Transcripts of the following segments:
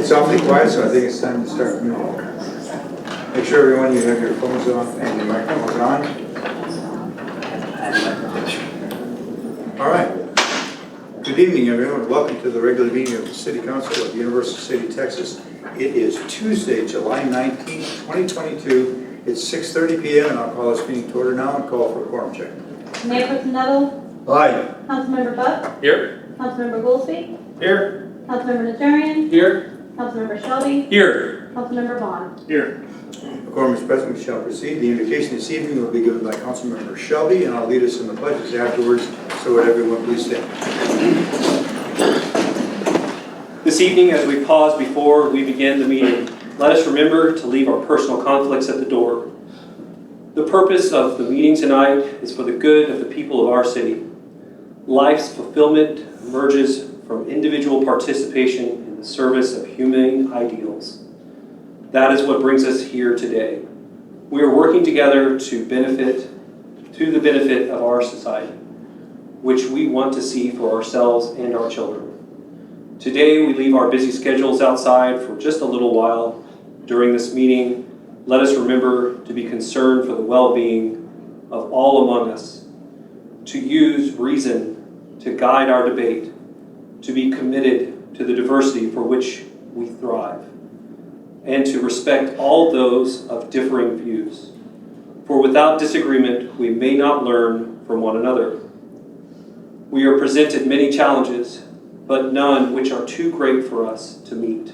It's awfully quiet, so I think it's time to start. Make sure everyone, you have your phones off and your microphones on. All right. Good evening, everyone. Welcome to the regular meeting of the City Council of University City, Texas. It is Tuesday, July 19th, 2022. It's 6:30 p.m. and I'll call this meeting to order now and call for a quorum check. Mayor Pro Tem Neville. Aye. Councilmember Buck. Here. Councilmember Goolsby. Here. Councilmember Najarian. Here. Councilmember Shelby. Here. Councilmember Vaughan. Here. The quorum is present. We shall proceed. The invocation this evening will be given by Councilmember Shelby, and I'll lead us in the pledges afterwards. So would everyone please stand. This evening, as we pause before we begin the meeting, let us remember to leave our personal conflicts at the door. The purpose of the meeting tonight is for the good of the people of our city. Life's fulfillment emerges from individual participation in the service of humane ideals. That is what brings us here today. We are working together to the benefit of our society, which we want to see for ourselves and our children. Today, we leave our busy schedules outside for just a little while. During this meeting, let us remember to be concerned for the well-being of all among us, to use reason to guide our debate, to be committed to the diversity for which we thrive, and to respect all those of differing views. For without disagreement, we may not learn from one another. We are presented many challenges, but none which are too great for us to meet.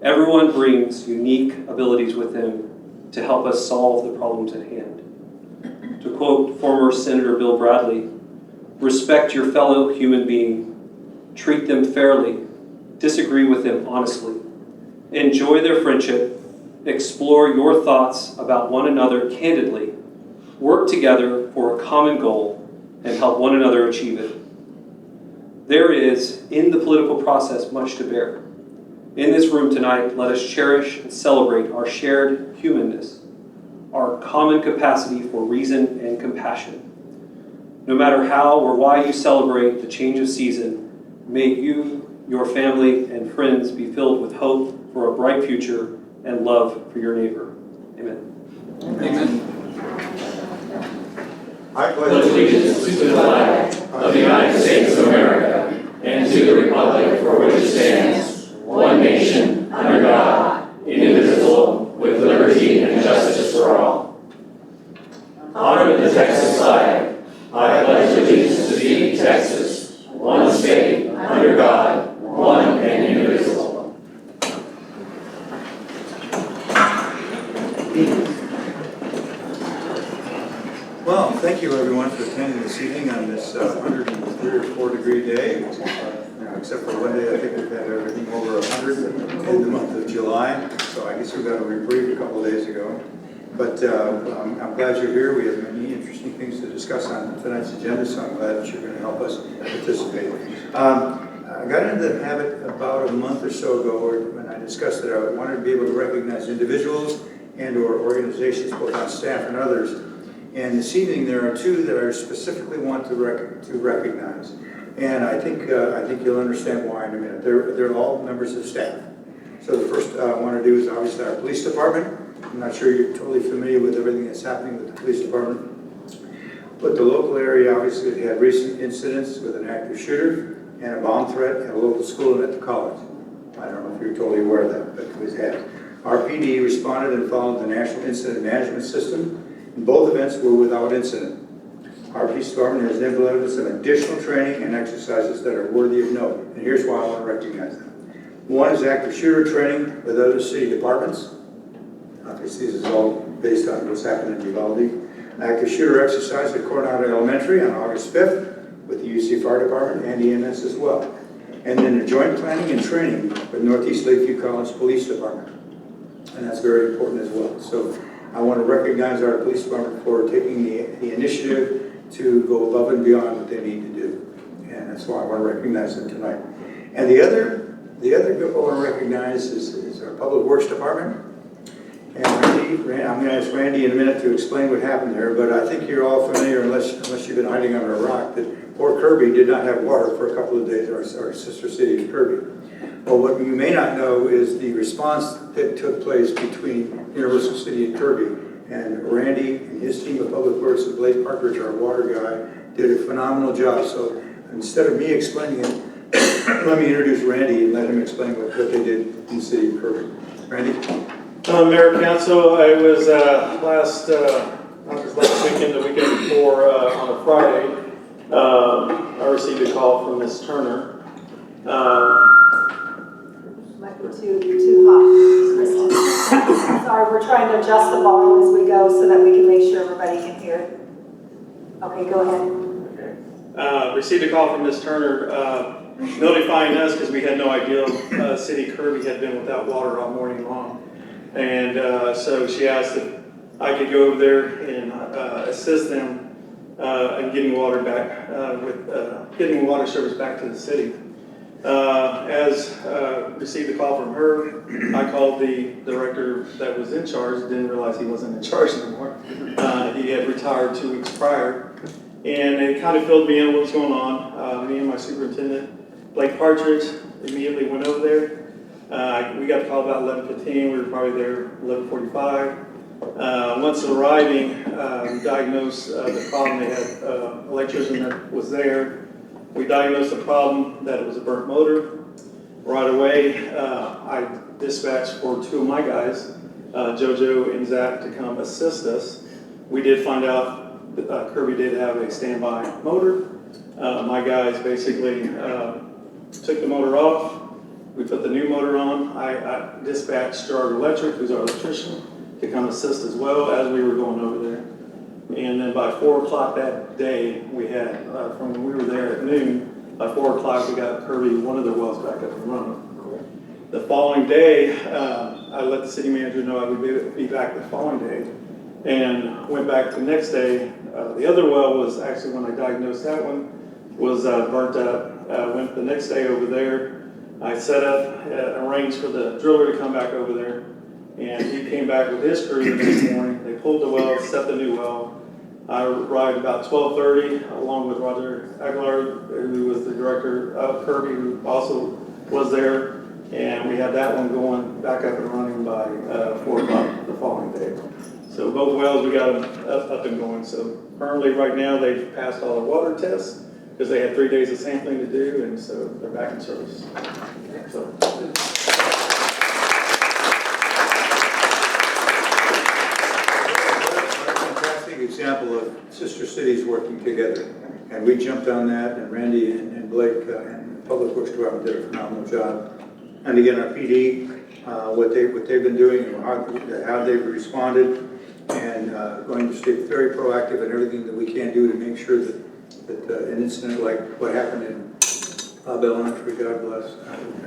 Everyone brings unique abilities with them to help us solve the problems at hand. To quote former Senator Bill Bradley, respect your fellow human being, treat them fairly, disagree with them honestly, enjoy their friendship, explore your thoughts about one another candidly, work together for a common goal, and help one another achieve it. There is, in the political process, much to bear. In this room tonight, let us cherish and celebrate our shared humanness, our common capacity for reason and compassion. No matter how or why you celebrate the change of season, may you, your family, and friends be filled with hope for a bright future and love for your neighbor. Amen. Amen. I pledge allegiance to the flag of the United States of America and to the republic for which it stands, one nation, under God, indivisible, with liberty and justice for all. Honor the Texas flag. I pledge allegiance to thee, Texas, one state, under God, one and indivisible. Well, thank you everyone for attending this evening on this 103 or 4 degree day. Except for one day, I think we've had everything over 100 in the month of July. So I guess we got a reprieve a couple of days ago. But I'm glad you're here. We have many interesting things to discuss on tonight's agenda, so I'm glad that you're going to help us participate. I got into the habit about a month or so ago when I discussed that I wanted to be able to recognize individuals and or organizations, both on staff and others. And this evening there are two that I specifically want to recognize. And I think you'll understand why in a minute. They're all members of staff. So the first I want to do is obviously our police department. I'm not sure you're totally familiar with everything that's happening with the police department. But the local area obviously had recent incidents with an active shooter and a bomb threat at a local school and at the college. I don't know if you're totally aware of that, but it was had. Our PD responded and followed the National Incident Management System. And both events were without incident. Our police department has implemented some additional training and exercises that are worthy of note. And here's why I want to recognize them. One is active shooter training with other city departments. Obviously, this is all based on what's happened in Uvalde. Active shooter exercise at Coronado Elementary on August 5th with the UC Fire Department and EMS as well. And then a joint planning and training with Northeast Lakeview College Police Department. And that's very important as well. So I want to recognize our police department for taking the initiative to go above and beyond what they need to do. And that's why I want to recognize them tonight. And the other group I want to recognize is our Public Works Department. And Randy, I'm going to ask Randy in a minute to explain what happened there, but I think you're all familiar, unless you've been hiding under a rock, that Port Kirby did not have water for a couple of days, our sister city of Kirby. Well, what you may not know is the response that took place between Universal City and Kirby. And Randy and his team of Public Works and Blake Partridge, our water guy, did a phenomenal job. So instead of me explaining it, let me introduce Randy and let him explain what they did in the city of Kirby. Randy? Mayor, Council, I was last weekend, the weekend before, on a Friday, I received a call from Ms. Turner. Might be too hot, Kristen. Sorry, we're trying to adjust the volume as we go so that we can make sure everybody can hear. Okay, go ahead. Received a call from Ms. Turner notifying us because we had no idea City of Kirby had been without water all morning long. And so she asked if I could go over there and assist them in getting water back, getting water service back to the city. As received a call from her, I called the director that was in charge. Didn't realize he wasn't in charge anymore. He had retired 2 weeks prior. And it kind of filled me in what was going on. Me and my superintendent, Blake Partridge, immediately went over there. We got the call about 11:15. We were probably there 11:45. Once arriving, we diagnosed the problem. They had an electrician that was there. We diagnosed the problem that it was a burnt motor. Right away, I dispatched for 2 of my guys, JoJo and Zach, to come assist us. We did find out Kirby did have a standby motor. My guys basically took the motor off. We put the new motor on. I dispatched Gerard Electric, who's our electrician, to come assist as well as we were going over there. And then by 4 o'clock that day, we had, from when we were there at noon, by 4 o'clock we got Kirby, one of their wells back up and running. The following day, I let the city manager know I would be back the following day, and went back the next day. The other well was actually, when I diagnosed that one, was burnt up. Went the next day over there. I set up, arranged for the driller to come back over there, and he came back with his crew the next morning. They pulled the well, set the new well. I arrived about 12:30 along with Roger Aguilar, who was the director of Kirby, who also was there, and we had that one going back up and running by 4 o'clock the following day. So both wells, we got them up and going. So currently right now they've passed all their water tests because they had 3 days of sampling to do, and so they're back in service. So. Example of sister cities working together, and we jumped on that, and Randy and Blake and Public Works Department did a phenomenal job. And again, our PD, what they've been doing and how they've responded, and going to stay very proactive in everything that we can do to make sure that an incident like what happened in Bell Elementary, God bless,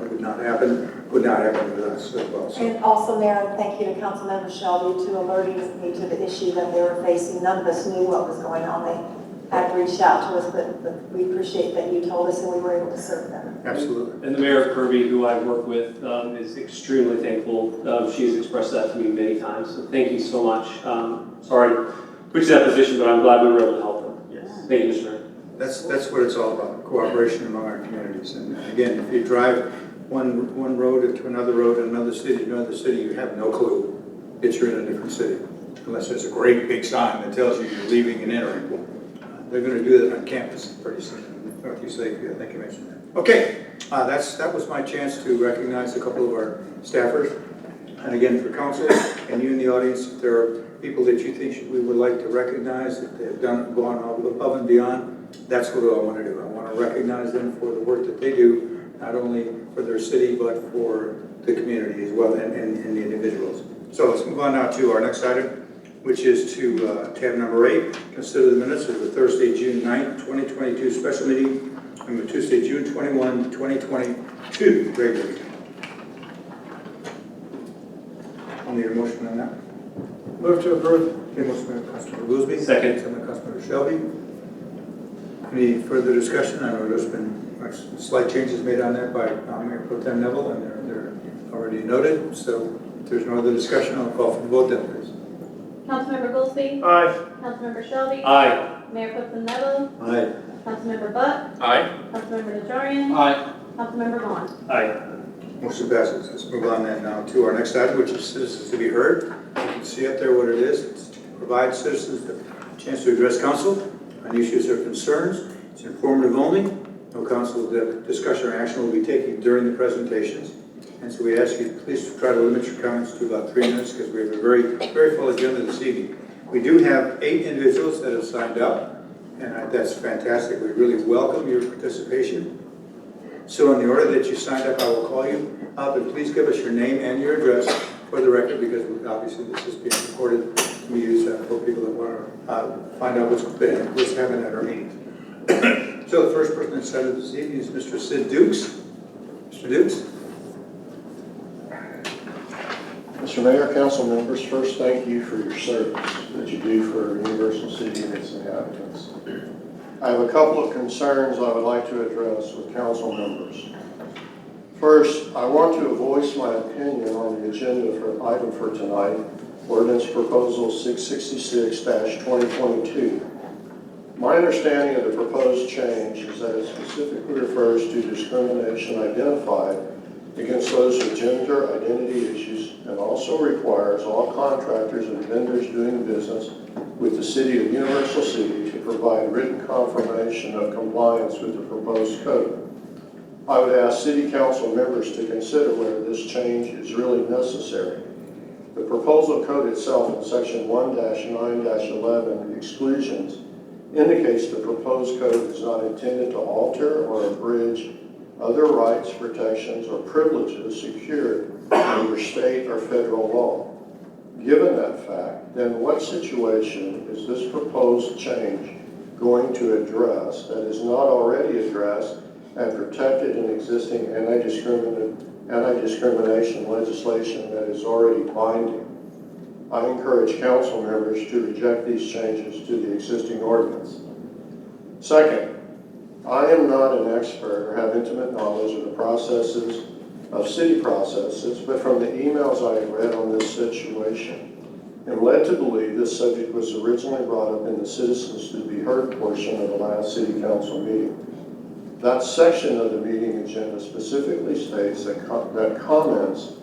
would not happen with us as well. So. And also, Mayor, thank you to Councilmember Shelby to alerting me to the issue that they were facing. None of us knew what was going on. They had reached out to us, but we appreciate that you told us and we were able to serve them. Absolutely. And the mayor of Kirby, who I work with, is extremely thankful. She has expressed that to me many times. So thank you so much. Sorry to put you in that position, but I'm glad we were able to help them. Yes. Thank you, Mr. Mayor. That's what it's all about, cooperation among our communities. And again, if you drive one road to another city, you have no clue that you're in a different city, unless there's a great big sign that tells you you're leaving and entering. They're going to do that on campus pretty soon. Northeast Lakeview, I think you mentioned that. Okay, that was my chance to recognize a couple of our staffers. And again, for council and you in the audience, if there are people that you think we would like to recognize, that they've gone above and beyond, that's what I want to do. I want to recognize them for the work that they do, not only for their city, but for the community as well, and the individuals. So let's move on now to our next item, which is to tab number 8, consider the minutes of the Thursday, June 9th, 2022 special meeting, and the Tuesday, June 21, 2022 regular meeting. I'll need a motion on that. Move to approve. Okay, motion by Councilmember Goolsby. Second. Second by Councilmember Shelby. Any further discussion? I know there's been slight changes made on that by Mayor Pro Tem Neville, and they're already noted. So if there's no other discussion, I'll call for the vote then, please. Councilmember Goolsby. Aye. Councilmember Shelby. Aye. Mayor Pro Tem Neville. Aye. Councilmember Butt, Aye. Councilmember Najarian, Aye. Councilmember Vaughan. Aye. Motion passes. Let's move on then now to our next item, which is citizens to be heard. You can see up there what it is. It's to provide citizens a chance to address council on issues or concerns. It's informative only. No council discussion or action will be taken during the presentations. And so we ask you please try to limit your comments to about 3 minutes because we have a very full agenda this evening. We do have 8 individuals that have signed up, and that's fantastic. We really welcome your participation. So in the order that you signed up, I will call you up, and please give us your name and your address for the record, because obviously this is being recorded to be used for people that want to find out what's happening at our meetings. So the first person that's signed up this evening is Mr. Sid Dukes. Mr. Dukes? Mr. Mayor, council members, first thank you for your service that you do for Universal City and its inhabitants. I have a couple of concerns I would like to address with council members. First, I want to voice my opinion on the agenda for item for tonight, Ordinance Proposal 666-2022. My understanding of the proposed change is that it specifically refers to discrimination identified against those with gender identity issues and also requires all contractors and vendors doing business with the City of Universal City to provide written confirmation of compliance with the proposed code. I would ask City Council members to consider whether this change is really necessary. The proposal code itself in Section 1-9-11 exclusions indicates the proposed code is not intended to alter or abridge other rights, protections, or privileges secured under state or federal law. Given that fact, then what situation is this proposed change going to address that is not already addressed and protected in existing anti-discrimination legislation that is already binding? I encourage council members to reject these changes to the existing ordinance. Second, I am not an expert or have intimate knowledge of the processes of city processes, but from the emails I have read on this situation, I'm led to believe this subject was originally brought up in the citizens to be heard portion of the last city council meeting. That section of the meeting agenda specifically states that comments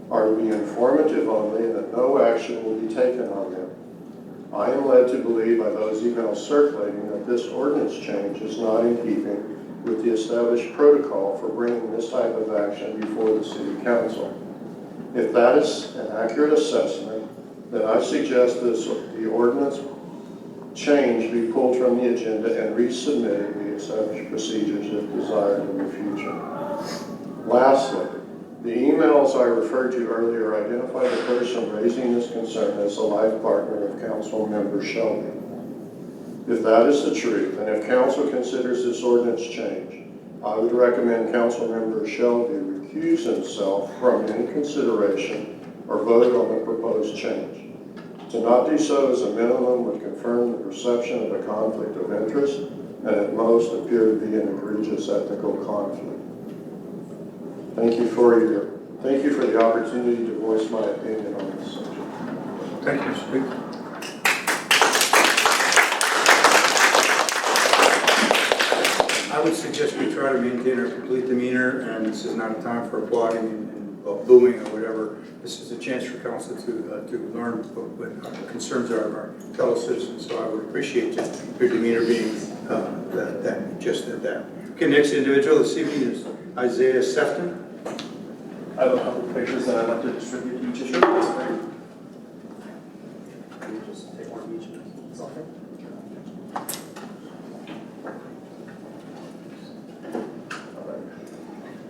are to be informative only and that no action will be taken on them. I am led to believe by those emails circulating that this ordinance change is not in keeping with the established protocol for bringing this type of action before the City Council. If that is an accurate assessment, then I suggest the ordinance change be pulled from the agenda and resubmitted the established procedures if desired in the future. Lastly, the emails I referred to earlier identify the person raising this concern as the life partner of Councilmember Shelby. If that is the truth, and if council considers this ordinance change, I would recommend Councilmember Shelby recuse himself from any consideration or vote on the proposed change. To not do so as a minimum would confirm the perception of a conflict of interest and at most appear to be an egregious ethical conflict. Thank you for the opportunity to voice my opinion on this subject. Thank you, Mr. Dukes. I would suggest we try to maintain our complete demeanor, and this is not a time for applauding and booing or whatever. This is a chance for council to learn what our concerns are of our fellow citizens. So I would appreciate your demeanor being that. Okay, next individual this evening is Isaiah Sefton. I have a couple of pictures that I'd like to distribute to each issue. That's great. Can you just take one of each? Is that okay?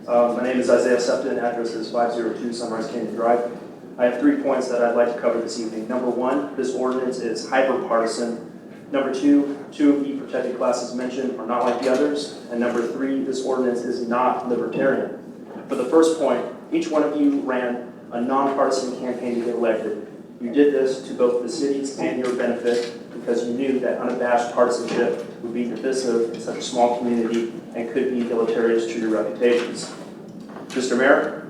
My name is Isaiah Sefton, address is 502 Sunrise Canyon Drive. I have 3 points that I'd like to cover this evening. Number 1, this ordinance is hyper-partisan. Number 2, 2 of the protected classes mentioned are not like the others. And number 3, this ordinance is not libertarian. For the first point, each one of you ran a nonpartisan campaign to get elected. You did this to both the city's and your benefit because you knew that unabashed partisanship would be divisive in such a small community and could be deleterious to your reputations. Mr. Mayor,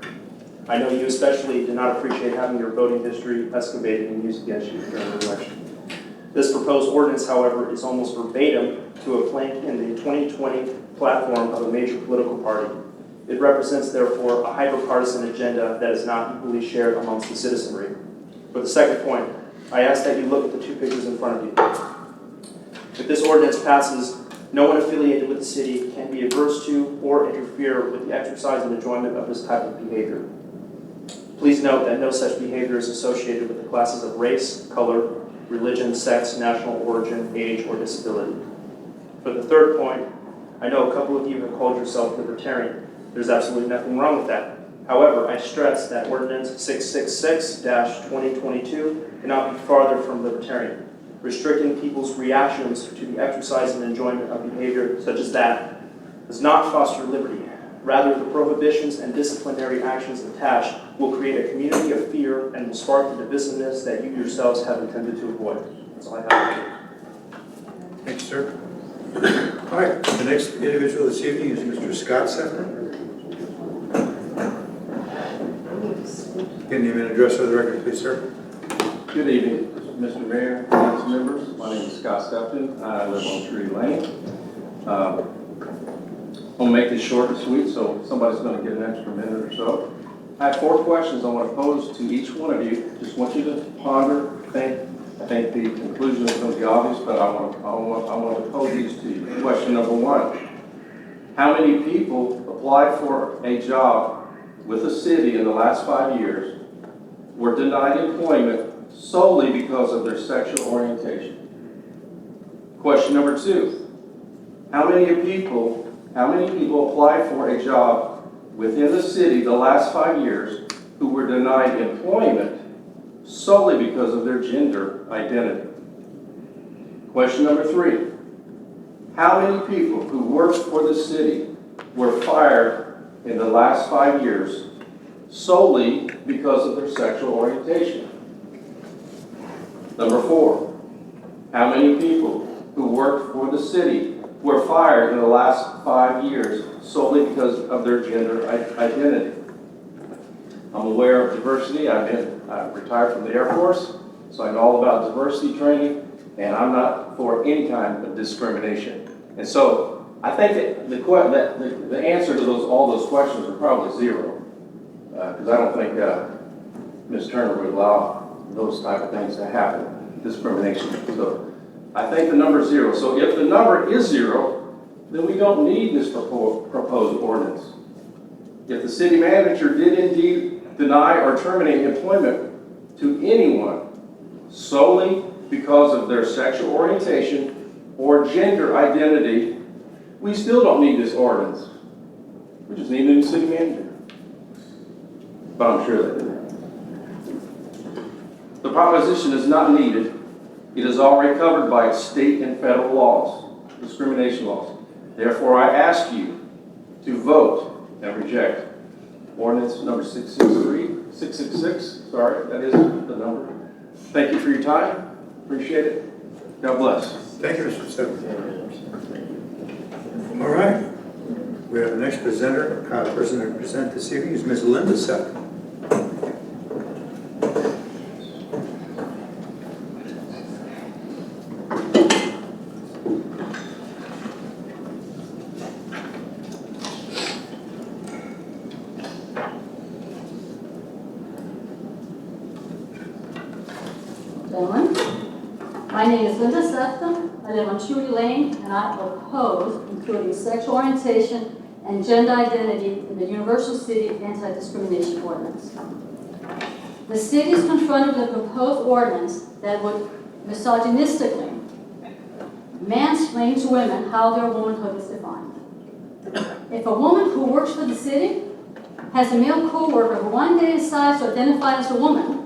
I know you especially did not appreciate having your voting history excavated and used against you during the election. This proposed ordinance, however, is almost verbatim to to a plank in the 2020 platform of a major political party. It represents, therefore, a hyper-partisan agenda that is not equally shared amongst the citizenry. For the second point, I ask that you look at the two pictures in front of you. If this ordinance passes, no one affiliated with the city can be averse to or interfere with the exercise and enjoyment of this type of behavior. Please note that no such behavior is associated with the classes of race, color, religion, sex, national origin, age, or disability. For the third point, I know a couple of you have called yourself libertarian. There's absolutely nothing wrong with that. However, I stress that Ordinance 666-2022 cannot be farther from libertarian. Restricting people's reactions to the exercise and enjoyment of behavior such as that does not foster liberty. Rather, the prohibitions and disciplinary actions attached will create a community of fear and will spark the divisiveness that you yourselves have intended to avoid. That's all I have to say. Thank you, sir. All right, the next individual this evening is Mr. Scott Sefton. Give name and address for the record, please, sir. Good evening, Mr. Mayor, council members. My name is Scott Stepton. I live on Tree Lane. I'm going to make this short and sweet, so somebody's going to get an extra minute or so. I have 4 questions I want to pose to each one of you. Just want you to ponder, think. I think the conclusion is going to be obvious, but I want to pose these to you. Question number 1. How many people applied for a job with the city in the last 5 years were denied employment solely because of their sexual orientation? Question number 2. How many people applied for a job within the city the last 5 years who were denied employment solely because of their gender identity? Question number 3. How many people who worked for the city were fired in the last 5 years solely because of their sexual orientation? Number 4, how many people who worked for the city were fired in the last 5 years solely because of their gender identity? I'm aware of diversity. I retired from the Air Force, so I know all about diversity training, and I'm not for any kind of discrimination. And so I think that the answer to all those questions are probably 0, because I don't think Ms. Turner would allow those type of things to happen, discrimination. So I think the number is 0. So if the number is 0, then we don't need this proposed ordinance. If the city manager did indeed deny or terminate employment to anyone solely because of their sexual orientation or gender identity, we still don't need this ordinance. We just need a new city manager. But I'm sure they did. The proposition is not needed. It is already covered by state and federal laws, discrimination laws. Therefore, I ask you to vote and reject ordinance number 666, sorry, that is the number. Thank you for your time. Appreciate it. God bless. Thank you, Mr. Sefton. All right. We have the next person to present this evening is Ms. Linda Sefton. My name is Linda Sefton. I live on Chewy Lane, and I oppose including sexual orientation and gender identity in the Universal City Anti-Discrimination Ordinance. The city is confronted with a proposed ordinance that would misogynistically mansplain to women how their womanhood is defined. If a woman who works for the city has a male co-worker who one day decides to identify as a woman,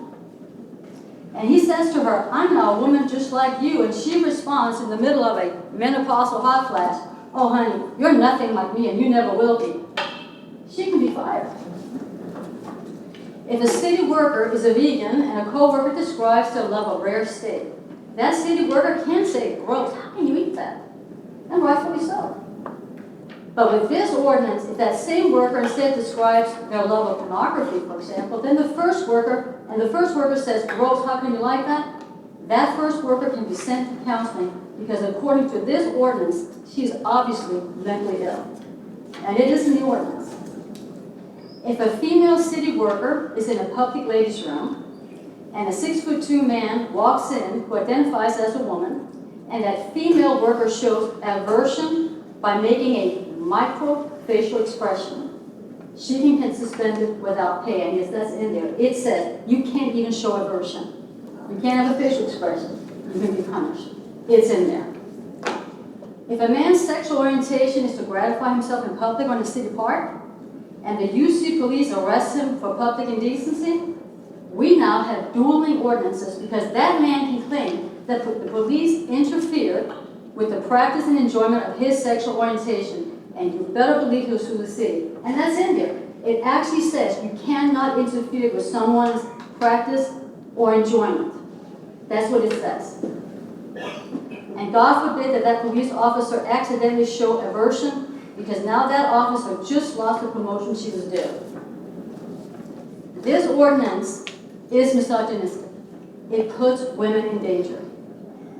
and he says to her, "I'm now a woman just like you," and she responds in the middle of a menopausal hot flash, "Oh honey, you're nothing like me and you never will be," she can be fired. If a city worker is a vegan and a co-worker describes their love of rare steak, that city worker can say, "Gross, how can you eat that?" And rightfully so. But with this ordinance, if that same worker instead describes their love of pornography, for example, then the first worker says, "Gross, how can you like that?" that first worker can be sent to counseling because according to this ordinance, she's obviously mentally ill. And it is in the ordinance. If a female city worker is in a public ladies' room and a 6'2" man walks in who identifies as a woman, and that female worker shows aversion by making a micro-facial expression, she can get suspended without pay. And yes, that's in there. It says you can't even show aversion. You can't have a facial expression. You can be punished. It's in there. If a man's sexual orientation is to gratify himself in public or in a city park, and the UC police arrest him for public indecency, we now have dueling ordinances because that man can claim that the police interfered with the practice and enjoyment of his sexual orientation, and you better believe he'll sue the city. And that's in there. It actually says you cannot interfere with someone's practice or enjoyment. That's what it says. And God forbid that that police officer accidentally show aversion, because now that officer just lost the promotion she was due. This ordinance is misogynistic. It puts women in danger.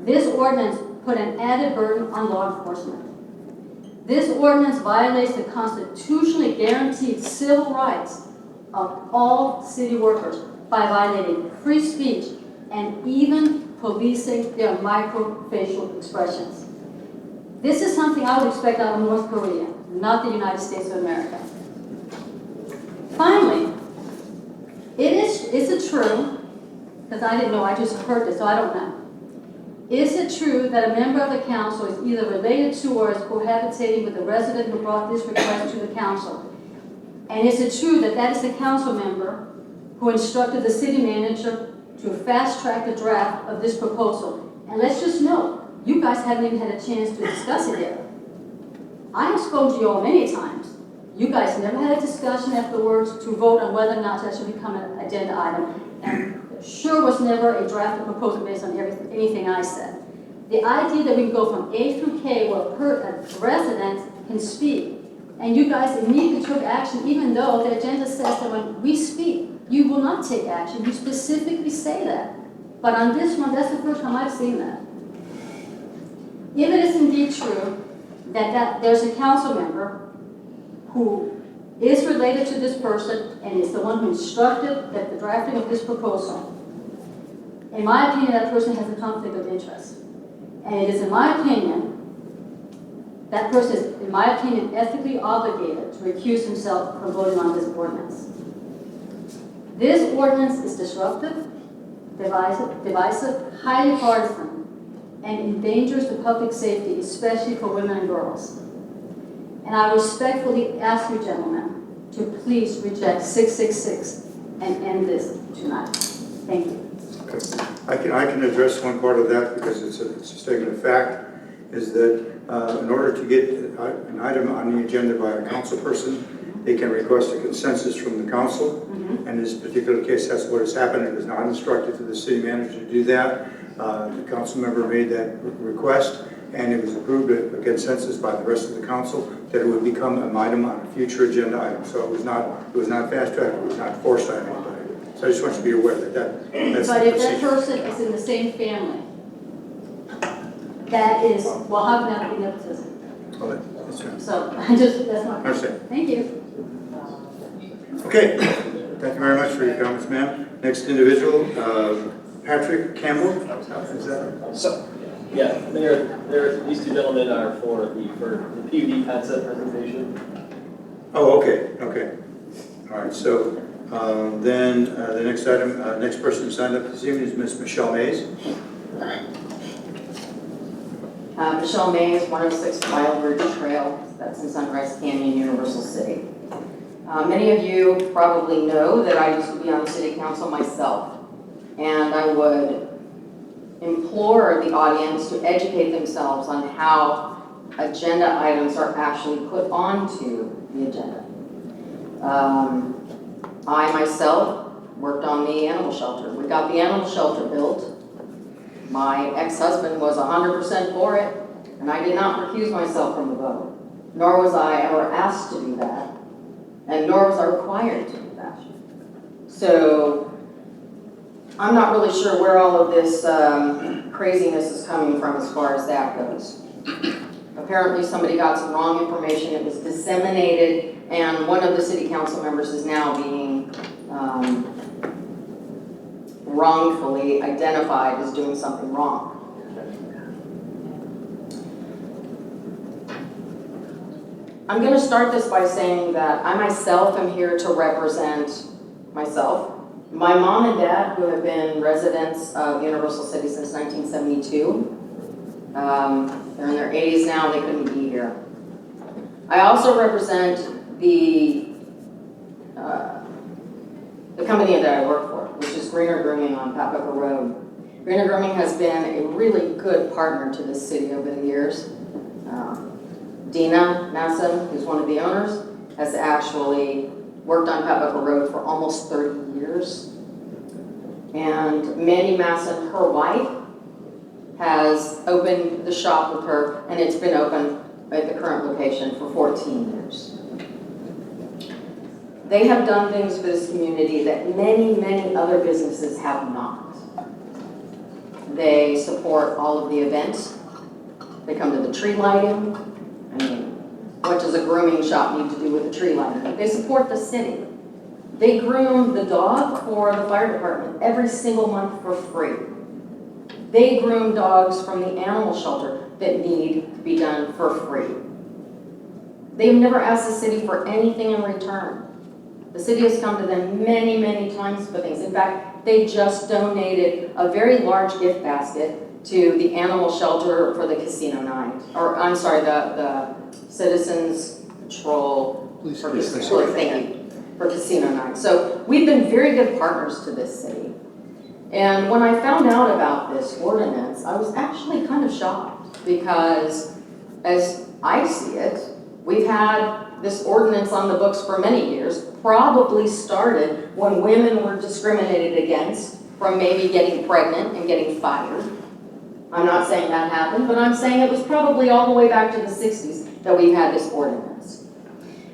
This ordinance put an added burden on law enforcement. This ordinance violates the constitutionally guaranteed civil rights of all city workers by violating free speech and even policing their micro-facial expressions. This is something I would expect out of North Korea, not the United States of America. Finally, is it true, because I didn't know, I just heard this, so I don't know. Is it true that a member of the council is either related to or is cohabitating with the resident who brought this request to the council? And is it true that that is the council member who instructed the city manager to fast-track the draft of this proposal? And let's just note, you guys haven't even had a chance to discuss it yet. I have spoken to you all many times. You guys never had a discussion afterwards to vote on whether or not that should become an agenda item. And sure was never a draft proposal based on anything I said. The idea that we can go from A through K where a resident can speak, and you guys immediately took action even though the agenda says that when we speak, you will not take action. You specifically say that. But on this one, that's the first time I've seen that. If it is indeed true that there's a council member who is related to this person and is the one who instructed that the drafting of this proposal, in my opinion, that person has a conflict of interest. And it is in my opinion, that person is, in my opinion, ethically obligated to recuse himself from voting on this ordinance. This ordinance is disruptive, divisive, highly partisan, and endangers the public safety, especially for women and girls. And I respectfully ask you, gentlemen, to please reject 666 and end this tonight. Thank you. Okay. I can address one part of that because it's a statement of fact, is that in order to get an item on the agenda by a council person, they can request a consensus from the council. And in this particular case, that's what has happened. It was not instructed to the city manager to do that. The council member made that request, and it was approved a consensus by the rest of the council that it would become an item on a future agenda item. So it was not fast tracked, it was not forced on anybody. So I just want you to be aware that that's but the if that procedure. person is in the same family, that is, well, how can that be nepotism? Oh, that's right. So that's my I understand. Thank you. Okay, thank you very much for your comments, ma'am. Next individual, Patrick Campbell. Is that right? So, yeah, Mayor, these two gentlemen are for the PUD concept presentation. Oh, okay. All right, so then the next item, next person who signed up this evening is Ms. Michelle Mays. Michelle Mays, 106 Wild Ridge Trail, that's in Sunrise Canyon, Universal City. Many of you probably know that I used to be on city council myself, and I would implore the audience to educate themselves on how agenda items are actually put onto the agenda. I myself worked on the animal shelter. We got the animal shelter built. My ex-husband was 100% for it, and I did not recuse myself from the vote, nor was I ever asked to do that, and nor was I required to do that. So I'm not really sure where all of this craziness is coming from as far as that goes. Apparently somebody got some wrong information, it was disseminated, and one of the city council members is now being wrongfully identified as doing something wrong. I'm going to start this by saying that I myself am here to represent myself, my mom and dad, who have been residents of Universal City since 1972. They're in their 80s now, they couldn't be here. I also represent the company that I work for, which is Greener Grooming on Papaca Road. Greener Grooming has been a really good partner to this city over the years. Dina Masson, who's one of the owners, has actually worked on Papaca Road for almost 30 years. And Mandy Masson, her wife, has opened the shop with her, and it's been open at the current location for 14 years. They have done things for this community that many, many other businesses have not. They support all of the events. They come to the tree lighting. I mean, what does a grooming shop need to do with the tree lighting? They support the city. They groom the dog for the fire department every single month for free. They groom dogs from the animal shelter that need to be done for free. They've never asked the city for anything in return. The city has come to them many, many times for things. In fact, they just donated a very large gift basket to the animal shelter for the casino night. Or, I'm sorry, the Citizens Patrol for casino night. So we've been very good partners to this city. And when I found out about this ordinance, I was actually kind of shocked because, as I see it, we've had this ordinance on the books for many years, probably started when women were discriminated against from maybe getting pregnant and getting fired. I'm not saying that happened, but I'm saying it was probably all the way back to the 60s that we've had this ordinance.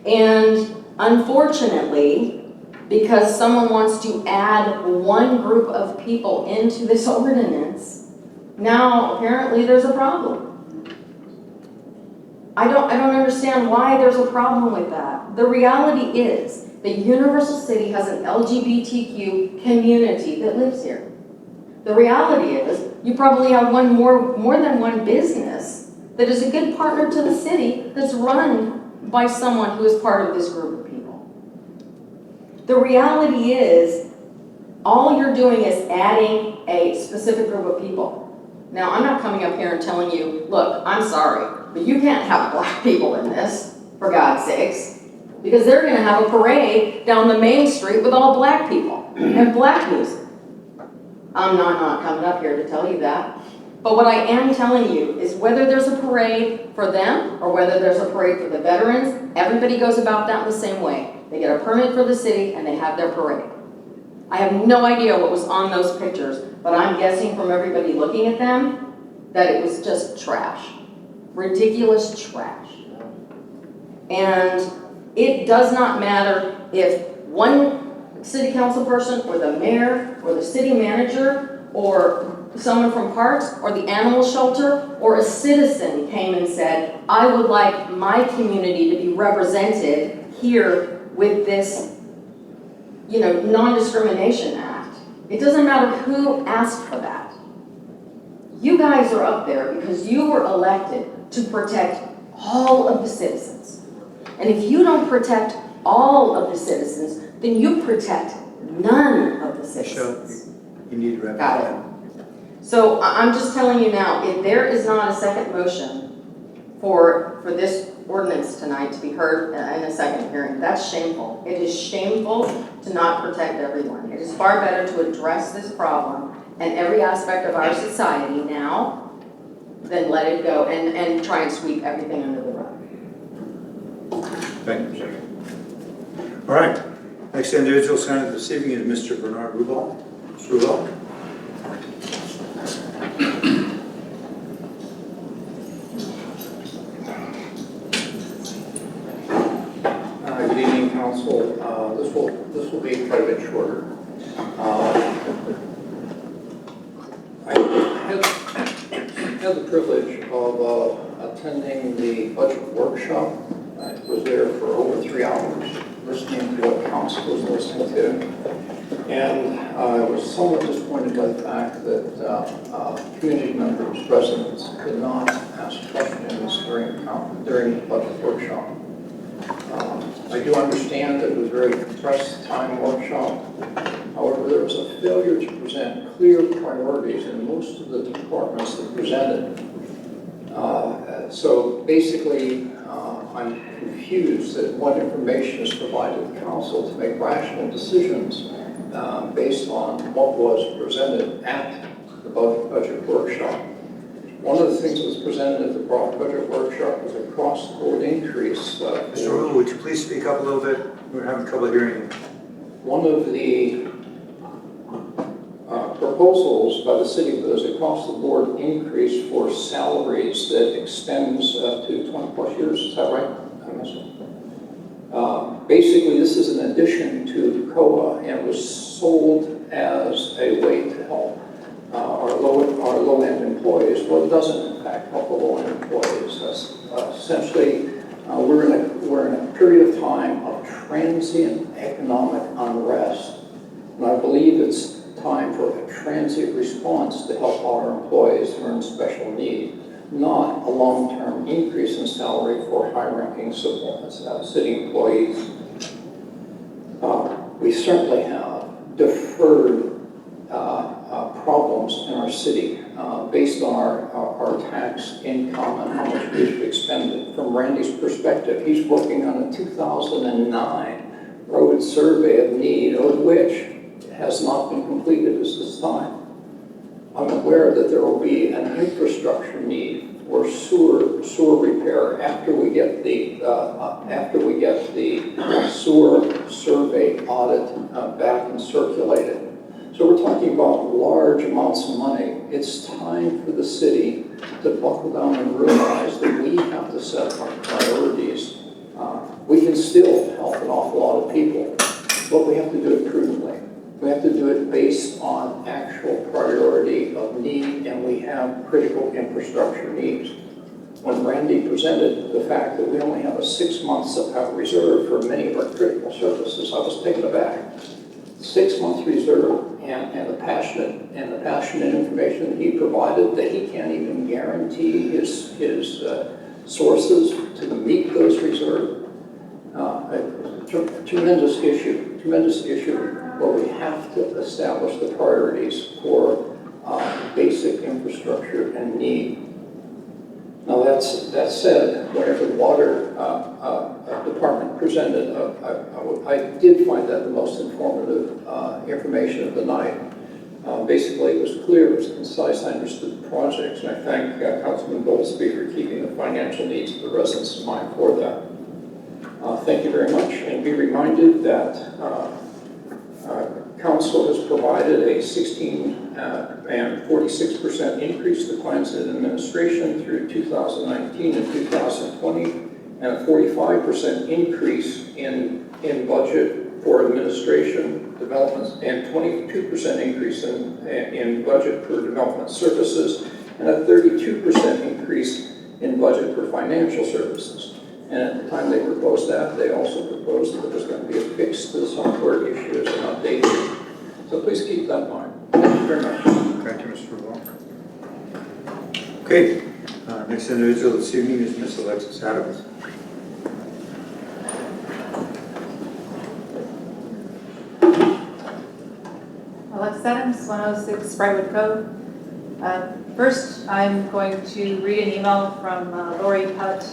And unfortunately, because someone wants to add one group of people into this ordinance, now apparently there's a problem. I don't understand why there's a problem with that. The reality is that Universal City has an LGBTQ community that lives here. The reality is you probably have more than one business that is a good partner to the city that's run by someone who is part of this group of people. The reality is all you're doing is adding a specific group of people. Now, I'm not coming up here and telling you, look, I'm sorry, but you can't have black people in this, for God's sakes, because they're going to have a parade down the main street with all black people and black music. I'm not coming up here to tell you that. But what I am telling you is whether there's a parade for them or whether there's a parade for the veterans, everybody goes about that in the same way. They get a permit for the city and they have their parade. I have no idea what was on those pictures, but I'm guessing from everybody looking at them that it was just trash. Ridiculous trash. And it does not matter if one city council person or the mayor or the city manager or someone from Parks or the animal shelter or a citizen came and said, I would like my community to be represented here with this, non-discrimination act. It doesn't matter who asked for that. You guys are up there because you were elected to protect all of the citizens. And if you don't protect all of the citizens, then you protect none of the citizens. You need to wrap Got it up. it. So I'm just telling you now, if there is not a second motion for this ordinance tonight to be heard in a second hearing, that's shameful. It is shameful to not protect everyone. It is far better to address this problem and every aspect of our society now than let it go and try and sweep everything under the rug. Thank you, sir. All right. Next individual signed this evening is Mr. Bernard Rubel. Mr. Rubel. Good evening, Council. This will be quite a bit shorter. had the privilege of attending the budget workshop. I was there for over 3 hours, listening to what council was listening to. And I was somewhat disappointed by the fact that community members, residents, could not ask questions during the budget workshop. I do understand that it was a very compressed time workshop. However, there was a failure to present clear priorities in most of the departments that presented. So basically, I'm confused at what information is provided to council to make rational decisions based on what was presented at the budget workshop. One of the things that was presented at the budget workshop was a cross-board increase. Mr. Rule, would you please speak up a little bit? We're having trouble hearing you. One of the proposals by the city was a cross-the-board increase for salaries that extends to 20 plus years. Is that right? Basically, this is an addition to COA and was sold as a way to help our low-end employees. Well, it doesn't, in fact, help the low-end employees. Essentially, we're in a period of time of transient economic unrest, and I believe it's time for a transient response to help our employees who are in special need, not a long-term increase in salary for high-ranking city employees. We certainly have deferred problems in our city based on our tax income and how much we've expended. From Randy's perspective, he's working on a 2009 road survey of need, of which has not been completed at this time. I'm aware that there will be an infrastructure need for sewer repair after we get the sewer survey audit back and circulated. So we're talking about large amounts of money. It's time for the city to buckle down and realize that we have to set our priorities. We can still help an awful lot of people, but we have to do it prudently. We have to do it based on actual priority of need, and we have critical infrastructure needs. When Randy presented the fact that we only have a 6 months reserve for many of our critical services, I was taken aback. 6 months reserve, and the passionate information that he provided, that he can't even guarantee his sources to meet those reserves. Tremendous issue where we have to establish the priorities for basic infrastructure and need. Now that said, whenever the water department presented, I did find that the most informative information of the night. Basically, it was clear, it was concise, I understood the projects, and I thank Councilman Goolsby for keeping the financial needs of the residents in mind for that. Thank you very much, and be reminded that Council has provided a 16 and 46% increase to plans and administration through 2019 and 2020, and a 45% increase in budget for administration developments, and 22% increase in budget for development services, and a 32% increase in budget for financial services. And at the time they proposed that, they also proposed that there was going to be a fix to the software issues and updates. So please keep that in mind. Thank you very much. Thank you, Mr. Vaughan. Okay, next individual this evening is Ms. Alexis Adams. Alexis Adams, 106 Brightwood Cove. First, I'm going to read an email from Lori Putt.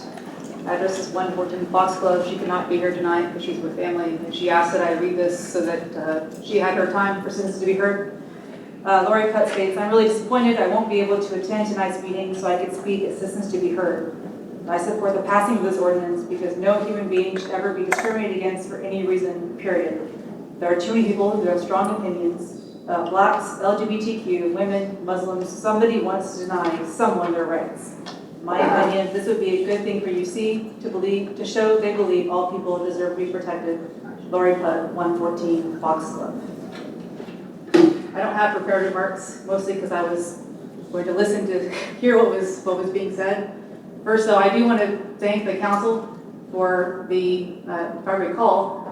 Address is 114 Foxglove. She could not be here tonight because she's with family, and she asked that I read this so that she had her time for citizens to be heard. Lori Putt states, I'm really disappointed I won't be able to attend tonight's meeting so I could speak as citizens to be heard. I support the passing of this ordinance because no human being should ever be discriminated against for any reason, period. There are too many people who have strong opinions. Blacks, LGBTQ, women, Muslims, somebody wants to deny someone their rights. In my opinion, this would be a good thing for UC to show they believe all people deserve to be protected. Lori Putt, 114 Foxglove. I don't have prepared remarks, mostly because I was going to listen to hear what was being said. First, though, I do want to thank the council for the, if I recall,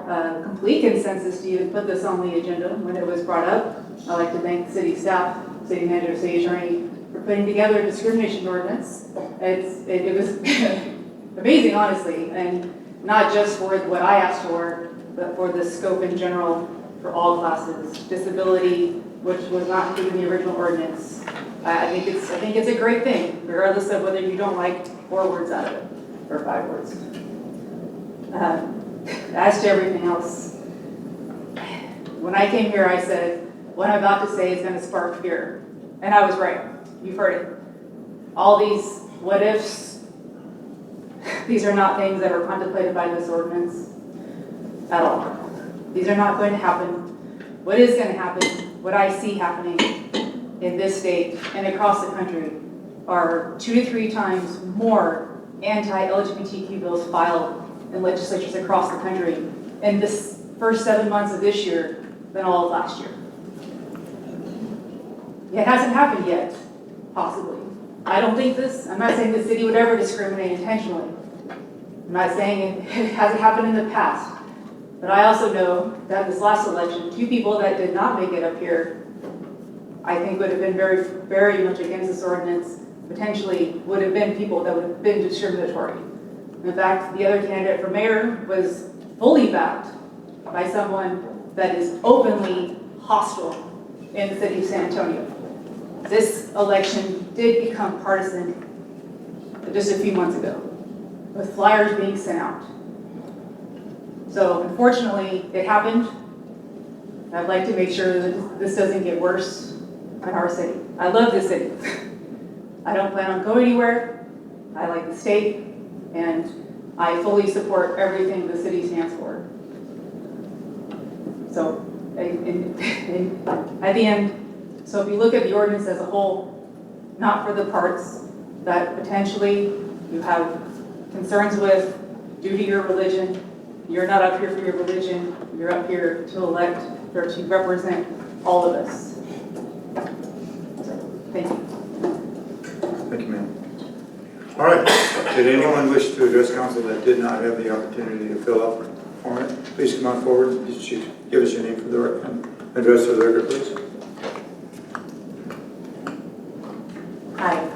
complete consensus to even put this on the agenda when it was brought up. I'd like to thank city staff, city manager, city attorney for putting together a discrimination ordinance. It was amazing, honestly, and not just for what I asked for, but for the scope in general for all classes. Disability, which was not included in the original ordinance. I think it's a great thing, regardless of whether you don't like 4 words out of it or 5 words. As to everything else, when I came here, I said, what I'm about to say is going to spark fear. And I was right. You've heard it. All these what ifs, these are not things that are contemplated by this ordinance at all. These are not going to happen. What is going to happen, what I see happening in this state and across the country, are 2 to 3 times more anti-LGBTQ bills filed in legislatures across the country in this first 7 months of this year than all of last year. It hasn't happened yet, possibly. I don't think this, I'm not saying the city would ever discriminate intentionally. I'm not saying it hasn't happened in the past. But I also know that this last election, 2 people that did not make it up here, I think would have been very, very much against this ordinance, potentially would have been people that would have been discriminatory. In fact, the other candidate for mayor was fully backed by someone that is openly hostile in the city of San Antonio. This election did become partisan just a few months ago, with flyers being sent out. So unfortunately, it happened. I'd like to make sure that this doesn't get worse in our city. I love this city. I don't plan on going anywhere. I like the state, and I fully support everything the city stands for. So, at the end, so if you look at the ordinance as a whole, not for the parts that potentially you have concerns with due to your religion. You're not up here for your religion. You're up here to elect or to represent all of us. Thank you. Thank you, ma'am. All right. Did anyone wish to address council that did not have the opportunity to fill out the format? Please come on forward. Give us your name for the record and address for the record, please. Hi,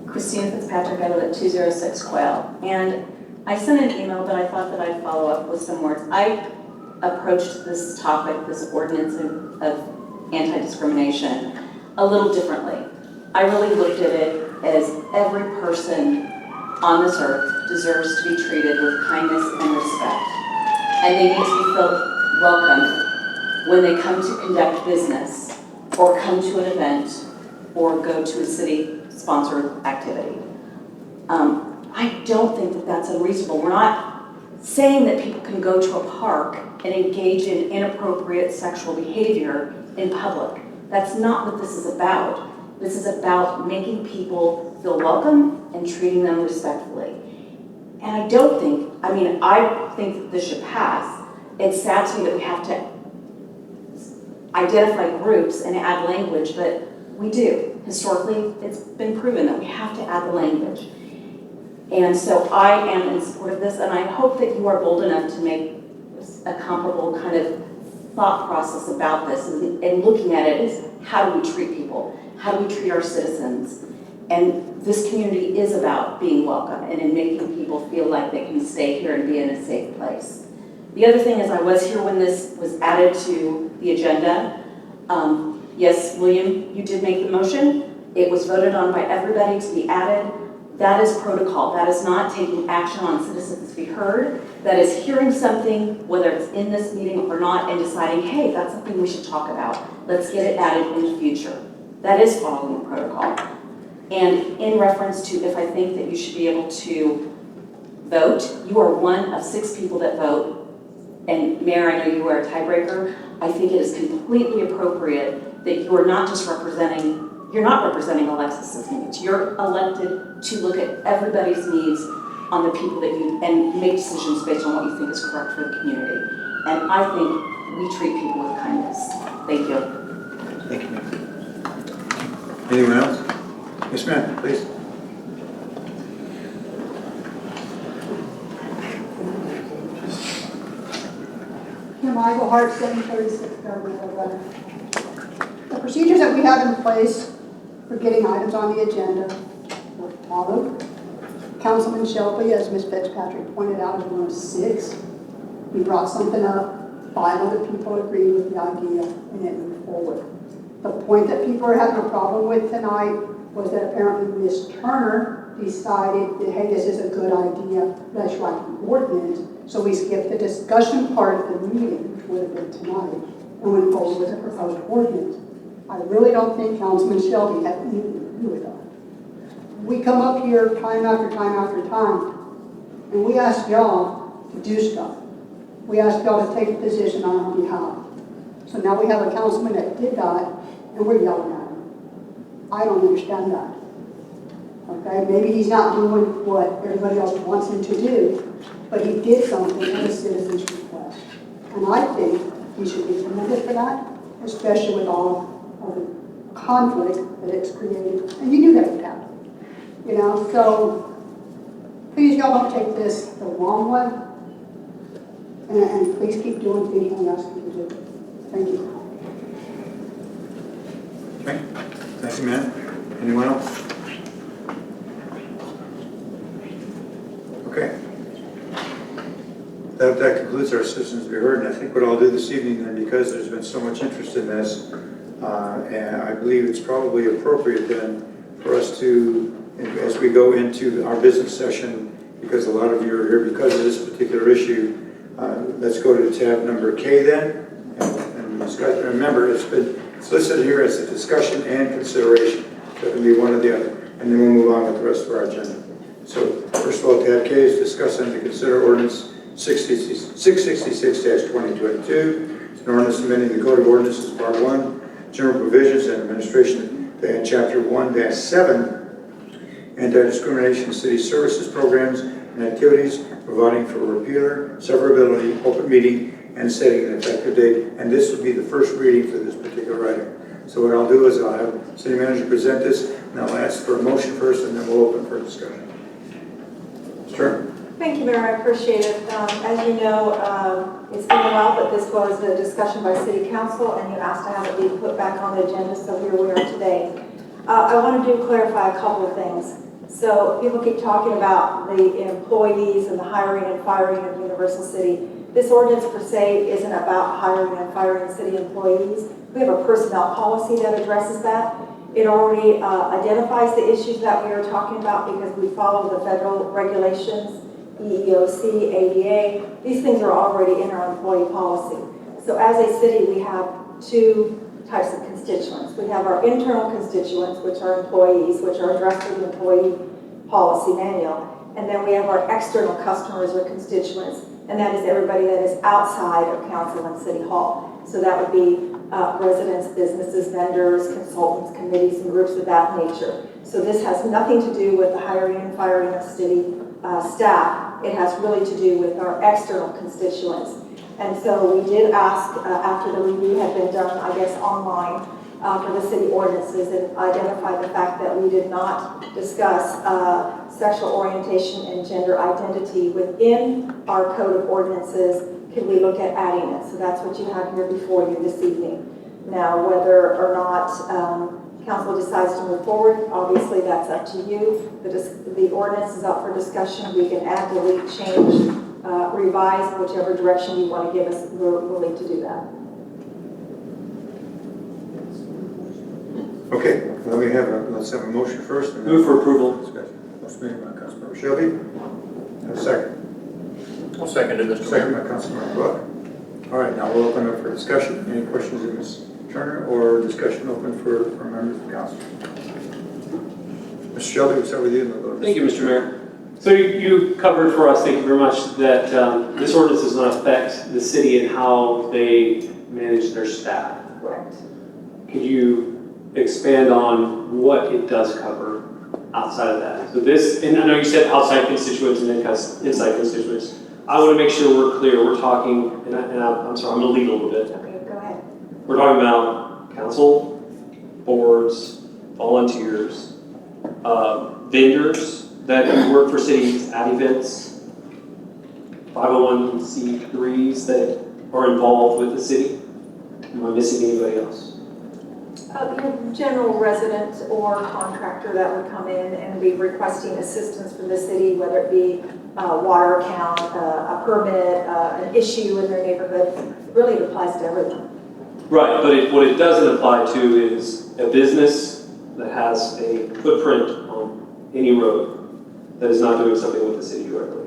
Christina Fitzpatrick. I live at 206 Quail. And I sent an email, but I thought that I'd follow up with some words. I approached this topic, this ordinance of anti-discrimination, a little differently. I really looked at it as every person on this earth deserves to be treated with kindness and respect. And they need to be felt welcome when they come to conduct business or come to an event or go to a city-sponsored activity. I don't think that that's unreasonable. We're not saying that people can go to a park and engage in inappropriate sexual behavior in public. That's not what this is about. This is about making people feel welcome and treating them respectfully. And I think that this should pass. It's sad to me that we have to identify groups and add language, but we do. Historically, it's been proven that we have to add the language. And so I am in support of this, and I hope that you are bold enough to make a comparable kind of thought process about this and looking at it as how do we treat people? How do we treat our citizens? And this community is about being welcome and in making people feel like they can stay here and be in a safe place. The other thing is I was here when this was added to the agenda. Yes, William, you did make the motion. It was voted on by everybody to be added. That is protocol. That is not taking action on citizens to be heard. That is hearing something, whether it's in this meeting or not, and deciding, hey, that's something we should talk about. Let's get it added in the future. That is following the protocol. And in reference to if I think that you should be able to vote, you are one of 6 people that vote. And Mayor, I know you are a tiebreaker. I think it is completely appropriate that you are not just representing You're not representing Alexis's needs. You're elected to look at everybody's needs on the people that you, and make decisions based on what you think is correct for the community. And I think we treat people with kindness. Thank you. Thank you. Anyone else? Yes, ma'am, please. Michael Hart, 736 Fairfield Road. The procedures that we have in place for getting items on the agenda were followed. Councilman Shelby, as Ms. Fitzpatrick pointed out, is one of 6. He brought something up, 5 other people agreed with the idea, and it moved forward. The point that people are having a problem with tonight was that apparently Ms. Turner decided that, hey, this is a good idea, let's write an ordinance. So we skipped the discussion part of the meeting, which would have been tonight, and went forward with a proposed ordinance. I really don't think Councilman Shelby had anything to do with that. We come up here time after time after time, and we ask y'all to do stuff. We ask y'all to take a position on our behalf. So now we have a councilman that did that, and we're yelling at him. I don't understand that. Okay, maybe he's not doing what everybody else wants him to do, but he did something at a citizen's request. And I think he should be commended for that, especially with all of the conflict that it's created. And you knew that would happen. You know, so please y'all don't take this the wrong way. And please keep doing things I'm asking you to do. Thank you. Okay, thank you, ma'am. Anyone else? Okay. That concludes our citizens to be heard, and I think what I'll do this evening then, because there's been so much interest in this, and I believe it's probably appropriate then for us to, as we go into our business session, because a lot of you are here because of this particular issue, let's go to tab number K then, and discuss. Remember, it's listed here as a discussion and consideration, so it can be one or the other, and then we'll move on with the rest of our agenda. So first of all, tab K is discuss and to consider ordinance 666-2022. It's an ordinance amending the Code of Ordinances, Part 1, General Provisions and Administration, to add Chapter 1-7, Anti-Discrimination City Services Programs and Activities, providing for repealer, severability, open meeting, and setting an effective date. And this will be the first reading for this particular item. So what I'll do is I'll have City Manager present this, and I'll ask for a motion first, and then we'll open for discussion. Sure. Thank you, Mayor. I appreciate it. As you know, it's been a while, but this was a discussion by City Council, and you asked to have it be put back on the agenda, so here we are today. I want to clarify a couple of things. So people keep talking about the employees and the hiring and firing of Universal City. This ordinance per se isn't about hiring and firing city employees. We have a personnel policy that addresses that. It already identifies the issues that we are talking about because we follow the federal regulations, EEOC, ADA. These things are already in our employee policy. So as a city, we have 2 types of constituents. We have our internal constituents, which are employees, which are addressed in the employee policy manual. And then we have our external customers or constituents, and that is everybody that is outside of council and city hall. So that would be residents, businesses, vendors, consultants, committees, and groups of that nature. So this has nothing to do with the hiring and firing of city staff. It has really to do with our external constituents. And so we did ask, after the review had been done, I guess online, for the city ordinances, and identified the fact that we did not discuss sexual orientation and gender identity within our code of ordinances. Could we look at adding it? So that's what you have here before you this evening. Now, whether or not council decides to move forward, obviously that's up to you. The ordinance is up for discussion. We can add, delete, change, revise, whichever direction you want to give us. We're willing to do that. Okay, let's have a motion first. And Move for approval. Discussion. Motion made by Councilmember Shelby. Have a second. I'll second it, Mr. Second by Councilmember Buck. All right, now we'll open up for discussion. Any questions of Ms. Turner or discussion open for members of the council? Mr. Shelby, we'll start with you. Thank you, Mr. Mayor. So you covered for us, thank you very much, that this ordinance does not affect the city and how they manage their staff. Correct. Could you expand on what it does cover outside of that? So this, and I know you said outside constituents and then inside constituents. I want to make sure we're clear. We're talking, I'm sorry, I'm going to lead a little bit. Okay, go ahead. We're talking about council, boards, volunteers, vendors that work for cities at events, 501c3s that are involved with the city. Am I missing anybody else? Your general resident or contractor that would come in and be requesting assistance from the city, whether it be a water account, a permit, an issue in their neighborhood, really it applies to everyone. Right, but what it doesn't apply to is a business that has a footprint on any road that is not doing something with the city directly.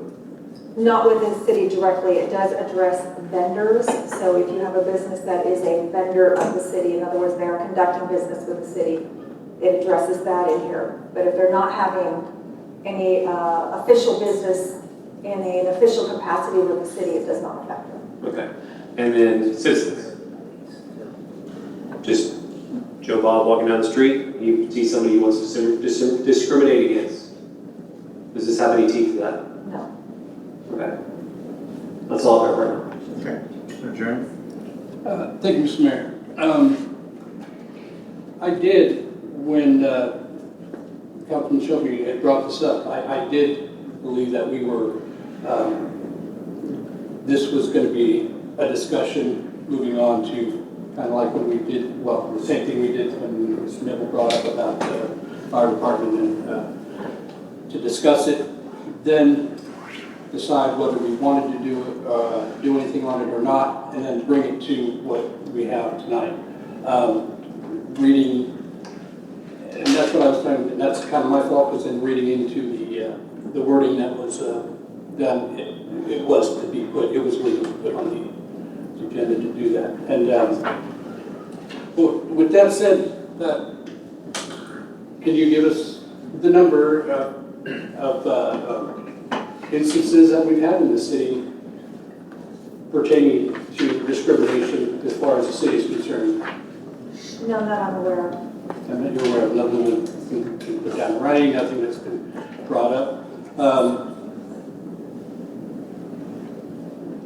Not with the city directly, it does address vendors. So if you have a business that is a vendor of the city, in other words, they are conducting business with the city, it addresses that in here. But if they're not having any official business in an official capacity with the city, it does not affect them. Okay, and then citizens. Just Joe Bob walking down the street, you see somebody he wants to discriminate against. Does this have any teeth to that? No. Okay. That's all I've got right now. Okay. Adjournment. Thank you, Mr. Mayor. I did, when Councilman Shelby had brought this up, I did believe that we were, this was going to be a discussion moving on to kind of like when we did, well, the same thing we did when Mr. Neville brought up about our department and to discuss it, then decide whether we wanted to do anything on it or not, and then bring it to what we have tonight. Reading, and that's what I was trying, and that's kind of my fault, was in reading into the wording that was done. It was to be put, it was legal to put on the agenda to do that. And with that said, can you give us the number of instances that we've had in the city pertaining to discrimination as far as the city is concerned? No, not I'm aware of. I'm not aware of nothing that's been put down in writing, nothing that's been brought up.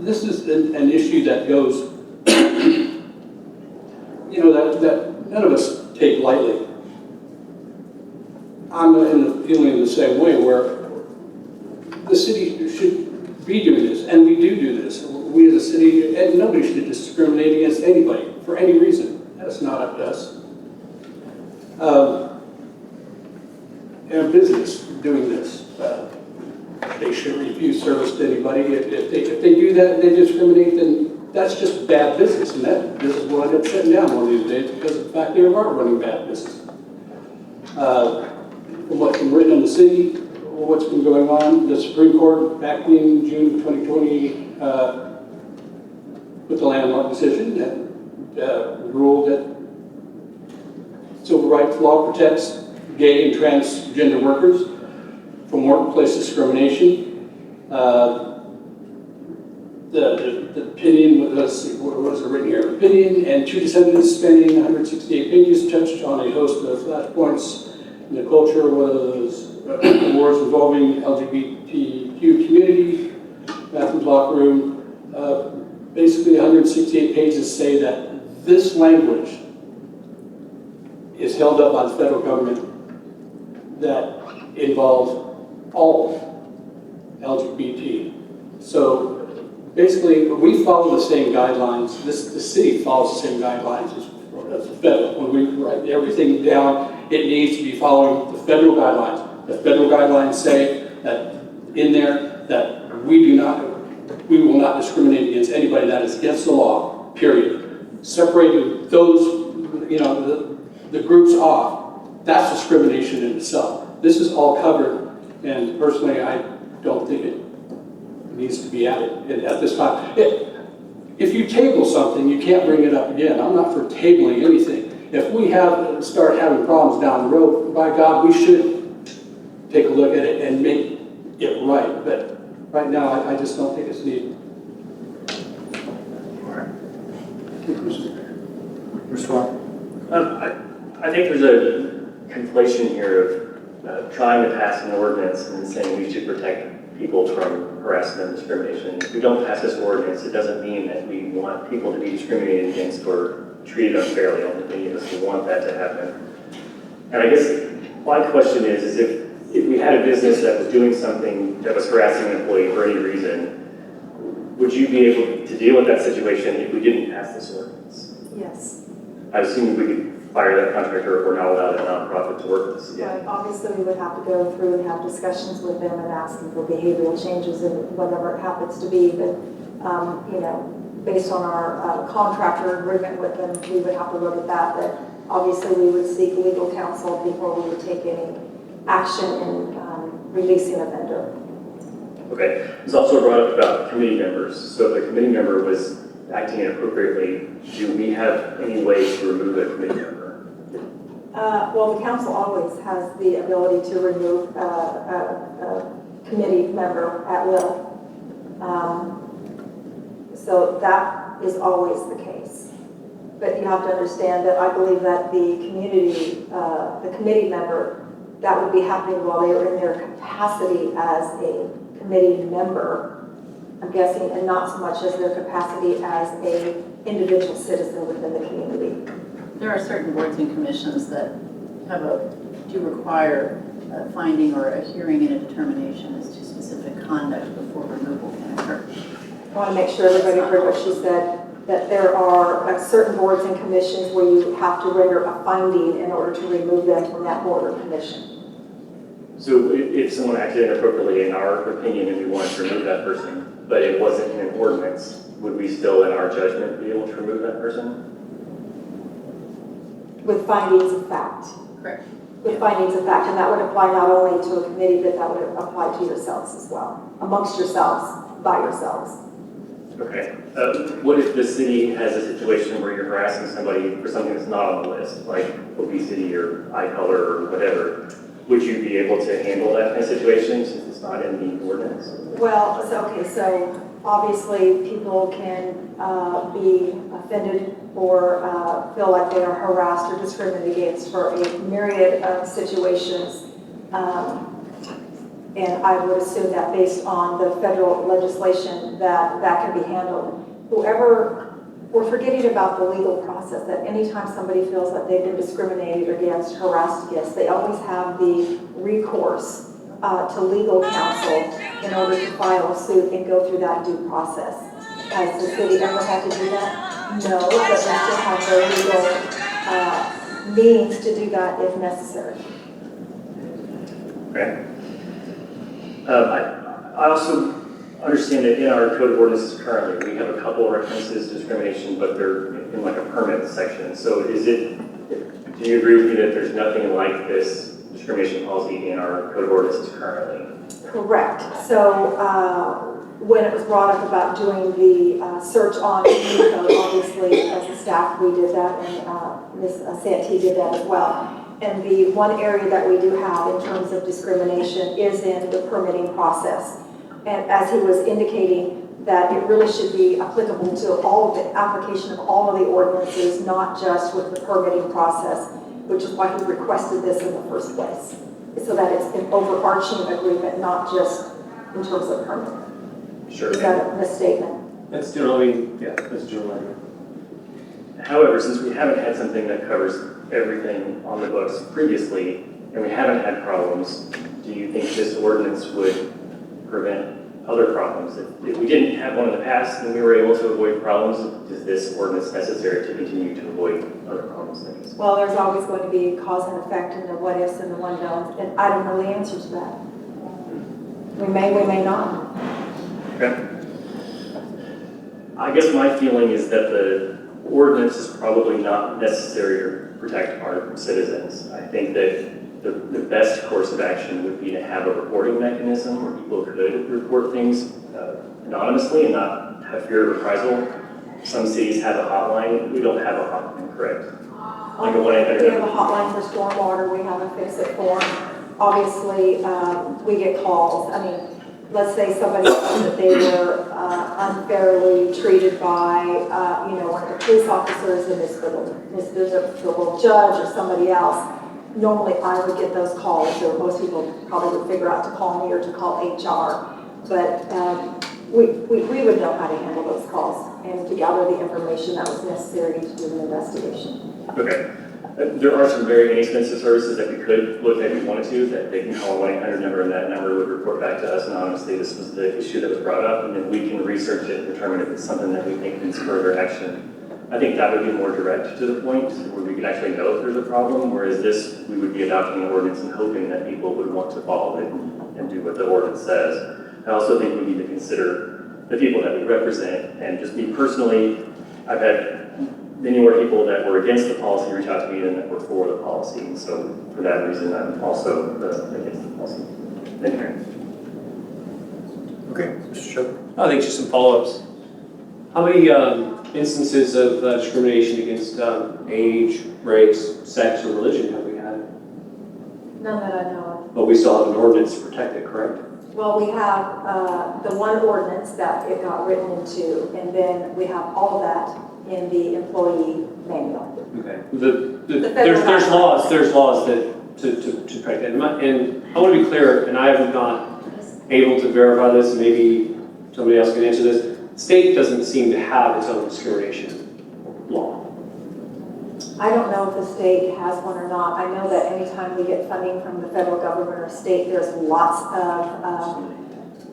This is an issue that goes, you know, that none of us take lightly. I'm feeling the same way, where the city should be doing this, and we do this. We as a city, and nobody should discriminate against anybody for any reason. That's not up to us. And business doing this, they shouldn't refuse service to anybody. If they do that and they discriminate, then that's just bad business, and that business will end up shutting down one of these days because of the fact they are running bad business. From what's been written in the city, what's been going on, the Supreme Court back in June 2020 with the landmark decision that ruled that civil rights law protects gay and transgender workers from workplace discrimination. The opinion, let's see, what was it written here? Opinion and two descendants spanning 168 pages touched on a host of flashpoints in the culture, was wars involving LGBTQ community, bathroom, locker room. Basically 168 pages say that this language is held up by the federal government that involves all LGBT. So basically, we follow the same guidelines. The city follows the same guidelines as the federal. When we write everything down, it needs to be following the federal guidelines. The federal guidelines say that in there that we will not discriminate against anybody that is against the law, period. Separating those, you know, the groups off, that's discrimination in itself. This is all covered, and personally, I don't think it needs to be added at this time. If you table something, you can't bring it up again. I'm not for tabling anything. If we start having problems down the road, by God, we should take a look at it and make it right. But right now, I just don't think it's needed. All right. Mr. Vaughan. I think there's a conflation here of trying to pass an ordinance and saying we should protect people from harassment and discrimination. If we don't pass this ordinance, it doesn't mean that we want people to be discriminated against or treated unfairly. I don't think any of us would want that to happen. And I guess My question is if we had a business that was doing something that was harassing an employee for any reason, would you be able to deal with that situation if we didn't pass this ordinance? Yes. I assume we could fire that contractor if we're not allowed a nonprofit to work with us again. But obviously, we would have to go through and have discussions with them and ask them for behavioral changes and whatever it happens to be. But, you know, based on our contractor agreement with them, we would have to look at that. But obviously, we would seek legal counsel before we would take any action in releasing a vendor. Okay. It was also brought up about committee members. So if a committee member was acting inappropriately, do we have any way to remove a committee member? Well, the council always has the ability to remove a committee member at will. So that is always the case. But you have to understand that I believe that the committee member, that would be happening while they were in their capacity as a committee member, I'm guessing, and not so much as their capacity as a individual citizen within the community. There are certain boards and commissions that do require a finding or a hearing and a determination as to specific conduct before removal can occur. I want to make sure everybody heard what she said, that there are certain boards and commissions where you have to render a finding in order to remove them from that board or commission. So if someone acted inappropriately in our opinion and we wanted to remove that person, but it wasn't in an ordinance, would we still, in our judgment, be able to remove that person? With findings of fact. Correct. With findings of fact, and that would apply not only to a committee, but that would apply to yourselves as well, amongst yourselves, by yourselves. Okay. What if the city has a situation where you're harassing somebody for something that's not on the list, like obesity or eye color or whatever? Would you be able to handle that kind of situation since it's not in the ordinance? Well, so obviously people can be offended or feel like they are harassed or discriminated against for a myriad of situations. And I would assume that based on the federal legislation that can be handled. We're forgetting about the legal process, that anytime somebody feels that they've been discriminated against, harassed against, they always have the recourse to legal counsel in order to file a suit and go through that due process. Has the city ever had to do that? No, but we still have the legal means to do that if necessary. Okay. I also understand that in our code of ordinances currently, we have a couple of references to discrimination, but they're in like a permit section. So do you agree with me that there's nothing like this discrimination policy in our code of ordinances currently? Correct. So when it was brought up about doing the search on code, obviously as a staff we did that, and Ms. Santee did that as well. And the one area that we do have in terms of discrimination is in the permitting process. And as he was indicating, that it really should be applicable to all of the application of all of the ordinances, not just with the permitting process, which is why he requested this in the first place, so that it's an overarching agreement, not just in terms of permit. Sure. Is that a misstatement? That's generally, yeah, that's generally. However, since we haven't had something that covers everything on the books previously, and we haven't had problems, do you think this ordinance would prevent other problems? If we didn't have one in the past and we were able to avoid problems, is this ordinance necessary to continue to avoid other problems like this? Well, there's always going to be cause and effect and the what ifs and the one don'ts, and I don't know the answer to that. We may not. Okay. I guess my feeling is that the ordinance is probably not necessary to protect our citizens. I think that the best course of action would be to have a reporting mechanism where people could report things anonymously and not have fear of reprisal. Some cities have a hotline. We don't have a hotline, correct? Like a 1-800. We have a hotline for stormwater. We have a fix-it form. Obviously, we get calls. I mean, let's say somebody said that they were unfairly treated by, one of the police officers, and this little judge or somebody else. Normally, I would get those calls, so most people probably would figure out to call me or to call HR. But we would know how to handle those calls and to gather the information that was necessary to do an investigation. Okay. There are some very inexpensive services that we could look at if we wanted to, that they can call a 1-800 number and that number would report back to us anonymously, this was the issue that was brought up, and then we can research it and determine if it's something that we think needs further action. I think that would be more direct to the point, where we can actually know if there's a problem, whereas this, we would be adopting an ordinance and hoping that people would want to follow it and do what the ordinance says. I also think we need to consider the people that we represent, and just me personally, I've had many more people that were against the policy reach out to me than that were for the policy, and so for that reason, I'm also against the policy. Thank you. Okay, Mr. Shelby. I think just some follow-ups. How many instances of discrimination against age, race, sex, or religion have we had? None that I know But we still have an ordinance to protect it, correct? of. Well, we have the one ordinance that it got written into, and then we have all of that in the employee manual. Okay. There's laws that to protect that. And I want to be clear, and I am not able to verify this, and maybe somebody else can answer this. The state doesn't seem to have its own discrimination law. I don't know if the state has one or not. I know that anytime we get funding from the federal government or state, there's lots of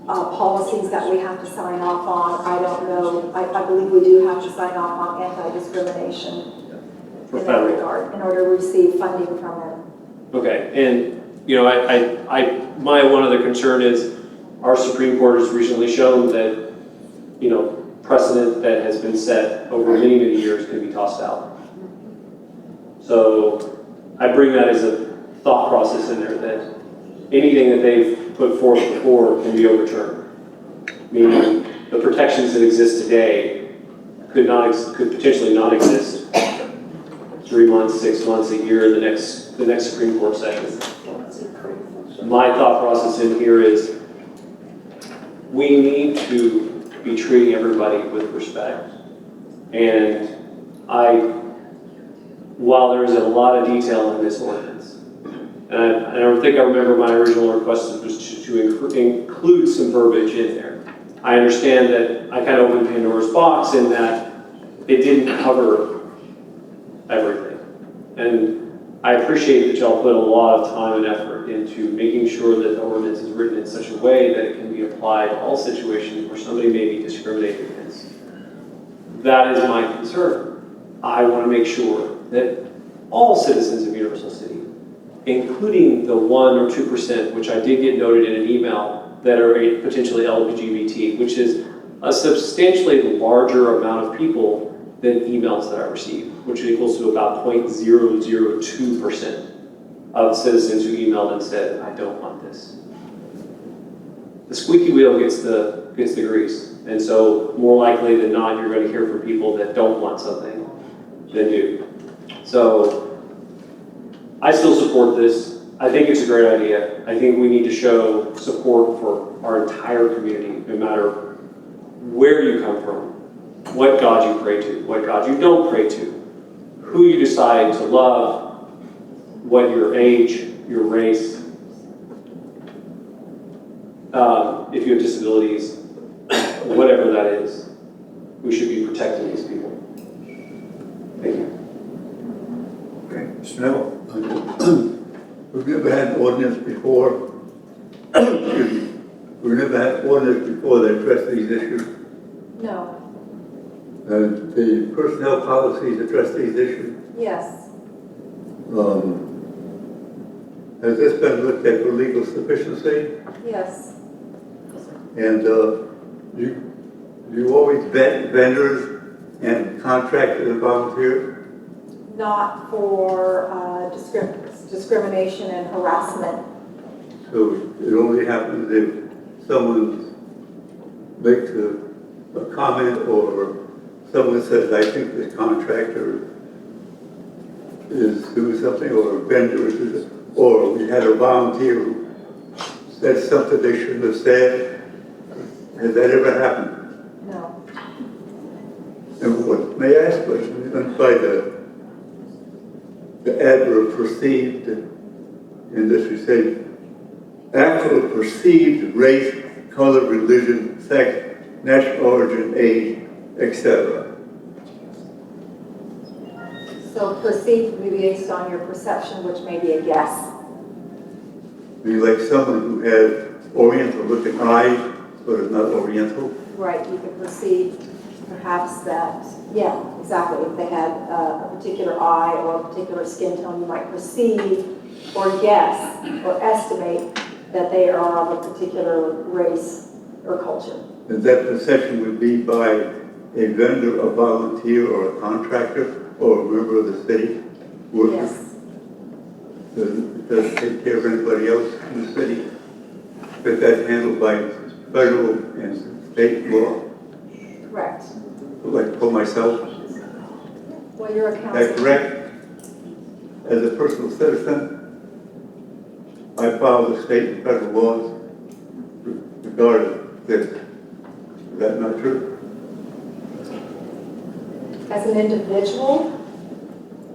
policies that we have to sign off on. I don't know. I believe we do have to sign off on anti-discrimination in that regard in order to receive funding from them. Okay, and you know, my one other concern is our Supreme Court has recently shown that, you know, precedent that has been set over many, many years can be tossed out. So I bring that as a thought process in there, that anything that they've put forth before can be overturned. Meaning the protections that exist today could potentially not exist 3 months, 6 months, a year, the next Supreme Court session. My thought process in here is we need to be treating everybody with respect. And while there is a lot of detail in this ordinance, and I don't think I remember my original request was to include some verbiage in there. I understand that I kind of opened Pandora's box in that it didn't cover everything. And I appreciate that y'all put a lot of time and effort into making sure that the ordinance is written in such a way that it can be applied to all situations where somebody may be discriminated against. That is my concern. I want to make sure that all citizens of Universal City, including the 1 or 2%, which I did get noted in an email, that are potentially LGBT, which is a substantially larger amount of people than emails that I received, which equals to about 0.002% of citizens who emailed and said, I don't want this. The squeaky wheel gets the grease. And so more likely than not, you're going to hear from people that don't want something than do. So I still support this. I think it's a great idea. I think we need to show support for our entire community, no matter where you come from, what God you pray to, what God you don't pray to, who you decide to love, what your age, your race, if you have disabilities, whatever that is, we should be protecting these people. Thank you. Okay, Mr. Neville. We've never had an ordinance before. Excuse me. We've never had an ordinance before that addressed these issues. No. The personnel policies address these issues. Yes. Has this been looked at for legal sufficiency? Yes. And you always vet vendors and contractors and volunteers? Not for discrimination and harassment. So it only happens if someone makes a comment or someone says, I think this contractor is doing something, or a vendor is doing something, or we had a volunteer who said something they shouldn't have said. Has that ever happened? No. And what, may I ask, what meant by the adverb perceived in this, we say, actual perceived race, color, religion, sex, national origin, age, etc. So perceived would be based on your perception, which may be a guess. Be like someone who has Oriental looking eyes, but is not Oriental. Right, you could perceive perhaps that, yeah, exactly. If they had a particular eye or a particular skin tone, you might perceive or guess or estimate that they are of a particular race or culture. And that perception would be by a vendor, a volunteer, or a contractor, or a member of the city working. Yes. Doesn't take care of anybody else in the city. But that's handled by federal and state law. Correct. Like for myself. Well, you're a Is that council. correct? As a personal citizen, I follow the state and federal laws regarding this. Is that not true? As an individual,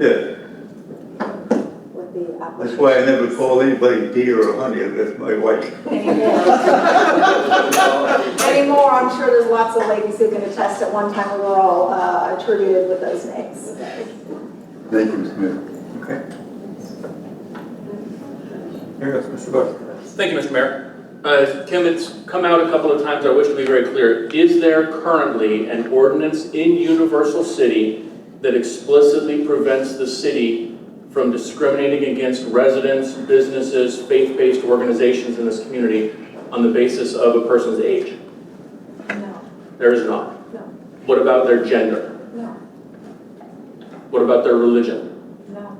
Yeah. with the application. That's why I never call anybody dear or honey. That's my wife. Anymore, I'm sure there's lots of ladies who can attest at one time we were all attributed with those names. Thank you, Mr. Mayor. Okay. Here goes Mr. Buck. Thank you, Mr. Mayor. Tim, it's come out a couple of times, I wish to be very clear. Is there currently an ordinance in Universal City that explicitly prevents the city from discriminating against residents, businesses, faith-based organizations in this community on the basis of a person's age? No. There is not. No. What about their gender? No. What about their religion? No.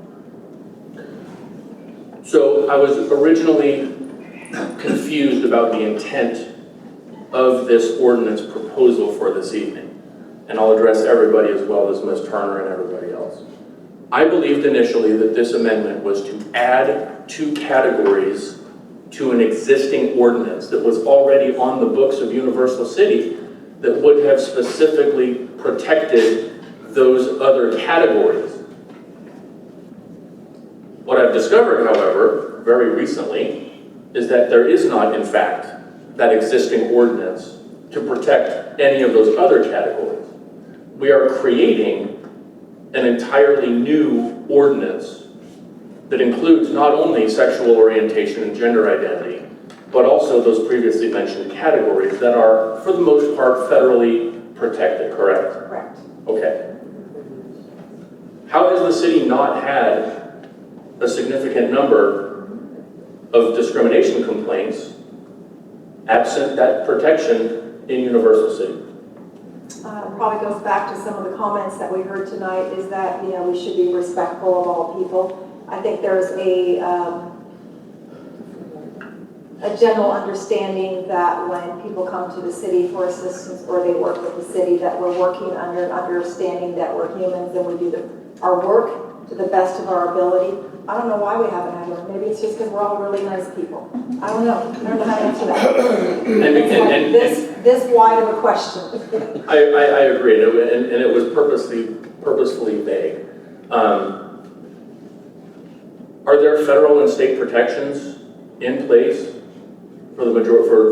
So I was originally confused about the intent of this ordinance proposal for this evening. And I'll address everybody as well as Ms. Turner and everybody else. I believed initially that this amendment was to add 2 categories to an existing ordinance that was already on the books of Universal City that would have specifically protected those other categories. What I've discovered, however, very recently, is that there is not, in fact, that existing ordinance to protect any of those other categories. We are creating an entirely new ordinance that includes not only sexual orientation and gender identity, but also those previously mentioned categories that are, for the most part, federally protected, correct? Correct. Okay. How has the city not had a significant number of discrimination complaints absent that protection in Universal City? Probably goes back to some of the comments that we heard tonight, is that, you know, we should be respectful of all people. I think there's a general understanding that when people come to the city for assistance or they work with the city, that we're working under an understanding that we're humans and we do our work to the best of our ability. I don't know why we haven't had one. Maybe it's just because we're all really nice people. I don't know. I don't know how to answer that. This wide of a question. I agree, and it was purposefully vague. Are there federal and state protections in place for the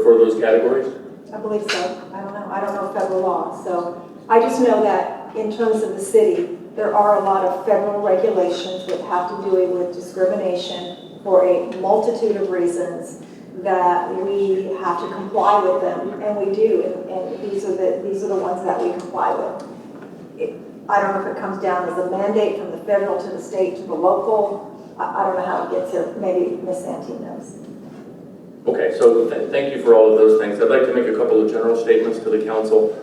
for those categories? I believe so. I don't know. I don't know federal law. So I just know that in terms of the city, there are a lot of federal regulations that have to do with discrimination for a multitude of reasons that we have to comply with them, and we do, and these are the ones that we comply with. I don't know if it comes down as a mandate from the federal to the state to the local. I don't know how it gets here. Maybe Ms. Santee knows. Okay, so thank you for all of those things. I'd like to make a couple of general statements to the council.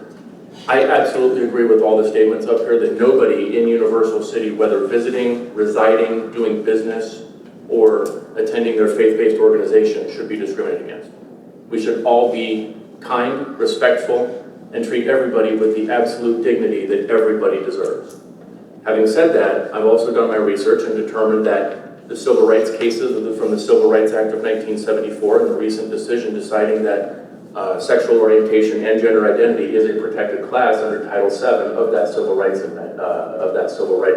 I absolutely agree with all the statements up here that nobody in Universal City, whether visiting, residing, doing business, or attending their faith-based organization, should be discriminated against. We should all be kind, respectful, and treat everybody with the absolute dignity that everybody deserves. Having said that, I've also done my research and determined that the civil rights cases from the Civil Rights Act of 1974 and the recent decision deciding that sexual orientation and gender identity is a protected class under Title VII of that Civil Rights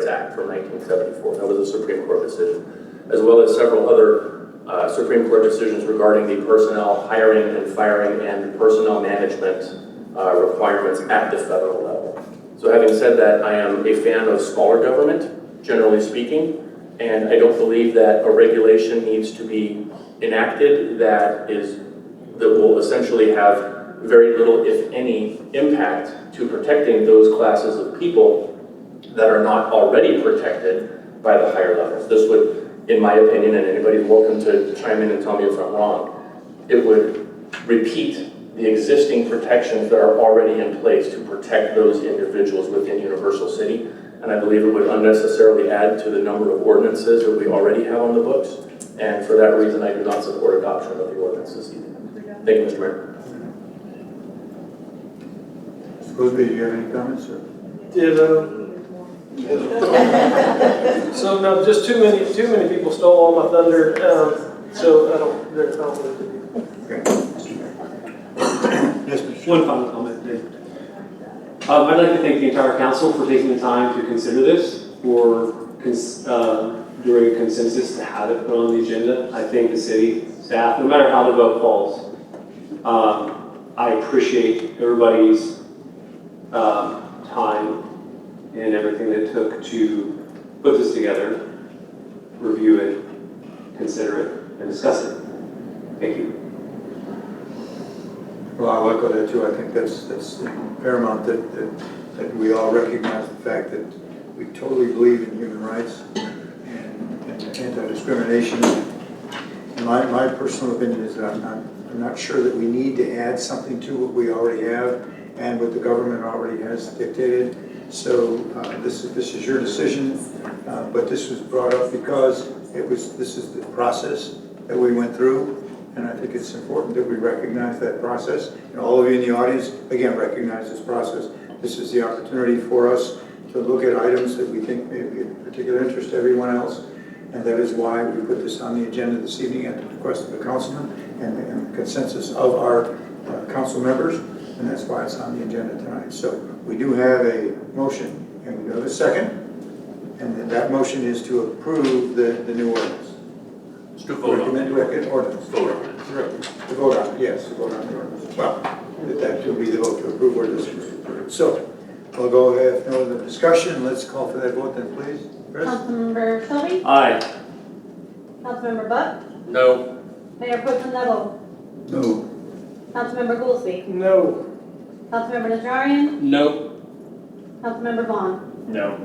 Act from 1974. That was a Supreme Court decision, as well as several other Supreme Court decisions regarding the personnel hiring and firing and personnel management requirements at the federal level. So having said that, I am a fan of smaller government generally speaking. And I don't believe that a regulation needs to be enacted that will essentially have very little, if any, impact to protecting those classes of people that are not already protected by the higher levels. This would, in my opinion, and anybody's welcome to chime in and tell me if I'm wrong, it would repeat the existing protections that are already in place to protect those individuals within Universal City. And I believe it would unnecessarily add to the number of ordinances that we already have on the books. And for that reason, I do not support adoption of the ordinances either. Thank you, Mr. Mayor. Mr. Goolsby, do you have any comments, sir? So no, just too many people stole all my thunder. So I don't really Okay. Yes, Mr. One final comment, Dave. I'd like to thank the entire council for taking the time to consider this, for during a consensus to have it put on the agenda. I thank the city staff, no matter how the vote falls. I appreciate everybody's time and everything that it took to put this together, review it, consider it, and discuss it. Thank you. Well, I'll echo that too. I think that's paramount that we all recognize the fact that we totally believe in human rights and anti-discrimination. And my personal opinion is that I'm not sure that we need to add something to what we already have and what the government already has dictated. So this is your decision, but this was brought up because this is the process that we went through. And I think it's important that we recognize that process. And all of you in the audience, again, recognize this process. This is the opportunity for us to look at items that we think may be of particular interest to everyone else. And that is why we put this on the agenda this evening at the request of the councilman and the consensus of our council members. And that's why it's on the agenda tonight. So we do have a motion and we have a second. And then that motion is to approve the new ordinance. To vote on it. Ordinance. Vote on it. To vote on it, yes, to vote on the ordinance. Well, that will be the vote to approve or disapprove. So, we'll go ahead, if no other discussion, let's call for that vote then, please. Chris? Councilmember Shelby? Aye. Councilmember Buck? No. Mayor Pro Tem Neville? No. Councilmember Goolsby? No. Councilmember Najarian? No. Councilmember Vaughan? No.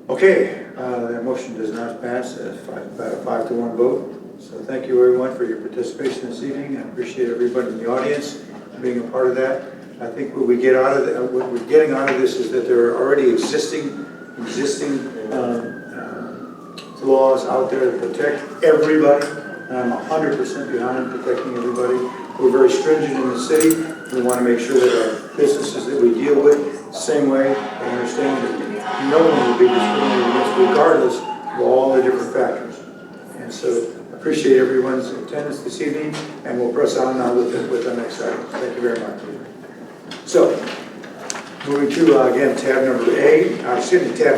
Okay, that motion does not pass at about a 5-1 vote. So thank you everyone for your participation this evening. I appreciate everybody in the audience being a part of that. I think what we're getting out of this is that there are already existing laws out there to protect everybody. And I'm 100% behind protecting everybody. We're very stringent in the city. We want to make sure that our businesses that we deal with, the same way, they understand that no one will be discriminated against regardless of all the different factors. And so I appreciate everyone's attendance this evening, and we'll press on now with the next item. Thank you very much. So, moving to, again, tab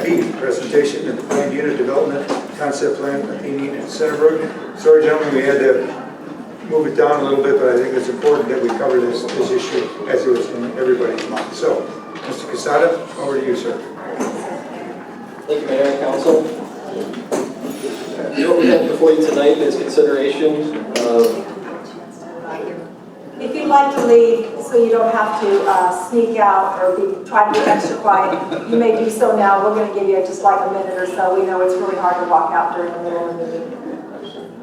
B, presentation of the planned unit development concept plan, Athenian and Centerbook. Sorry, gentlemen, we had to move it down a little bit, but I think it's important that we cover this issue as it was in everybody's mind. So, Mr. Casada, over to you, sir. Thank you, Mayor and Council. What we have before you tonight is consideration of... If you'd like to leave so you don't have to sneak out or try to be extra quiet, you may do so now. We're going to give you just like a minute or so. We know it's really hard to walk out during the middle of the meeting.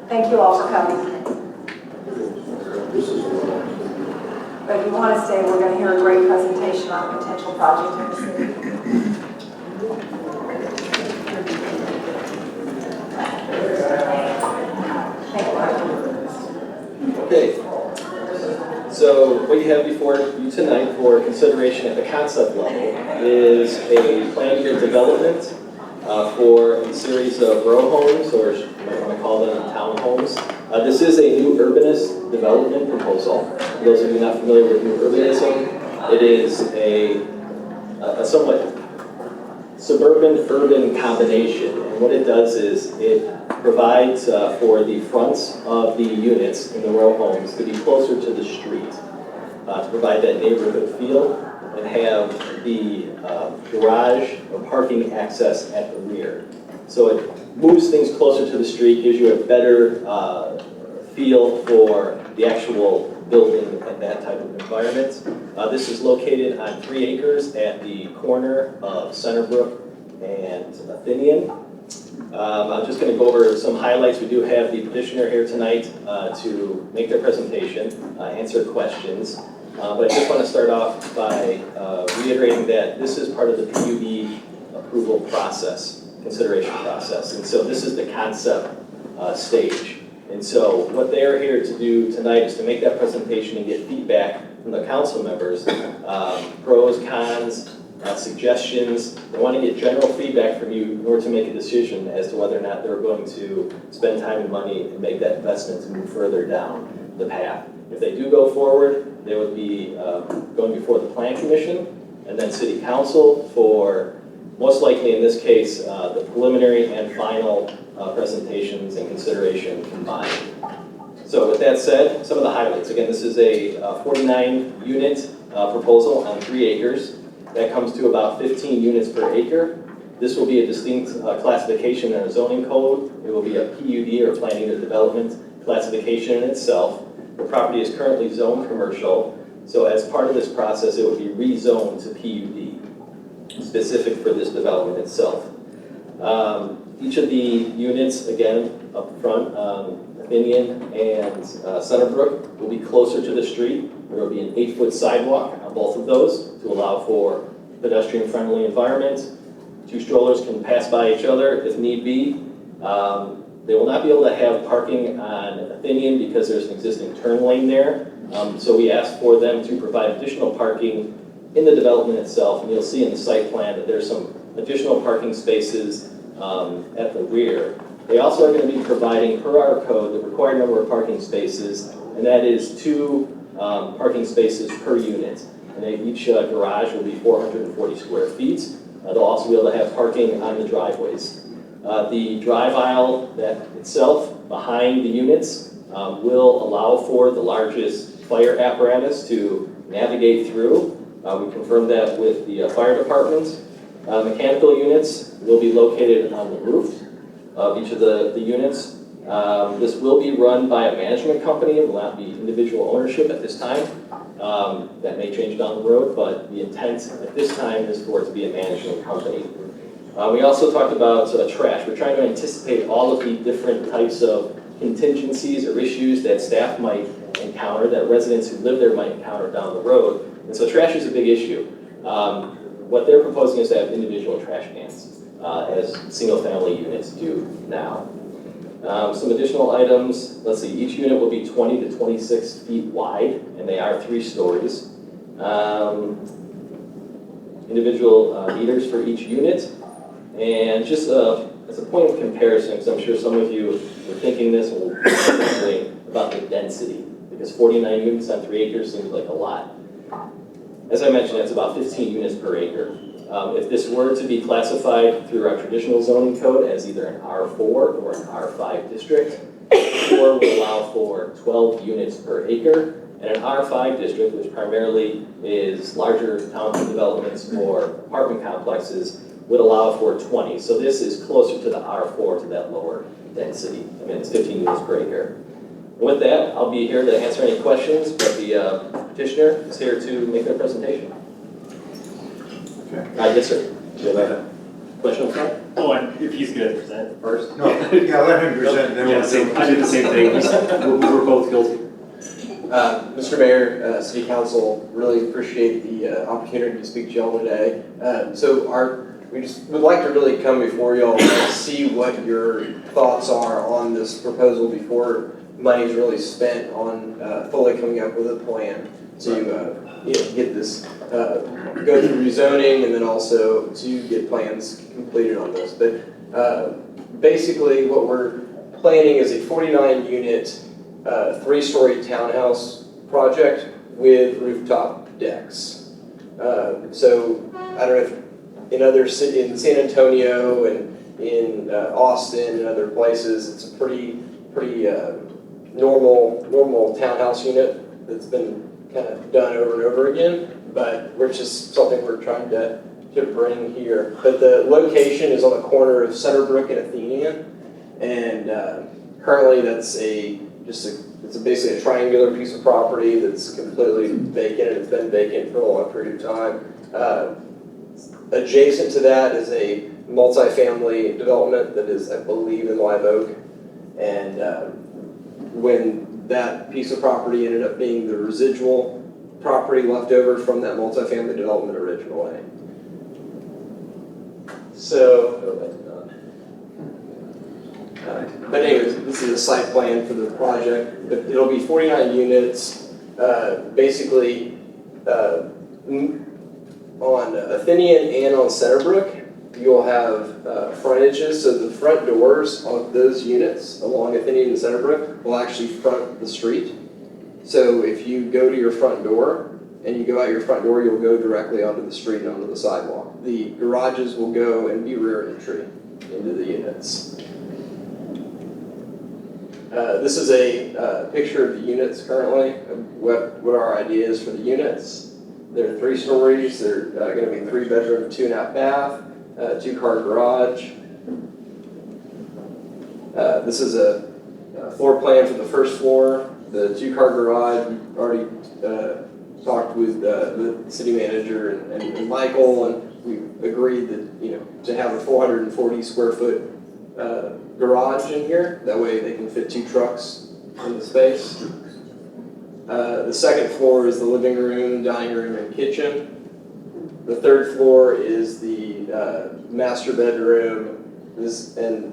Thank you all for coming. But if you want to stay, we're going to hear a great presentation on a potential project in the city. Okay. So what you have before you tonight for consideration at the concept level is a planned unit development for a series of row homes, or you might want to call them townhomes. This is a new urbanist development proposal. For those of you not familiar with new urbanism, it is a somewhat suburban-urban combination. And what it does is it provides for the fronts of the units in the row homes to be closer to the street, to provide that neighborhood feel and have the garage or parking access at the rear. So it moves things closer to the street, gives you a better feel for the actual building and that type of environment. This is located on 3 acres at the corner of Centerbook and Athenian. I'm just going to go over some highlights. We do have the petitioner here tonight to make their presentation, answer questions. But I just want to start off by reiterating that this is part of the PUD approval process, consideration process. And so this is the concept stage. And so what they are here to do tonight is to make that presentation and get feedback from the council members, pros, cons, suggestions. They want to get general feedback from you in order to make a decision as to whether or not they're going to spend time and money and make that investment to move further down the path. If they do go forward, they would be going before the Plan Commission and then City Council for, most likely in this case, the preliminary and final presentations and consideration combined. So with that said, some of the highlights. Again, this is a 49-unit proposal on 3 acres. That comes to about 15 units per acre. This will be a distinct classification in our zoning code. It will be a PUD, or Planning and Development classification in itself. The property is currently zoned commercial, so as part of this process, it would be rezoned to PUD, specific for this development itself. Each of the units, again, up front, Athenian and Centerbrook, will be closer to the street. There will be an 8-foot sidewalk on both of those to allow for pedestrian-friendly environment. 2 strollers can pass by each other if need be. They will not be able to have parking on Athenian because there's an existing turn lane there. So we asked for them to provide additional parking in the development itself. And you'll see in the site plan that there's some additional parking spaces at the rear. They also are going to be providing, per our code, the required number of parking spaces, and that is 2 parking spaces per unit. And each garage will be 440 square feet. They'll also be able to have parking on the driveways. The drive aisle that itself, behind the units, will allow for the largest fire apparatus to navigate through. We confirmed that with the fire department. Mechanical units will be located on the roof of each of the units. This will be run by a management company. It will not be individual ownership at this time. That may change down the road, but the intent at this time is for it to be a management company. We also talked about trash. We're trying to anticipate all of the different types of contingencies or issues that staff might encounter, that residents who live there might encounter down the road. And so trash is a big issue. What they're proposing is to have individual trash cans, as single-family units do now. Some additional items, let's see, each unit will be 20 to 26 feet wide, and they are 3 stories. Individual meters for each unit. And just as a point of comparison, because I'm sure some of you were thinking this and will be about the density, because 49 units on 3 acres seems like a lot. As I mentioned, it's about 15 units per acre. If this were to be classified through our traditional zoning code as either an R4 or an R5 district, R4 will allow for 12 units per acre, and an R5 district, which primarily is larger townhome developments or apartment complexes, would allow for 20. So this is closer to the R4, to that lower density. I mean, it's 15 units per acre. And with that, I'll be here to answer any questions, but the petitioner is here to make their presentation. Okay. Yes, sir. Do you have a question up front? Oh, and if he's going to present first. No, yeah, let him present. Then Yeah, I did the same thing. We're both guilty. Mr. Mayor, City Council, really appreciate the opportunity to speak to y'all today. We just would like to really come before y'all and see what your thoughts are on this proposal before money is really spent on fully coming up with a plan to get this, go through rezoning and then also to get plans completed on this. But basically what we're planning is a 49-unit, 3-story townhouse project with rooftop decks. So I don't know if in other cities, in San Antonio and in Austin and other places, it's a pretty normal townhouse unit that's been kind of done over and over again. But we're just something we're trying to to bring here, but the location is on the corner of Centerbook and Athenian, and currently that's it's basically a triangular piece of property that's completely vacant, and it's been vacant for a long period of time. Adjacent to that is a multifamily development that is, I believe, in Live Oak, and when that piece of property ended up being the residual property left over from that multifamily development originally. So, but anyways, this is a site plan for the project. It'll be 49 units, basically on Athenian and on Centerbrook. You'll have frontages, so the front doors of those units along Athenian and Centerbrook will actually front the street. So if you go to your front door and you go out your front door, you'll go directly onto the street and onto the sidewalk. The garages will go and be rear entry into the units. This is a picture of the units currently, what our idea is for the units. They're 3 stories, they're going to be 3 bedroom, 2.5 bath, 2-car garage. This is a floor plan for the first floor. The 2-car garage, we already talked with the city manager and Michael, and we agreed that, to have a 440 square foot garage in here. That way they can fit 2 trucks in the space. The second floor is the living room, dining room, and kitchen. The third floor is the master bedroom, and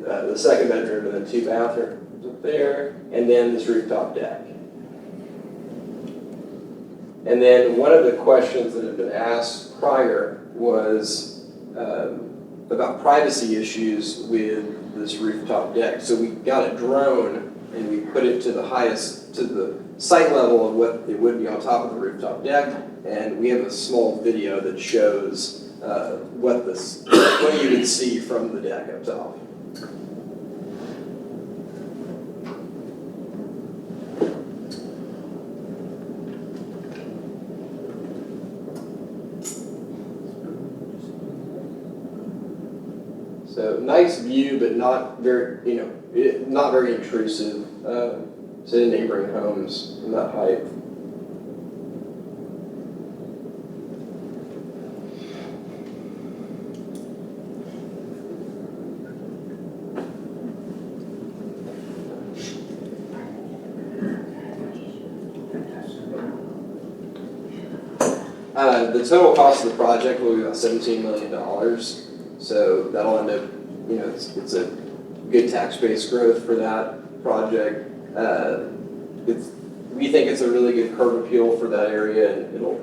the second bedroom, and then 2 bathrooms up there, and then this rooftop deck. And then one of the questions that had been asked prior was about privacy issues with this rooftop deck. So we got a drone and we put it to the site level of what it would be on top of the rooftop deck, and we have a small video that shows what you would see from the deck up top. So nice view, but not very, not very intrusive to neighboring homes in that height. The total cost of the project will be about $17 million. So that'll end up, it's a good tax base growth for that project. We think it's a really good curb appeal for that area, and it'll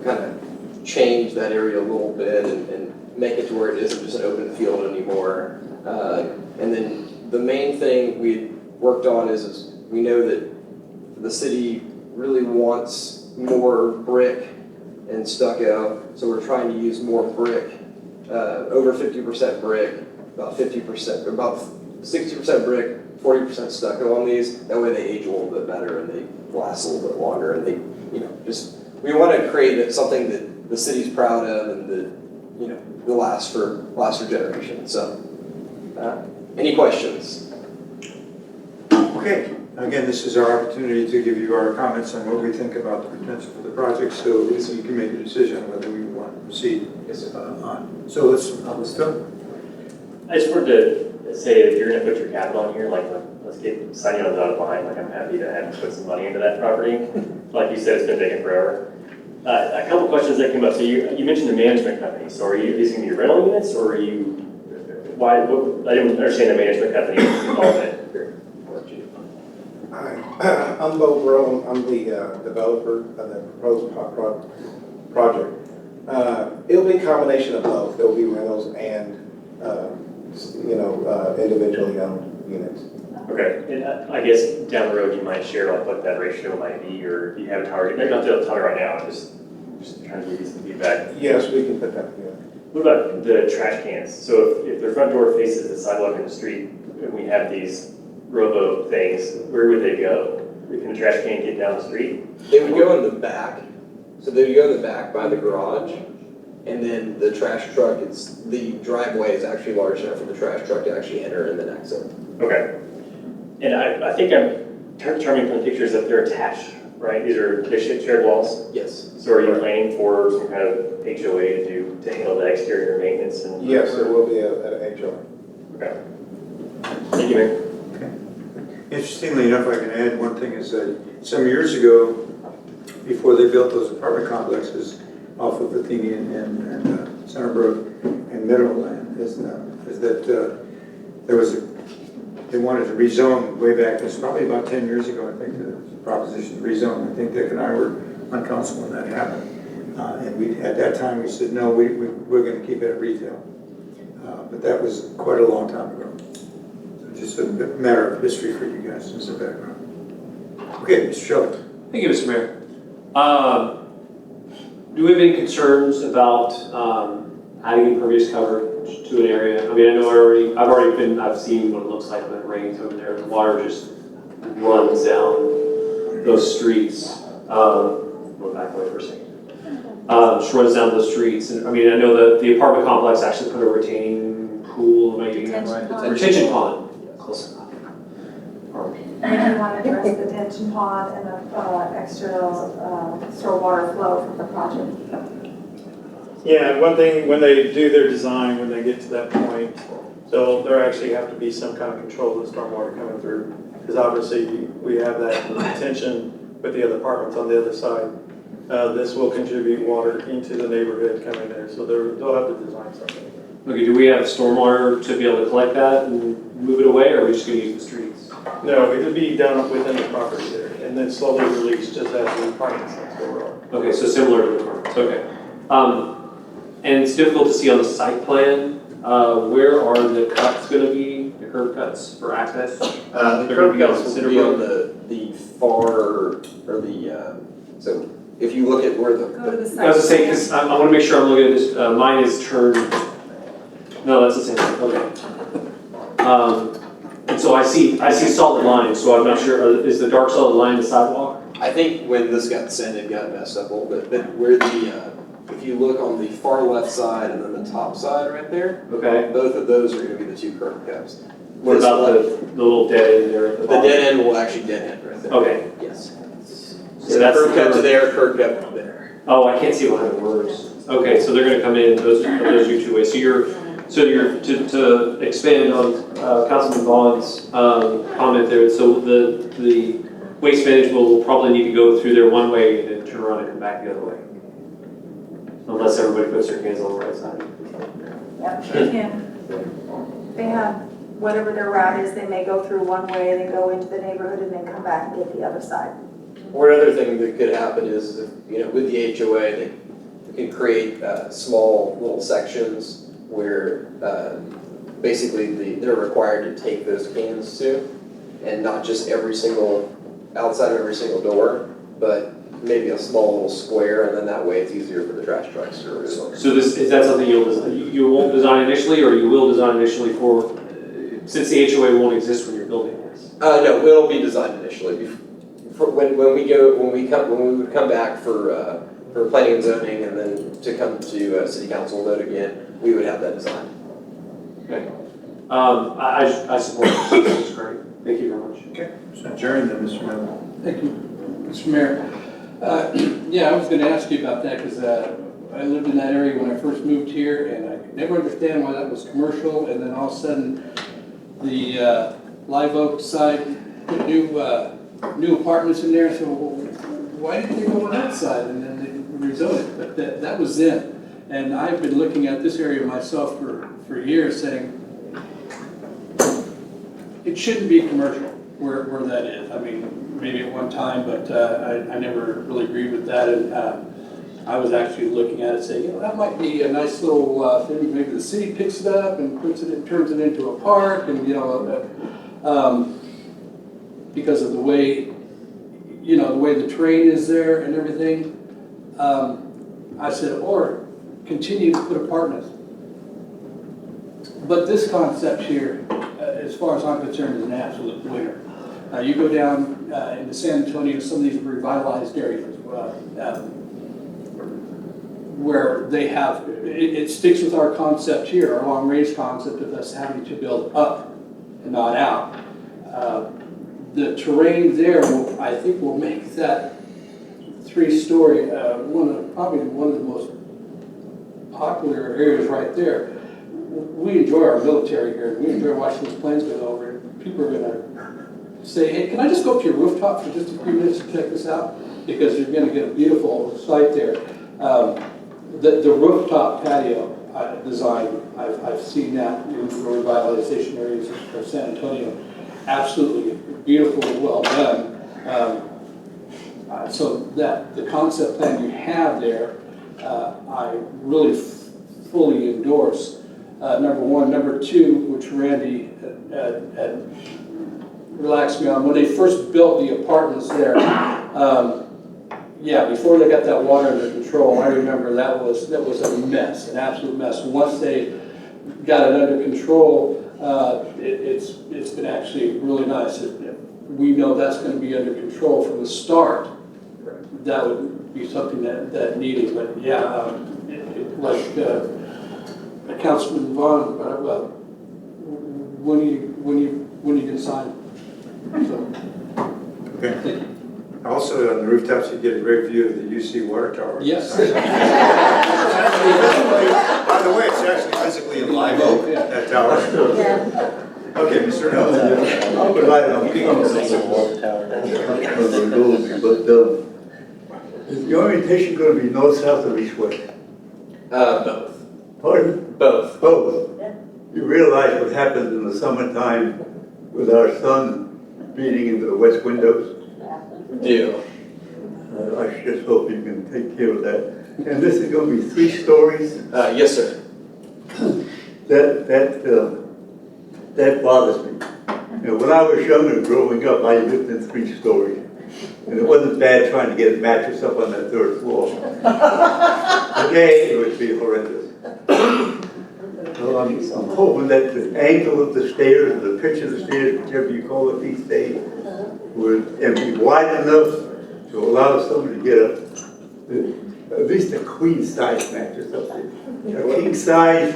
kind of change that area a little bit and make it to where it isn't just an open field anymore. And then the main thing we worked on is we know that the city really wants more brick and stucco, so we're trying to use more brick, over 50% brick, about 50%, about 60% brick, 40% stucco on these. That way they age a little bit better and they last a little bit longer, and they, we want to create something that the city's proud of and that, will last for generations. So, any questions? Okay. Again, this is our opportunity to give you our comments on what we think about the potential for the project, so you can make a decision on whether we want to proceed on. So let's go. I just wanted to say, if you're going to put your capital on here, let's get signing on the dotted line. I'm happy to have put some money into that property. Like you said, it's been vacant forever. A couple questions that came up. So you mentioned the management company. So are you using your rental units, or are you? I didn't understand the management company involvement. Hi, I'm Bo Burrow. I'm the developer of the proposed project. It'll be a combination of both. There'll be rentals and, individually owned units. Okay, and I guess down the road you might share what that ratio might be, or if you have a target. Maybe not tell me right now. Just trying to give you some feedback. Yes, we can put that together. What about the trash cans? So if the front door faces the sidewalk in the street, and we have these robo things, where would they go? Can the trash can get down the street? They would go in the back. So they go to the back by the garage, and then the trash truck, the driveway is actually large enough for the trash truck to actually enter and then exit. Okay. And I think I'm determining from the pictures that they're attached, right? These are shared walls? Yes. So are you planning for some kind of HOA to handle the exterior maintenance? And Yes, there will be an HOA. Okay. Thank you, Mayor. Interestingly enough, I can add one thing is that some years ago, before they built those apartment complexes off of Athenian and Centerbook and Meadowland, is that there was they wanted to rezone way back. It's probably about 10 years ago, I think, the proposition to rezone. I think Dick and I were on council when that happened. And we, at that time, we said, no, we're going to keep it at retail. But that was quite a long time ago. So just a matter of history for you guys as a background. Okay, Mr. Shelby. Thank you, Mr. Mayor. Do we have any concerns about adding impervious cover to an area? I mean, I know I've seen what it looks like when it rains over there. The water just runs down those streets. Go back away for a second. Just runs down those streets. And I mean, I know that the apartment complex actually put a retaining pool, maybe, right? Retention pond. Close enough. And you want to address the detention pond and the external store water flow from the project. Yeah, one thing, when they do their design, when they get to that point, so there actually have to be some kind of control of the stormwater coming through. Because obviously we have that tension with the other apartments on the other side. This will contribute water into the neighborhood coming there, so they'll have to design something. Okay, do we have stormwater to be able to collect that and move it away, or are we just going to use the streets? No, it'll be done within the property there, and then slowly released just as the apartments next door are. Okay, so similar to the apartments, okay. And it's difficult to see on the site plan, where are the cuts going to be, the curb cuts for access? The curb cuts will be on the far, or the, so if you look at where the... Go to the site. I was going to say, because I want to make sure I'm looking at this, mine is turned, no, that's the same thing, okay. And so I see solid lines, so I'm not sure, is the dark solid line the sidewalk? I think when this got sent, it got messed up a little bit, but where the, if you look on the far left side and then the top side right there, okay, both of those are going to be the two curb cuts. What about the little dead end there at the bottom? The dead end will actually dead end right there. Okay. Yes. So that's curb cut to there, curb cut there. Oh, I can't see behind the words. Okay, so they're going to come in those are two ways. So you're to expand on Councilman Vaughan's comment there. So the waste management will probably need to go through there one way and then turn around and come back the other way, unless everybody puts their hands on the right side. Yep, they can. They have whatever their route is. They may go through one way, then go into the neighborhood, and then come back and get the other side. Or another thing that could happen is, with the HOA, they can create small little sections where basically they're required to take those cans to, and not just outside of every single door, but maybe a small little square, and then that way it's easier for the trash trucks to remove. So is that something you won't design initially, or you will design initially for, since the HOA won't exist when you're building this? No, it'll be designed initially. When we would come back for planning and zoning, and then to come to city council vote again, we would have that design. Okay. I support it. It's great. Thank you very much. Okay. So adjourned then, Mr. Neville. Thank you, Mr. Mayor. Yeah, I was going to ask you about that because I lived in that area when I first moved here, and I could never understand why that was commercial, and then all of a sudden the Live Oak side put new apartments in there, so why didn't they go on that side? And then they rezoned it, but that was then. And I've been looking at this area myself for years saying, it shouldn't be commercial where that is. I mean, maybe at one time, but I never really agreed with that. And I was actually looking at it saying, that might be a nice little thing. Maybe the city picks it up and turns it into a park, and because of the way, the way the terrain is there and everything. I said, or continue to put apartments. But this concept here, as far as I'm concerned, is an absolute winner. You go down into San Antonio, some of these revitalized areas, where they have, it sticks with our concept here, our long-range concept of us having to build up and not out. The terrain there, I think, will make that 3-story probably one of the most popular areas right there. We enjoy our military here, and we enjoy watching those planes go over, and people are gonna say, hey, can I just go up to your rooftop for just a few minutes to check this out? Because you're gonna get a beautiful sight there. The rooftop patio design, I've seen that in revitalization areas of San Antonio. Absolutely beautiful, well done. So that the concept plan you have there, I really fully endorse. Number one. Number two, which Randy had relaxed me on, when they first built the apartments there, yeah, before they got that water under control, I remember that was a mess, an absolute mess. Once they got it under control, it's been actually really nice. We know that's going to be under control from the start. That would be something that needed. But yeah, like Councilman Vaughan, when you can sign. So, okay. Thank you. Also, on the rooftops, you get a great view of the UC water tower. Yes. By the way, it's actually physically in live oak, that tower. Okay, Mr. Neville. I'll provide an but is the orientation going to be north, south, or east, west? Both. Pardon? Both. Both. You realize what happens in the summertime with our sun beating into the west windows? Do. I just hope you can take care of that. And this is going to be 3 stories? Yes, sir. That bothers me. You know, when I was younger growing up, I lived in 3 stories. And it wasn't bad trying to get a mattress up on that 3rd floor. Today, it would be horrendous. So I'm hoping that the angle of the stairs, the pitch of the stairs, whichever you call it these days, would be wide enough to allow someone to get at least a queen size mattress up there. A king size,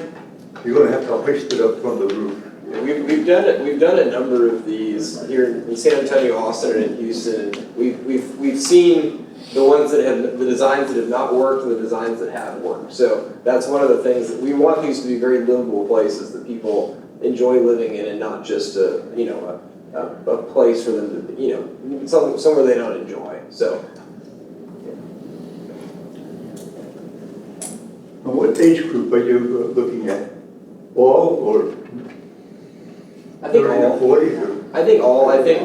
you're going to have to hoist it up from the roof. Yeah, we've done it. We've done a number of these here in San Antonio, Austin, and in Houston. We've seen the ones that have the designs that have not worked and the designs that have worked. So that's one of the things that we want these to be very livable places that people enjoy living in, and not just a place for them to somewhere they don't enjoy. So. And what age group are you looking at? All or? I think all. 40s or? I think all. I think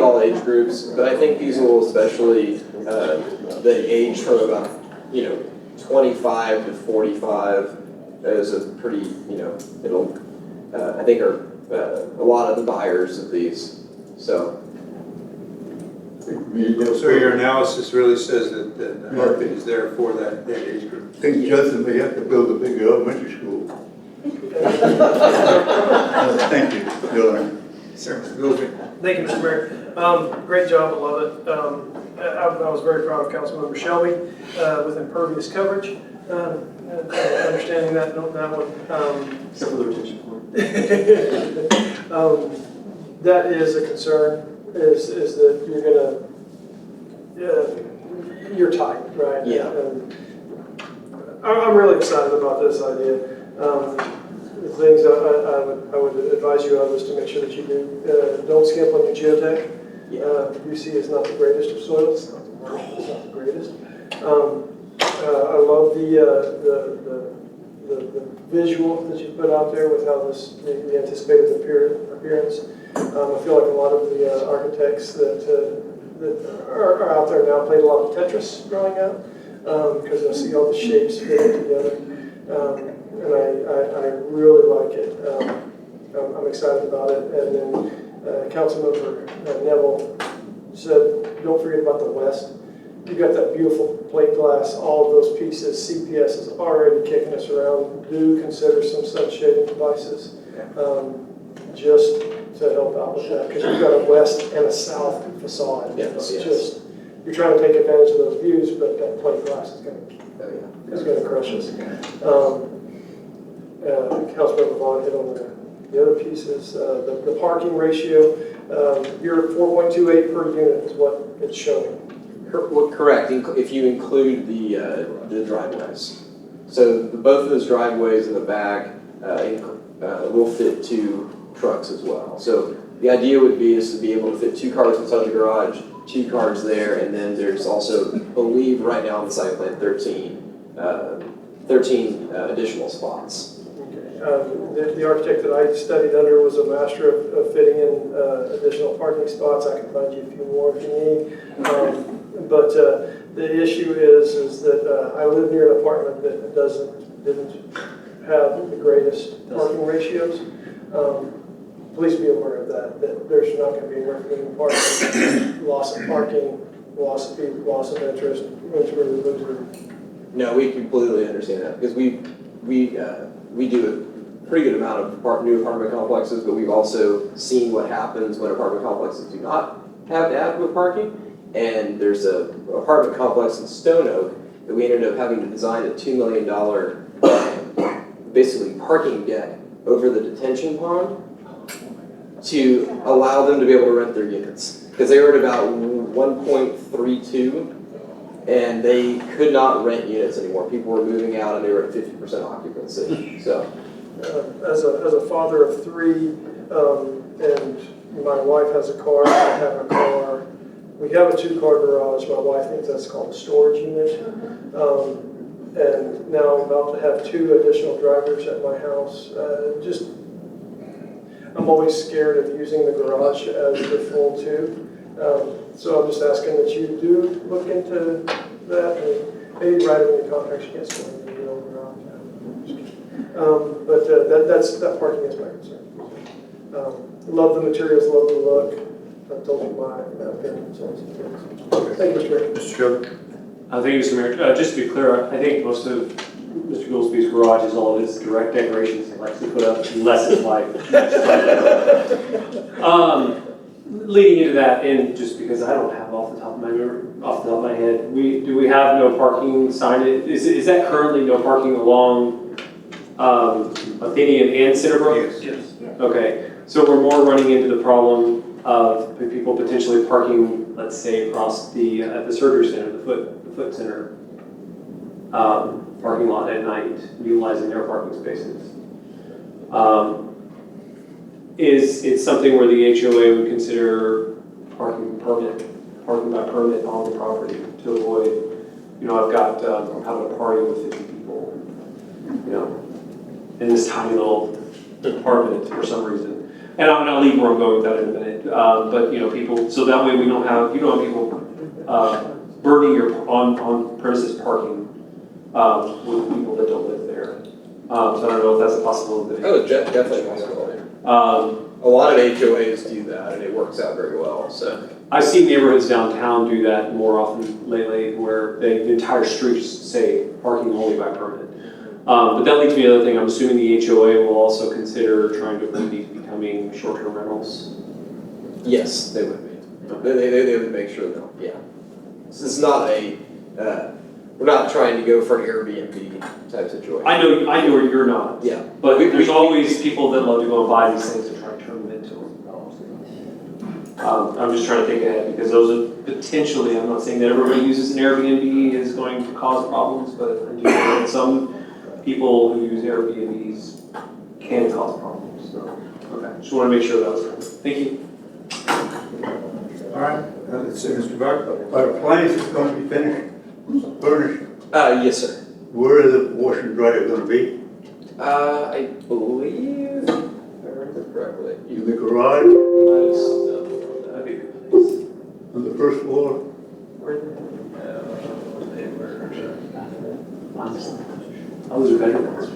all age groups, but I think these will especially the age from about 25 to 45 is a pretty it'll I think are a lot of the buyers of these. So your analysis really says that the market is there for that age group. I think Justin may have to build a bigger elementary school. Thank you, Dylan. Sir, Goolsby. Thank you, Mr. Mayor. Great job, I love it. I was very proud of Councilmember Shelby with impervious coverage. Understanding that one. Except for the retention point. That is a concern, is that you're tight, right? Yeah. And I'm really excited about this idea. The things I would advise you of is to make sure that you don't skimp on your geotech. UC is not the greatest of soils. It's not the greatest. I love the visual that you put out there with how the anticipated appearance. I feel like a lot of the architects that are out there now played a lot of Tetris growing up because I see all the shapes fitting together. And I really like it. I'm excited about it. And then Councilmember Neville said, don't forget about the west. You've got that beautiful plate glass, all of those pieces. CPS is already kicking us around. Do consider some sun shading devices just to help out with that, because you've got a west and a south facade. It's just, you're trying to take advantage of those views, but that plate glass is going to It's going to crush us. Councilmember Vaughan hit on the other pieces. The parking ratio, you're 4.28 per unit is what it's showing. Correct, if you include the driveways. So both of those driveways in the back will fit 2 trucks as well. So the idea would be is to be able to fit 2 cars inside the garage, 2 cars there, and then there's also, I believe right now on the site plan, 13 additional spots. The architect that I studied under was a master of fitting in additional parking spots. I can find you a few more if you need. But the issue is that I live near an apartment that didn't have the greatest parking ratios. Please be aware of that there's not going to be working parking, loss of parking, loss of people, loss of interest, which really loses. No, we completely understand that because we do a pretty good amount of new apartment complexes, but we've also seen what happens when apartment complexes do not have adequate parking. And there's a apartment complex in Stone Oak that we ended up having to design a $2 million basically parking deck over the detention pond to allow them to be able to rent their units. Because they were at about 1.32 and they could not rent units anymore. People were moving out and they were at 50% occupancy. So, as a father of 3, and my wife has a car, I have a car. We have a 2-car garage. My wife thinks that's called a storage unit. And now I'm about to have 2 additional drivers at my house. I'm always scared of using the garage as the full 2. So I'm just asking that you do look into that and maybe write it in your contract. You can't store it in your own garage. But that parking is my concern. Love the materials, love the look. I've told you my opinion. So thank you, Mr. Mayor. Mr. Shelby? Thank you, Mr. Mayor. Just to be clear, I think most of Mr. Goolsby's garage is all of his direct decorations he likes to put up, unless it's like leading into that, and just because I don't have off the top of my head, do we have no parking sign? Is that currently no parking along Athenian and Centerbook? Yes. Okay, so we're more running into the problem of people potentially parking, let's say, across the at the surgery center, the foot center parking lot at night, utilizing their parking spaces. Is it something where the HOA would consider parking by permit on the property to avoid, I've got, I'm having a party with 50 people, in this tiny little apartment for some reason. And I'll leave where I'm going with that in a minute. But people, so that way you don't have people burning your on premises parking with people that don't live there. So I don't know if that's a possibility. Oh, definitely possible. A lot of HOAs do that, and it works out very well. So I've seen neighborhoods downtown do that more often lately, where the entire streets say parking only by permit. But that leads me to the other thing. I'm assuming the HOA will also consider trying to avoid these becoming short-term rentals. yes, they would be. They would make sure that, yeah. This is not a, we're not trying to go for an Airbnb type situation. I know you're not. Yeah. But there's always people that love to go and buy these things and try to turn them into them. I'm just trying to think ahead because those are potentially, I'm not saying that everybody uses an Airbnb is going to cause problems, but I do know that some people who use Airbnbs can cause problems. So, okay, just want to make sure that was right. Thank you. All right, let's see, Mr. Buck. Our appliances going to be finished, furnished? Yes, sir. Where is the washer and dryer going to be? I believe, if I remember correctly. In the garage? On the first floor? Those are better ones.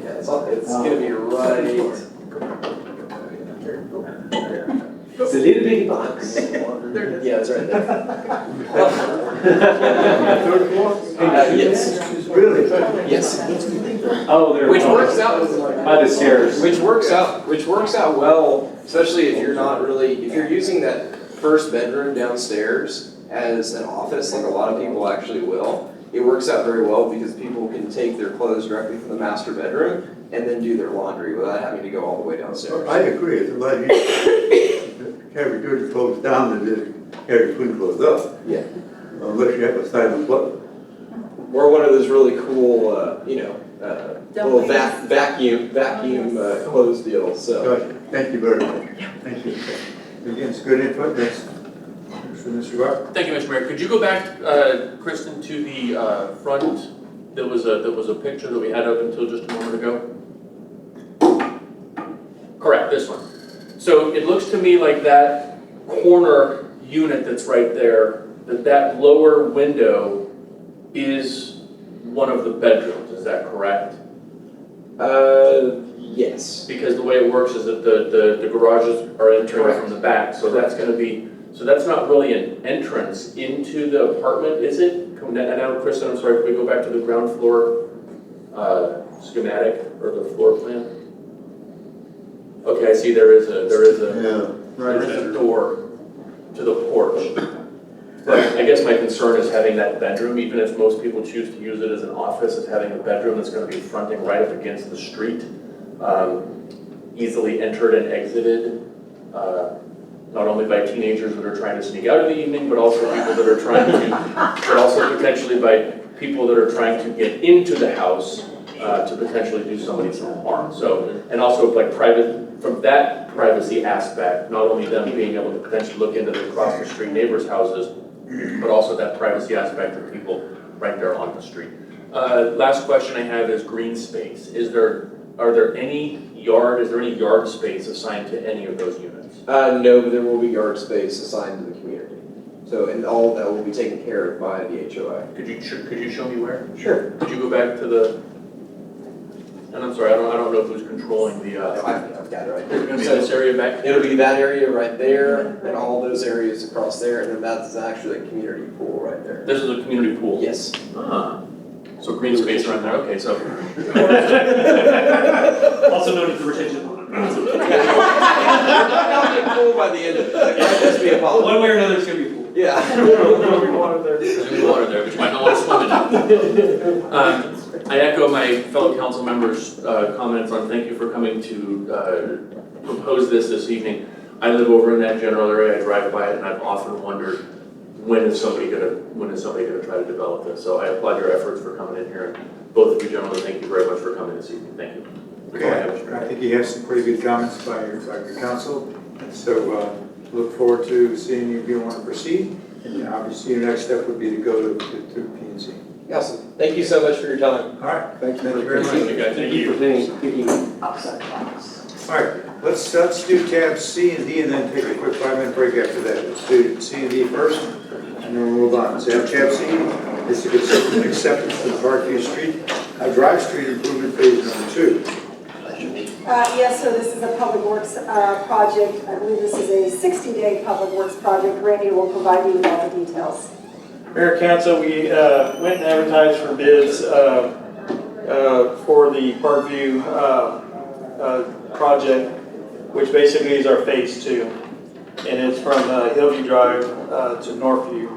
Yeah, it's going to be right. It's a little bitty box. Yeah, it's right there. Third floor? Yes. Really? Yes. Oh, there. Which works out by the stairs. Which works out well Especially if you're not really, if you're using that first bedroom downstairs as an office, like a lot of people actually will, it works out very well because people can take their clothes directly from the master bedroom and then do their laundry without having to go all the way downstairs. I agree, it's a lot easier to carry dirty clothes down than to carry clean clothes up. Yeah. Unless you have a silent button. Or one of those really cool, little vacuum clothes deals, so. Gotcha. Thank you very much. Thank you. Again, it's good input. Next, Mr. Rock. Thank you, Mr. Mayor. Could you go back, Kristen, to the front? There was a picture that we had up until just a moment ago. Correct, this one. So it looks to me like that corner unit that's right there, that lower window is one of the bedrooms. Is that correct? Yes. Because the way it works is that the garages are entering from the back, so that's going to be. So that's not really an entrance into the apartment, is it? And now, Kristen, I'm sorry, can we go back to the ground floor schematic or the floor plan? Okay, I see there is a door to the porch. But I guess my concern is having that bedroom, even if most people choose to use it as an office, is having a bedroom that's going to be fronting right up against the street, easily entered and exited. Not only by teenagers that are trying to sneak out in the evening, but also people that are trying to, but also potentially by people that are trying to get into the house to potentially do somebody some harm. So, and also like from that privacy aspect, not only them being able to potentially look into the across the street neighbors' houses, but also that privacy aspect of people right there on the street. Last question I have is green space. Is there any yard space assigned to any of those units? No, but there will be yard space assigned to the community. So, and all of that will be taken care of by the HOA. Could you show me where? Sure. Could you go back to the? And I'm sorry, I don't know who's controlling the. I've got it right there. It's going to be this area back. It'll be that area right there, and all those areas across there, and then that's actually a community pool right there. This is a community pool. Yes. So green space around there. Okay, so. Also known as the retention pond. Not be pool by the end of it. Like, might just be a pond. One way or another, it's going to be a pool. Yeah. There'll be water there, but you might not want to swim in it. I echo my fellow council members' comments on thank you for coming to propose this evening. I live over in that general area. I drive by it, and I've often wondered when is somebody going to try to develop this. So I applaud your efforts for coming in here, and both of you gentlemen, thank you very much for coming this evening. Thank you. Okay, I think you have some pretty good comments by your council. So look forward to seeing you if you want to proceed. And obviously your next step would be to go to P&Z. Awesome. Thank you so much for your time. All right. Thank you very much. Thank you for thinking outside the box. All right. Let's do tabs C and D and then take a quick 5-minute break after that. Let's do C and D first and then we'll move on. So tab C is to consider acceptance to the Parkview Drive Street Improvement Phase Number 2. Yes, so this is a public works project. I believe this is a 60-day public works project. Randy will provide you with all the details. Mayor, Council, we went and advertised for bids for the Parkview project, which basically is our phase 2. And it's from Hillview Drive to Northview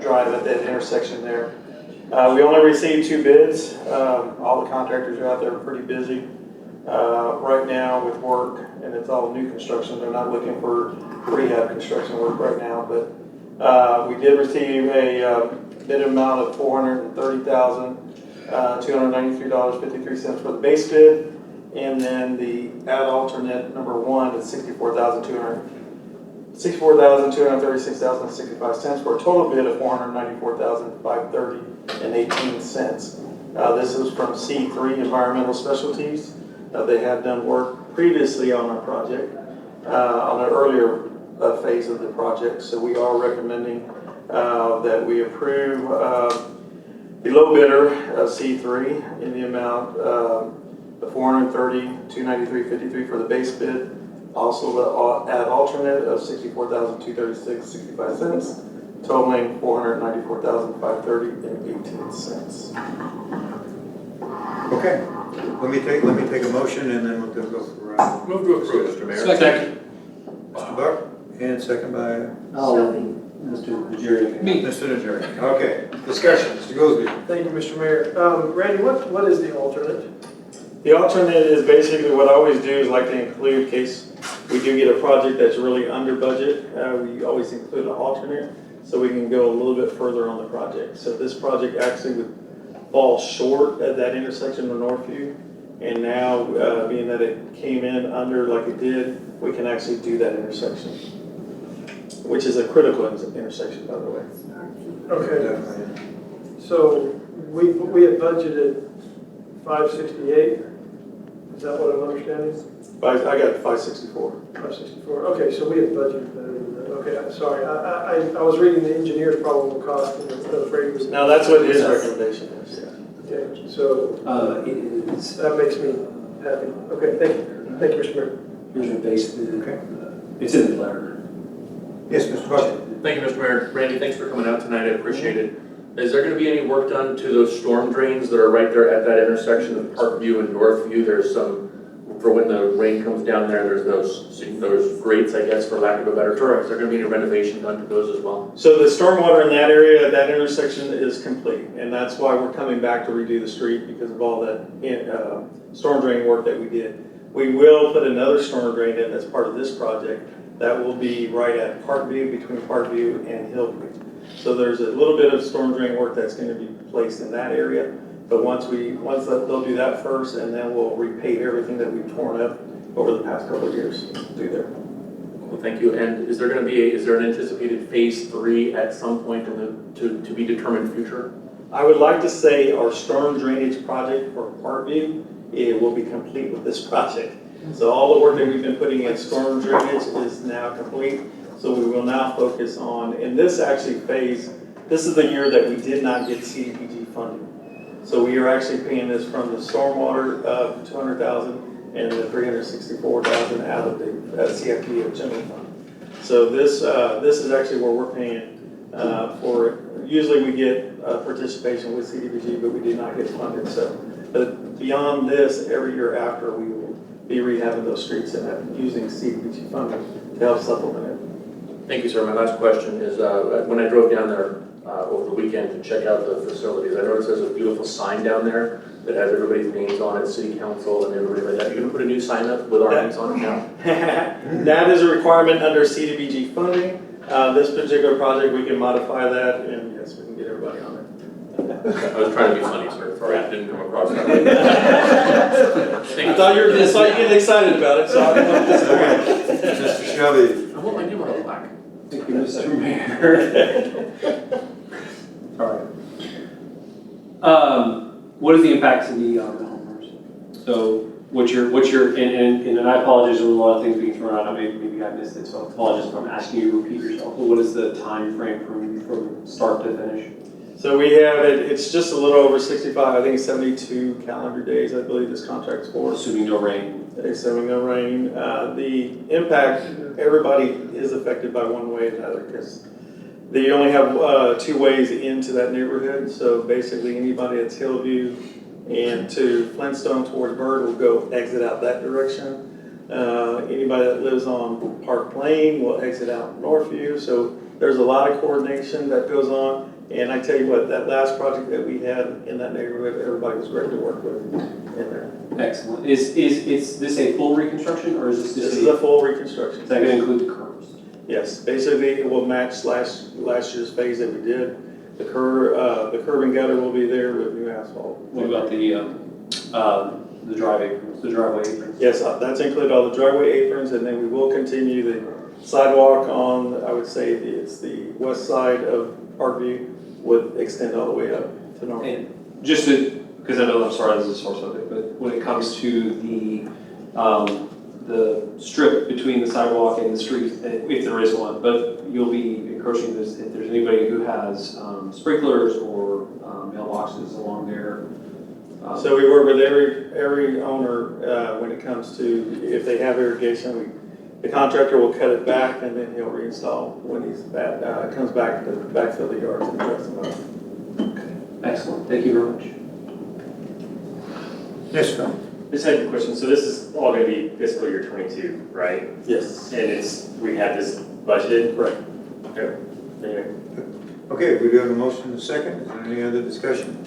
Drive at that intersection there. We only received 2 bids. All the contractors are out there pretty busy right now with work, and it's all new construction. They're not looking for rehab construction work right now, but we did receive a bid amount of $430,293.53 for the base bid, and then the add alternate number 1 is $64,236.65 for a total bid of $494,530.18. This is from C3 Environmental Specialties. They have done work previously on our project, on an earlier phase of the project. So we are recommending that we approve the low bidder of C3 in the amount of $430,293.53 for the base bid. Also the add alternate of $64,236.65, totaling $494,530.18. Okay, let me take a motion and then we'll go for, Move to approve, Mr. Mayor. Second. Mr. Buck, and second by Mr. Najarian. Mr. Najarian. Okay, discussion, Mr. Goolsby. Thank you, Mr. Mayor. Randy, what is the alternate? The alternate is basically what I always do is like to include in case we do get a project that's really under budget. We always include an alternate so we can go a little bit further on the project. So this project actually would fall short at that intersection of Northview. And now, being that it came in under like it did, we can actually do that intersection, which is a critical intersection, by the way. Okay. So we had budgeted 568. Is that what I'm understanding? I got 564. 564. Okay, so we had budgeted better than that. Okay, I'm sorry. I was reading the engineer's probable cost and I was afraid it was. Now that's what his recommendation is. Yeah. Okay, so that makes me happy. Okay, thank you. Thank you, Mr. Mayor. Here's your base. Okay. It's in the letter. Yes, Mr. Buck. Thank you, Mr. Mayor. Randy, thanks for coming out tonight. I appreciate it. Is there going to be any work done to those storm drains that are right there at that intersection of Parkview and Northview? There's some, for when the rain comes down there, there's those grates, I guess, for lack of a better term. Is there going to be any renovation done to those as well? So the stormwater in that area, that intersection is complete, and that's why we're coming back to redo the street because of all that storm drain work that we did. We will put another storm drain in as part of this project. That will be right at Parkview, between Parkview and Hillview. So there's a little bit of storm drain work that's going to be placed in that area. But they'll do that first, and then we'll repave everything that we've torn up over the past couple of years through there. Well, thank you. And is there going to be is there an anticipated phase 3 at some point in the to be determined future? I would like to say our storm drainage project for Parkview, it will be complete with this project. So all the work that we've been putting in storm drainage is now complete. So we will now focus on, in this actually phase, this is the year that we did not get CDBG funding. So we are actually paying this from the stormwater of $200,000 and the $364,000 out of the CFP general fund. So this is actually where we're paying for. Usually we get participation with CDBG, but we did not get funded. So, but beyond this, every year after we will be rehabbing those streets and using CDBG funding to help supplement it. Thank you, sir. My last question is, when I drove down there over the weekend to check out the facilities, I noticed there's a beautiful sign down there that has everybody's names on it, city council and everybody like that. You're going to put a new sign up with our names on it now? That is a requirement under CDBG funding. This particular project, we can modify that, and yes, we can get everybody on it. I was trying to be funny, sir. Sorry, I didn't come across that way. I thought you were getting excited about it, so I didn't know this. Mr. Shelby. I want my name on a plaque. Thank you, Mr. Mayor. All right. What is the impact to the homeowners? So what's your and I apologize for a lot of things being thrown out. Maybe I missed it, so I apologize if I'm asking you to repeat yourself. But what is the time frame from start to finish? So we have it, it's just a little over 65, I think 72 calendar days, I believe this contract's for. Assuming no rain. Assuming no rain. The impact, everybody is affected by one way or another because they only have 2 ways into that neighborhood. So basically anybody that's Hillview and to Flintstone towards Bird will go exit out that direction. Anybody that lives on Park Lane will exit out Northview. So there's a lot of coordination that goes on. And I tell you what, that last project that we had in that neighborhood, everybody was great to work with in there. Excellent. Is this a full reconstruction or is this just This is a full reconstruction. Is that going to include the curbs? Yes, basically it will match last year's phase that we did. The curb and gutter will be there with new asphalt. What about the driveway aprons? Yes, that's included all the driveway aprons, and then we will continue the sidewalk on, I would say it's the west side of Parkview would extend all the way up to North. And just because I know, I'm sorry, this is a sore subject, but when it comes to the strip between the sidewalk and the street, if there is one, but you'll be encroaching this if there's anybody who has sprinklers or mailboxes along there. So we work with every owner when it comes to if they have irrigation. The contractor will cut it back and then he'll reinstall when he's comes back to backfill the yards and dress them up. Okay, excellent. Thank you very much. Yes, Phil. Just had a question. So this is all going to be fiscal year 22, right? Yes. And we have this budgeted? Right. Okay. Anyway. Okay, we do have a motion and a second. Is there any other discussion?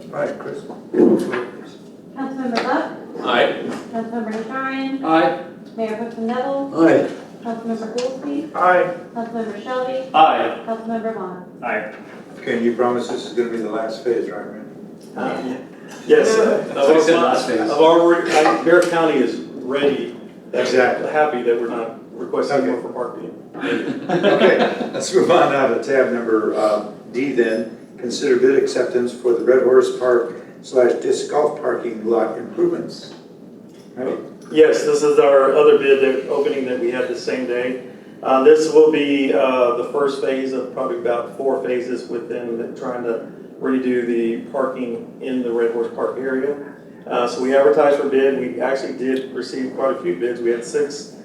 All right, Chris. Roll call, please. Councilmember Dept? Aye. Councilmember Najarian? Aye. Mayor Pro Tem Neville? Aye. Councilmember Goolsby? Aye. Councilmember Shelby? Aye. Councilmember Vaughan? Aye. Okay, and you promise this is going to be the last phase, right, man? Yes. That's what he said last phase. I've already, Bear County is ready. Exactly. Happy that we're not requesting more for Parkview. Okay, let's move on now to tab number D then. Consider bid acceptance for the Red Horse Park / disc golf parking lot improvements. Right? Yes, this is our other bid opening that we had the same day. This will be the first phase of probably about 4 phases within trying to redo the parking in the Red Horse Park area. So we advertised for bid. We actually did receive quite a few bids. We had 6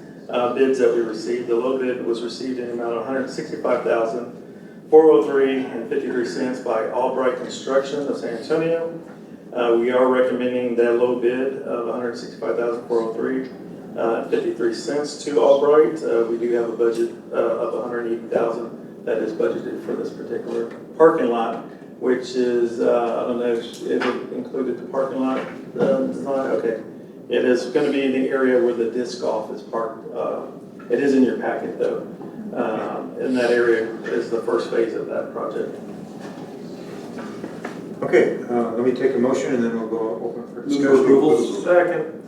bids that we received. The low bid was received in the amount of $165,403.53 by Albright Construction of San Antonio. We are recommending that low bid of $165,403.53 to Albright. We do have a budget of $180,000 that is budgeted for this particular parking lot, which is, I don't know if it included the parking lot design. Okay. It is going to be in the area where the disc golf is parked. It is in your packet though. In that area is the first phase of that project. Okay, let me take a motion and then we'll go open for discussion. Move approval. Second.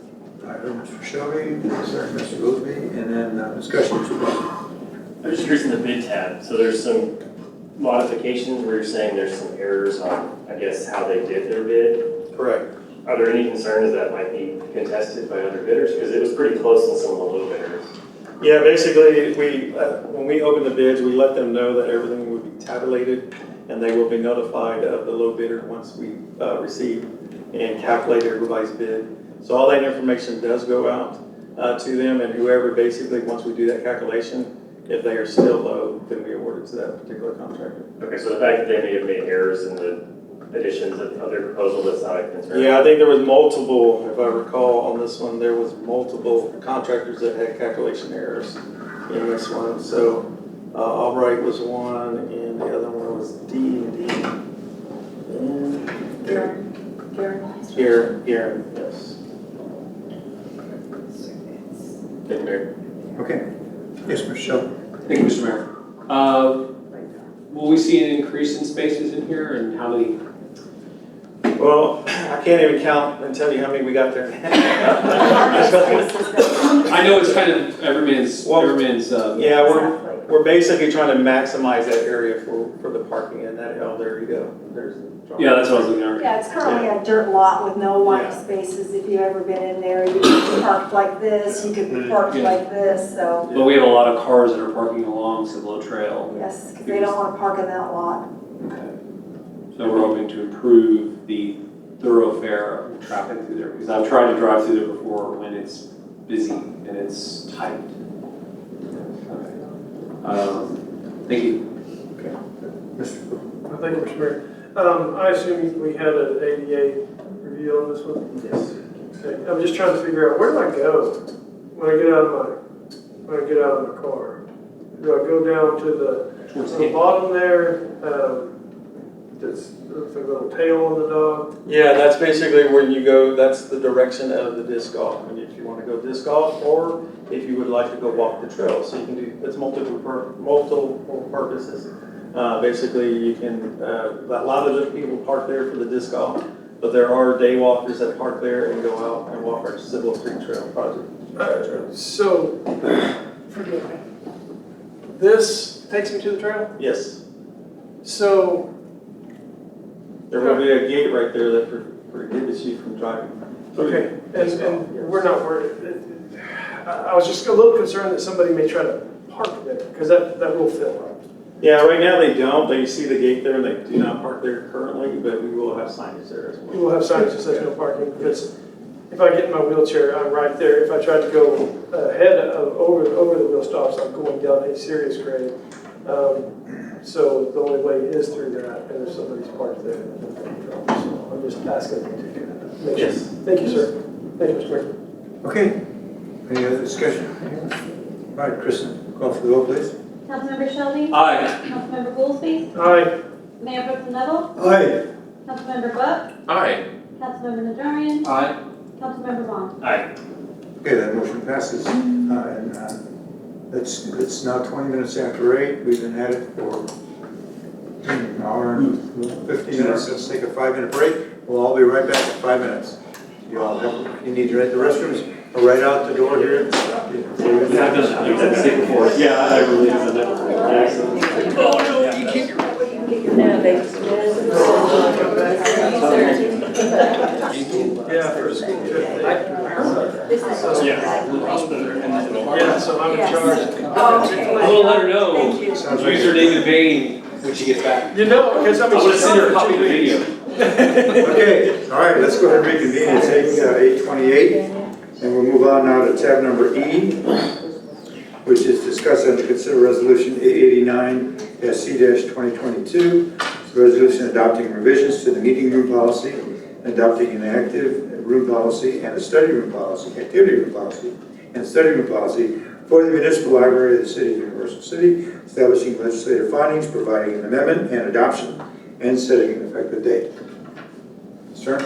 I heard Mr. Shelby, second Mr. Goolsby, and then discussion, Mr. Brown. I'm just curious in the bid tab. So there's some modifications where you're saying there's some errors on, I guess, how they did their bid. Correct. Are there any concerns that might be contested by other bidders? Because it was pretty close on some of the low bidders. Yeah, basically, when we open the bids, we let them know that everything would be tabulated, and they will be notified of the low bidder once we receive and calculate everybody's bid. So all that information does go out to them, and whoever basically, once we do that calculation, if they are still low, then we award it to that particular contractor. Okay, so the fact that they may have made errors in the additions of their proposal, that's not a concern? Yeah, I think there was multiple, if I recall on this one, there was multiple contractors that had calculation errors in this one. So Albright was one, and the other one was D&D. Garen, yes. Thank you, Mayor. Okay. Yes, Mr. Shelby. Thank you, Mr. Mayor. Will we see an increase in spaces in here and how many? Well, I can't even count and tell you how many we got there. I know it's kind of everyman's. Yeah, we're basically trying to maximize that area for the parking, and that, oh, there you go. There's. Yeah, that's what I was looking at. Yeah, it's currently a dirt lot with no white spaces. If you've ever been in there, you could be parked like this, you could be parked like this, so. But we have a lot of cars that are parking along Cibolo Trail. Yes, because they don't want to park in that lot. Okay. So we're hoping to improve the thoroughfare traffic through there, because I've tried to drive through there before when it's busy and it's tight. Okay. Thank you. Okay. Thank you, Mr. Mayor. I assume we had an ADA review on this one? Yes. Okay. I'm just trying to figure out, where do I go when I get out of my car? Do I go down to the bottom there? That's looks like a little tail on the dog. Yeah, that's basically when you go, that's the direction of the disc golf. And if you want to go disc golf, or if you would like to go walk the trail. So you can do, it's multiple purposes. Basically, you can, a lot of the people park there for the disc golf, but there are day walkers that park there and go out and walk our Cibolo Creek Trail project. So, forgive me. This takes me to the trail? Yes. So, there will be a gate right there that prohibits you from driving. Okay, and we're not worried. I was just a little concerned that somebody may try to park there, because that will fill up. Yeah, right now they don't. They see the gate there, and they do not park there currently, but we will have signage there as well. We will have signage that says no parking, because if I get in my wheelchair, I'm right there. If I try to go ahead of over the wheel stops, I'm going down a serious grade. So the only way is through that, and if somebody's parked there, so I'm just asking them to do that. Make sure. Yes. Thank you, sir. Thank you, Mr. Mayor. Okay, any other discussion? All right, Kristen, call for the vote, please. Councilmember Shelby. Aye. Councilmember Goolsby. Aye. Mayor Pro Tem Neville. Aye. Councilmember Buck. Aye. Councilmember Najarian. Aye. Councilmember Vaughan. Aye. Okay, that motion passes. It's now 20 minutes after 8. We've been at it for an hour and 50 minutes. Let's take a 5-minute break. We'll all be right back in 5 minutes. You all have, you need to rent the restrooms are right out the door here. Yeah, I've done that mistake before. Yeah, I really have done that before. Oh, no, you can't. Yeah, for school trip. Yeah, so I'm in charge. We'll let her know. Username in vain when she gets back. You know, because I'm gonna send her a copy of the video. Okay, all right, let's go ahead and reconvene. It's 8:28, and we'll move on now to tab number E, which is discuss and consider resolution 889-C-2022. It's a resolution adopting revisions to the meeting room policy, adopting an active room policy and a study room policy, activity room policy, and study room policy for the municipal library of the city of Universal City, establishing legislative findings, providing an amendment and adoption, and setting an effective date. Sir?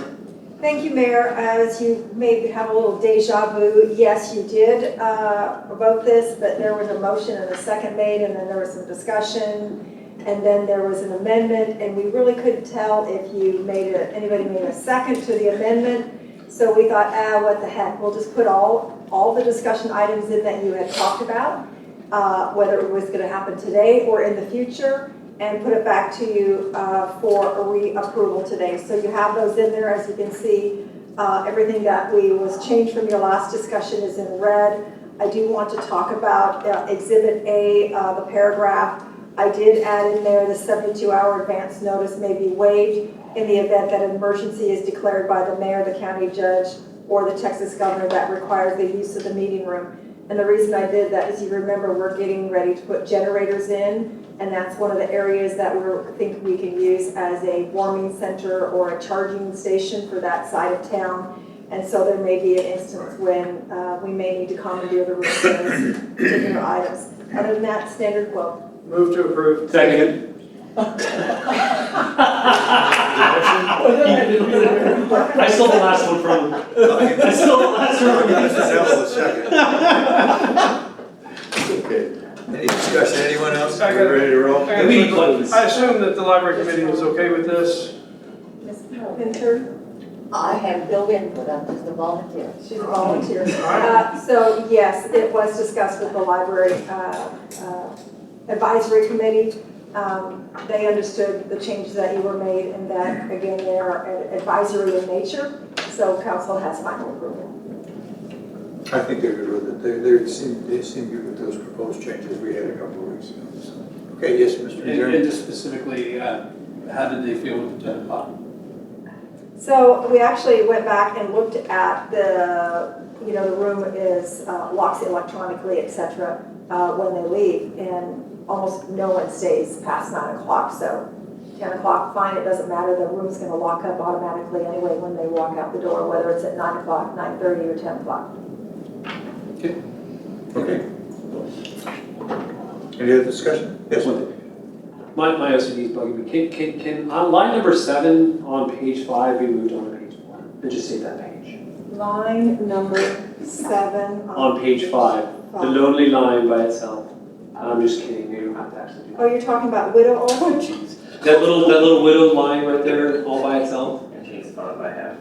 Thank you, Mayor. As you may have a little deja vu, yes, you did vote this, but there was a motion and a second made, and then there was some discussion, and then there was an amendment, and we really couldn't tell if you anybody made a second to the amendment. So we thought, what the heck? We'll just put all the discussion items in that you had talked about, whether it was going to happen today or in the future, and put it back to you for a reapproval today. So you have those in there, as you can see. Everything that was changed from your last discussion is in red. I do want to talk about Exhibit A, the paragraph. I did add in there the 72-hour advance notice may be waived in the event that an emergency is declared by the mayor, the county judge, or the Texas governor that requires the use of the meeting room. And the reason I did that is, you remember, we're getting ready to put generators in, and that's one of the areas that we think we can use as a warming center or a charging station for that side of town. And so there may be an instance when we may need to commandeer the room for those particular items. Other than that, standard quote. Move to approve. Second. I stole the last one from him. I stole the last one from him. Okay. Any discussion? Anyone else? Are we ready to roll? I assume that the library committee was okay with this. Ms. Pinter? I have no input, I'm just a volunteer. She's a volunteer. So yes, it was discussed with the library advisory committee. They understood the changes that you were made, and that, again, they are advisory in nature, so council has final approval. I think they're good with it. They seem good with those proposed changes we had a couple of weeks ago. So. Okay, yes, Mr. Najarian. And just specifically, how did they feel with the 10 o'clock? So we actually went back and looked at the room is locks electronically, etc. When they leave, and almost no one stays past 9 o'clock. So 10 o'clock, fine, it doesn't matter. The room's going to lock up automatically anyway when they walk out the door, whether it's at 9 o'clock, 9:30, or 10 o'clock. Okay. Any other discussion? Yes. My OCD is bugging me. Can on line number 7 on page 5 be moved on to page 4? And just say that page. Line number 7. On page 5. The lonely line by itself. I'm just kidding. You don't have to actually do that. Oh, you're talking about widow or? That little widow line right there, all by itself. And she's fine by half.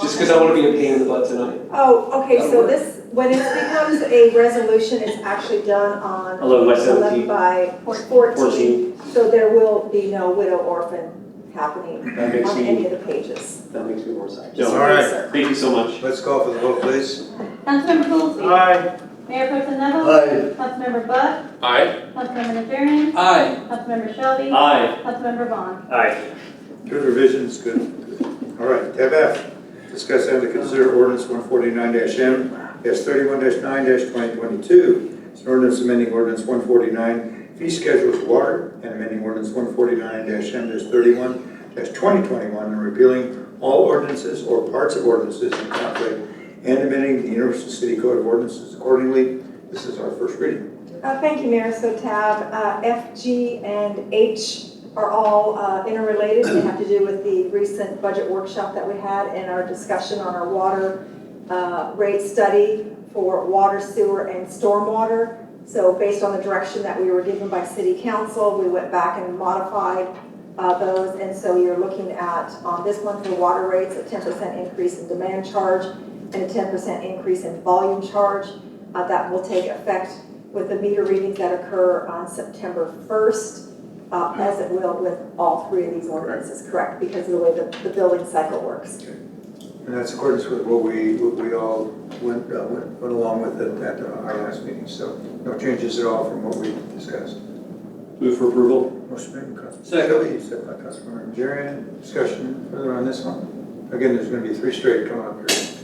Just because I want to be a pain in the butt tonight. Oh, okay, so this, when it becomes a resolution, it's actually done on 11 by 17. 11 by 14. So there will be no widow orphan happening on any of the pages. That makes me more excited. All right. Thank you so much. Let's call for the vote, please. Councilmember Goolsby. Aye. Mayor Pro Tem Neville. Aye. Councilmember Buck. Aye. Councilmember Najarian. Aye. Councilmember Shelby. Aye. Councilmember Vaughan. Aye. Good revisions, good. All right, tab F. Discuss and to consider ordinance 149-M, S31-9-2022. It's a an ordinance amending ordinance 149, fee schedules for water, and amending ordinance 149-M-31-2021, and repealing all ordinances or parts of ordinances in conflict, and amending the Universal City Code of Ordinances accordingly. This is our first reading. Thank you, Mayor. So tab F, G, and H are all interrelated. They have to do with the recent budget workshop that we had and our discussion on our water rate study for water, sewer, and stormwater. So based on the direction that we were given by City Council, we went back and modified those. And so you're looking at, on this one for water rates, a 10% increase in demand charge and a 10% increase in volume charge. That will take effect with the meter readings that occur on September 1st, as it will with all three of these ordinances, correct? Because of the way the billing cycle works. Okay. And that's in accordance with what we all went along with at our last meeting. So no changes at all from what we discussed. Move for approval. Motion made by Councilmember Second. Shelby, second by Councilmember Najarian. Discussion further on this one? Again, there's going to be three straight coming up here. So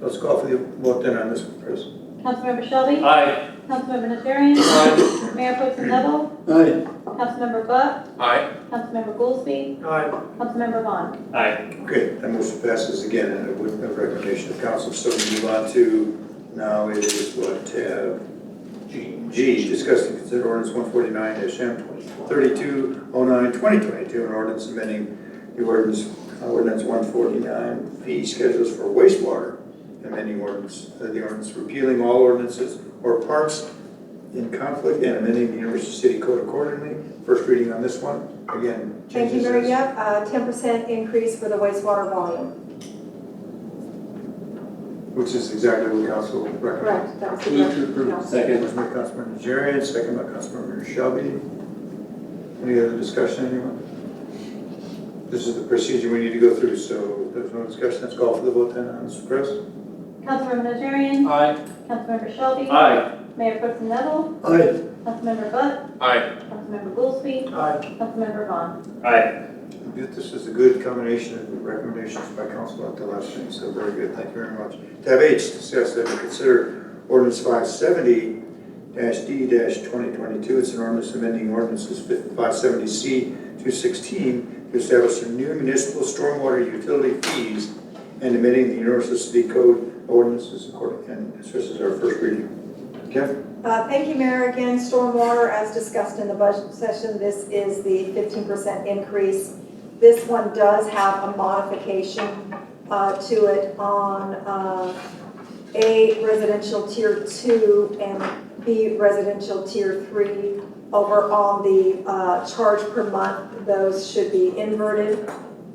let's call for the vote then on this one, Chris. Councilmember Shelby? Aye. Councilmember Najarian? Aye. Mayor Pro Tem Neville? Aye. Councilmember Buck? Aye. Councilmember Goolsby? Aye. Councilmember Vaughan? Aye. Okay, that motion passes again, and with the recommendation of council. So we move on to, now it is what, tab G, discuss and consider ordinance 149-M3209-2022, an ordinance amending the ordinance 149 fee schedules for wastewater, amending the ordinance repealing all ordinances or parts in conflict, and amending the Universal City Code accordingly. First reading on this one. Again, Thank you, changes Mayor. as- Yep, 10% increase for the wastewater volume. which is exactly what council recommended. Correct. That was the Move to direction of approve. council. Second. Motion by Councilmember Najarian, second by Councilmember Shelby. Any other discussion, anyone? This is the procedure we need to go through, so if there's no discussion, let's call for the vote then on this. Chris? Councilmember Najarian? Aye. Councilmember Shelby? Aye. Mayor Pro Tem Neville? Aye. Councilmember Buck? Aye. Councilmember Goolsby? Aye. Councilmember Vaughan? Aye. This is a good combination of recommendations by council at the last meeting, so very good, thank you very much. Tab H, discuss and consider ordinance 570-D-2022. It's an ordinance amending ordinances 570C-216 to establish some new municipal stormwater utility fees and amending the Universal City Code ordinances according, and this is our first reading. Kim? Thank you, Mayor. Again, stormwater, as discussed in the budget session, this is the 15% increase. This one does have a modification to it on A, residential tier 2 and B, residential tier 3. Over on the charge per month, those should be inverted.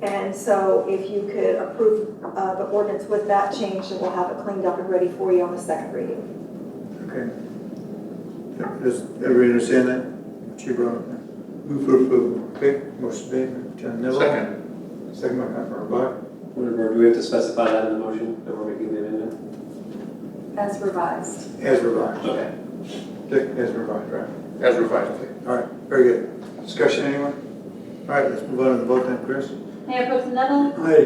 And so if you could approve the ordinance with that change, then we'll have it cleaned up and ready for you on the second reading. Okay. Does everybody understand that? What she brought up there? Move for approval. Okay, motion made by Neville. Second. Second by Councilmember Buck. Do we have to specify that in the motion that we're making the amendment? As revised. As revised. Okay. Dick, as revised, right? As revised. Okay, all right, very good. Discussion, anyone? All right, let's move on to the vote then, Chris. Mayor Pro Tem Neville? Aye.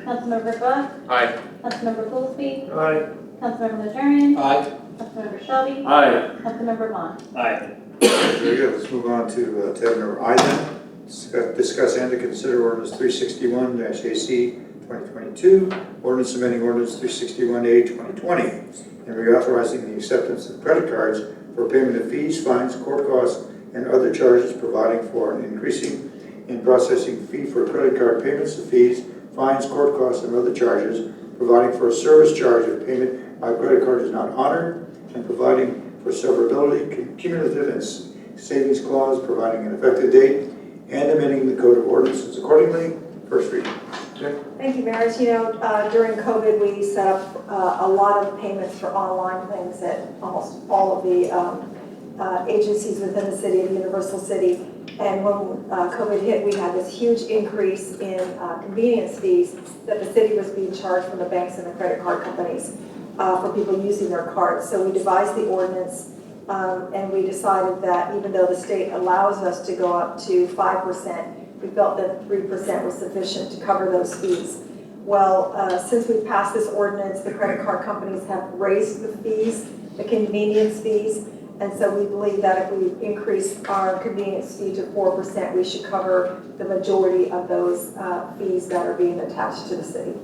Councilmember Buck? Aye. Councilmember Goolsby? Aye. Councilmember Najarian? Aye. Councilmember Shelby? Aye. Councilmember Vaughan? Aye. Very good, let's move on to tab number I then. Discuss and to consider ordinance 361-AC 2022, ordinance amending ordinance 361A 2020, and reauthorizing the acceptance of credit cards for payment of fees, fines, court costs, and other charges, providing for an increasing in processing fee for credit card payments of fees, fines, court costs, and other charges, providing for a service charge if payment by credit card is not honored, and providing for severability, cumulative and savings clause, providing an effective date, and amending the Code of Ordinances accordingly. First reading. Okay. Thank you, Mayor. As you know, during COVID, we set up a lot of payments for online things at almost all of the agencies within the city of Universal City. And when COVID hit, we had this huge increase in convenience fees that the city was being charged from the banks and the credit card companies for people using their cards. So we devised the ordinance and we decided that even though the state allows us to go up to 5%, we felt that 3% was sufficient to cover those fees. Well, since we passed this ordinance, the credit card companies have raised the fees, the convenience fees, And so we believe that if we increase our convenience fee to 4%, we should cover the majority of those fees that are being attached to the city.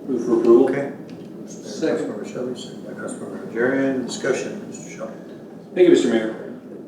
Move for approval. Okay. Councilmember Shelby, second by Councilmember Najarian. Discussion, Mr. Shelby. Thank you, Mr. Mayor.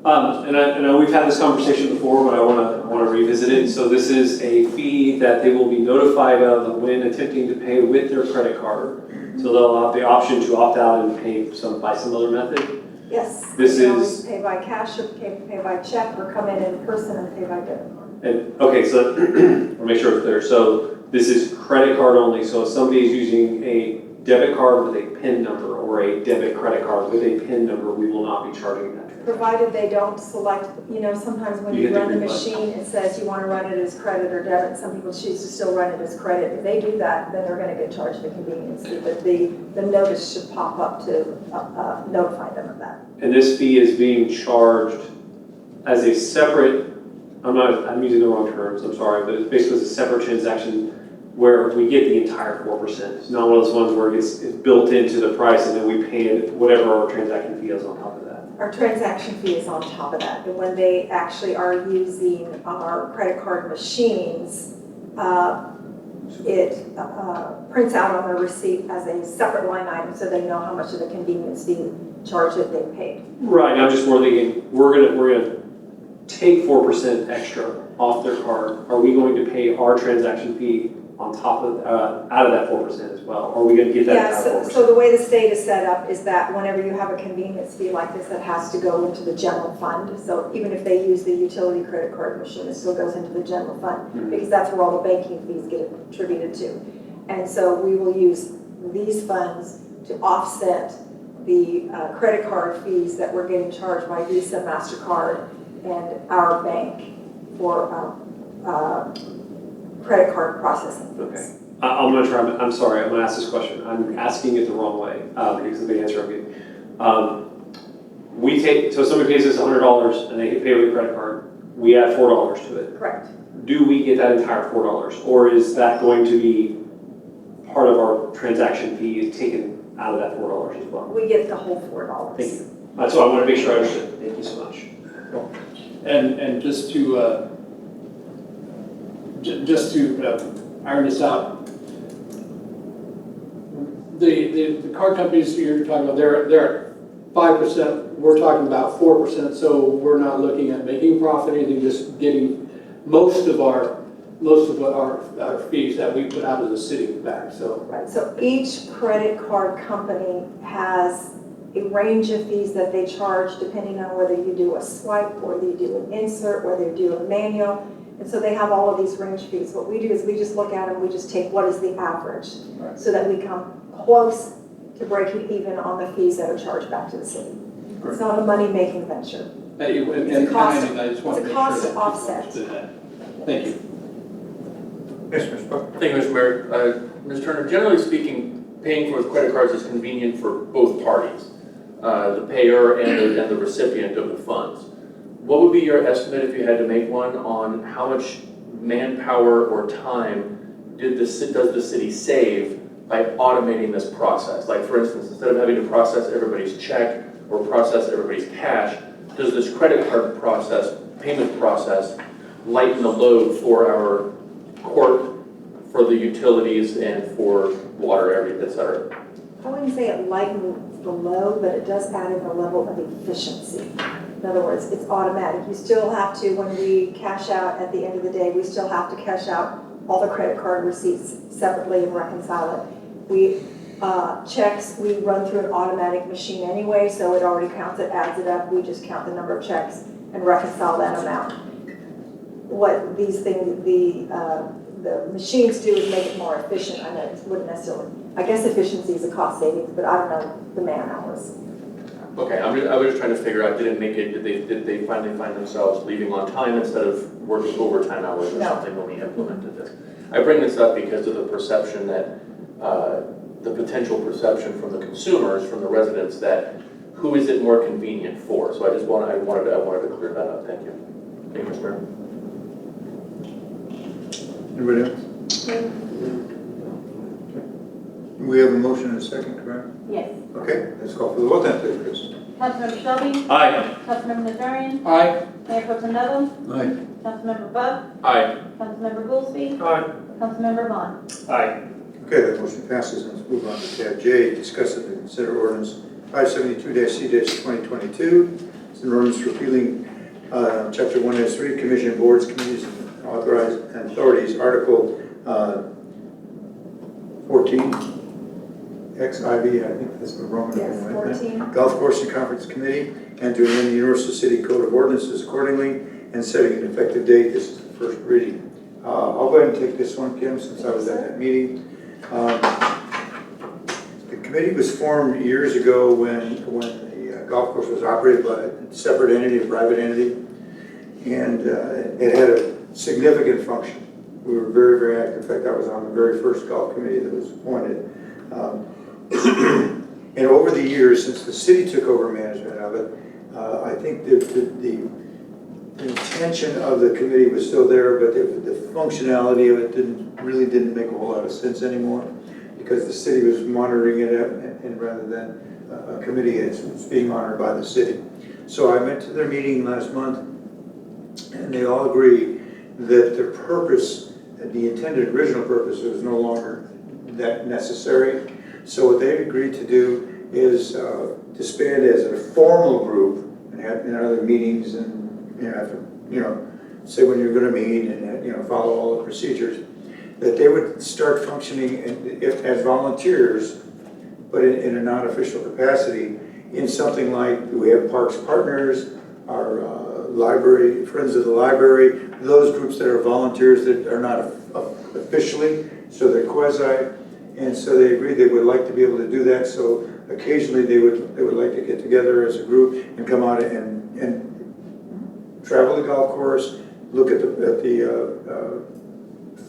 And I know we've had this conversation before, but I want to revisit it. So this is a fee that they will be notified of when attempting to pay with their credit card. So they'll have the option to opt out and pay by some other method. Yes. This you can is- always pay by cash or pay by check or come in person and pay by debit card. And okay, so I'll make sure it's clear. So this is credit card only. So if somebody is using a debit card with a PIN number or a debit credit card with a PIN number, we will not be charging that. Provided they don't select, sometimes when You you get the run the green button. machine, it says you want to run it as credit or debit. Some people choose to still run it as credit. If they do that, then they're going to get charged the convenience fee. But the notice should pop up to notify them of that. And this fee is being charged as a separate, I'm using the wrong terms, I'm sorry, but it's basically a separate transaction where we get the entire 4%. It's not one of those ones where it's built into the price and then we pay whatever our transaction fee is on top of that. Our transaction fee is on top of that. And when they actually are using our credit card machines, it prints out on their receipt as a separate line item so they know how much of the convenience fee charge that they paid. Right, I'm just more thinking, we're gonna take 4% extra off their card. Are we going to pay our transaction fee on top of, out of that 4% as well? Or are we gonna get that entire 4%? So the way the state is set up is that whenever you have a convenience fee like this, it has to go into the general fund. So even if they use the utility credit card machine, it still goes into the general fund because that's where all the banking fees get attributed to. And so we will use these funds to offset the credit card fees that we're getting charged by Visa, MasterCard, and our bank for credit card processing fees. Okay. I'm going to try, I'm sorry, I'm going to ask this question. I'm asking it the wrong way because of the answer I'm getting. So somebody pays us $100 and they pay with a credit card, we add $4 to it. Correct. Do we get that entire $4? Or is that going to be part of our transaction fee taken out of that $4 as well? We get the whole $4. Thank you. That's what I want to make sure I understood. Thank you so much. And just to iron this out, the card companies you're talking about, they're at 5%. We're talking about 4%. So we're not looking at making profit, anything, just getting most of our fees that we put out of the city back. So right. So each credit card company has a range of fees that they charge depending on whether you do a swipe, whether you do an insert, whether you do a manual. And so they have all of these range fees. What we do is we just look at them, we just take what is the average so that we come close to breaking even on the fees that are charged back to the city. It's not a money-making venture. It's a cost offset. Thank you. Yes, Mr. Buck. Thank you, Mr. Mayor. Ms. Turner, generally speaking, paying for credit cards is convenient for both parties, the payer and the recipient of the funds. What would be your estimate if you had to make one on how much manpower or time does the city save by automating this process? Like, for instance, instead of having to process everybody's check or process everybody's cash, does this credit card payment process, lighten the load for our court, for the utilities, and for water, et cetera? I wouldn't say it lightens the load, but it does add in a level of efficiency. In other words, it's automatic. You still have to, when we cash out at the end of the day, we still have to cash out all the credit card receipts separately and reconcile it. We checks, we run through an automatic machine anyway, so it already counts it, adds it up. We just count the number of checks and reconcile that amount. What these things, the machines do is make it more efficient. I know it wouldn't necessarily, I guess efficiency is a cost savings, but I don't know the man hours. Okay, I was just trying to figure out, did they finally find themselves leaving on time instead of working overtime hours or something when we implemented this? I bring this up because of the perception that, the potential perception from the consumers, from the residents, that who is it more convenient for? So I wanted to clear that up. Thank you. Thank you, Mr. Mayor. Anybody else? We have a motion and a second, correct? Yes. Okay, let's call for the vote then, please, Chris. Councilmember Shelby? Aye. Councilmember Najarian? Aye. Mayor Pro Tem Neville? Aye. Councilmember Bug? Aye. Councilmember Goolsby? Aye. Councilmember Vaughan? Aye. Okay, that motion passes. Let's move on to tab J, discuss and consider ordinance 572-C-2022. It's an ordinance repealing Chapter 1-3, Commission, Boards, Committees, and Authorized Authorities, Article 14, XIV, I think that's the Roman. Yes, right? 14. Golf Course and Conference Committee, and to amend the Universal City Code of Ordinances accordingly, and setting an effective date. This is the first reading. I'll go ahead and take this one, Kim, since I was at that meeting. The committee was formed years ago when the golf course was operated by a separate entity, a private entity, and it had a significant function. We were very, very active. In fact, I was on the very first golf committee that was appointed. And over the years, since the city took over management of it, I think the intention of the committee was still there, but the functionality of it didn't make a whole lot of sense anymore, because the city was monitoring it and rather than a committee it's being monitored by the city. So I went to their meeting last month, and they all agreed that the purpose, the intended original purpose, was no longer that necessary. So what they agreed to do is disband as a formal group and have other meetings and say when you're going to meet and follow all the procedures, that they would start functioning as volunteers, but in a non-official capacity, in something like, we have Parks Partners, our library, Friends of the Library, those groups that are volunteers that are not officially, so they're quasi, and so they agreed they would like to be able to do that, so occasionally they would like to get together as a group and come out and travel the golf course, look at the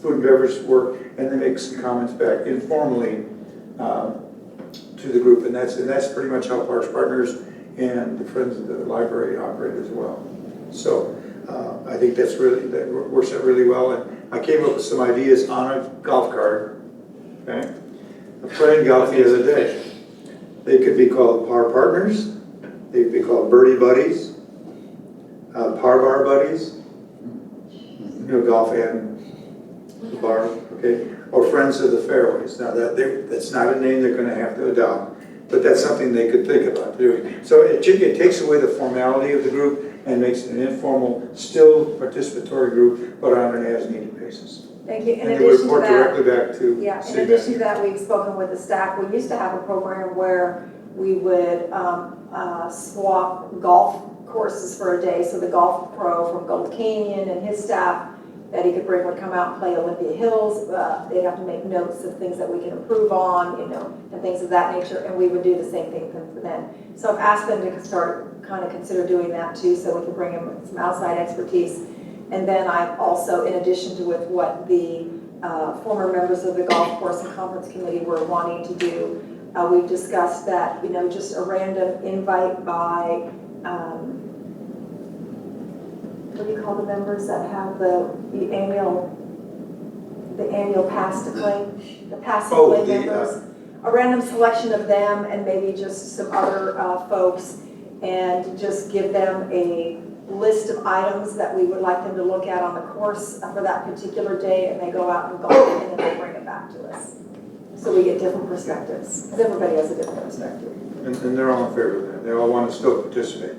food and beverage work, and then make some comments back informally to the group, and that's pretty much how Parks Partners and the Friends of the Library operate as well. So I think that works out really well, and I came up with some ideas on a golf cart. Okay, I'm playing golf the other day. They could be called Par Partners. They could be called Birdie Buddies, Par Bar Buddies. Golf and the bar, okay, or Friends of the Fairways. Now that's not a name they're going to have to adopt, but that's something they could think about doing. So it takes away the formality of the group and makes it an informal, still participatory group, but on an as-needed basis. Thank you. In and they addition to report that, directly back to in city addition to manager. that, we've spoken with the staff. We used to have a program where we would swap golf courses for a day. So the golf pro from Gold Canyon and his staff that he could bring would come out and play Olympia Hills. They'd have to make notes of things that we can improve on, and things of that nature, and we would do the same thing for them. So I've asked them to start kind of consider doing that too, so we can bring in some outside expertise. And then I've also, in addition to with what the former members of the Golf Course and Conference Committee were wanting to do, we've discussed that, just a random invite by what do you call the members that have the annual pass to play? The pass to play members. A random selection of them and maybe just some other folks, and just give them a list of items that we would like them to look at on the course for that particular day, and they go out and golf and then they bring it back to us. So we get different perspectives, because everybody has a different perspective. And they're all in favor of that. They all want to still participate.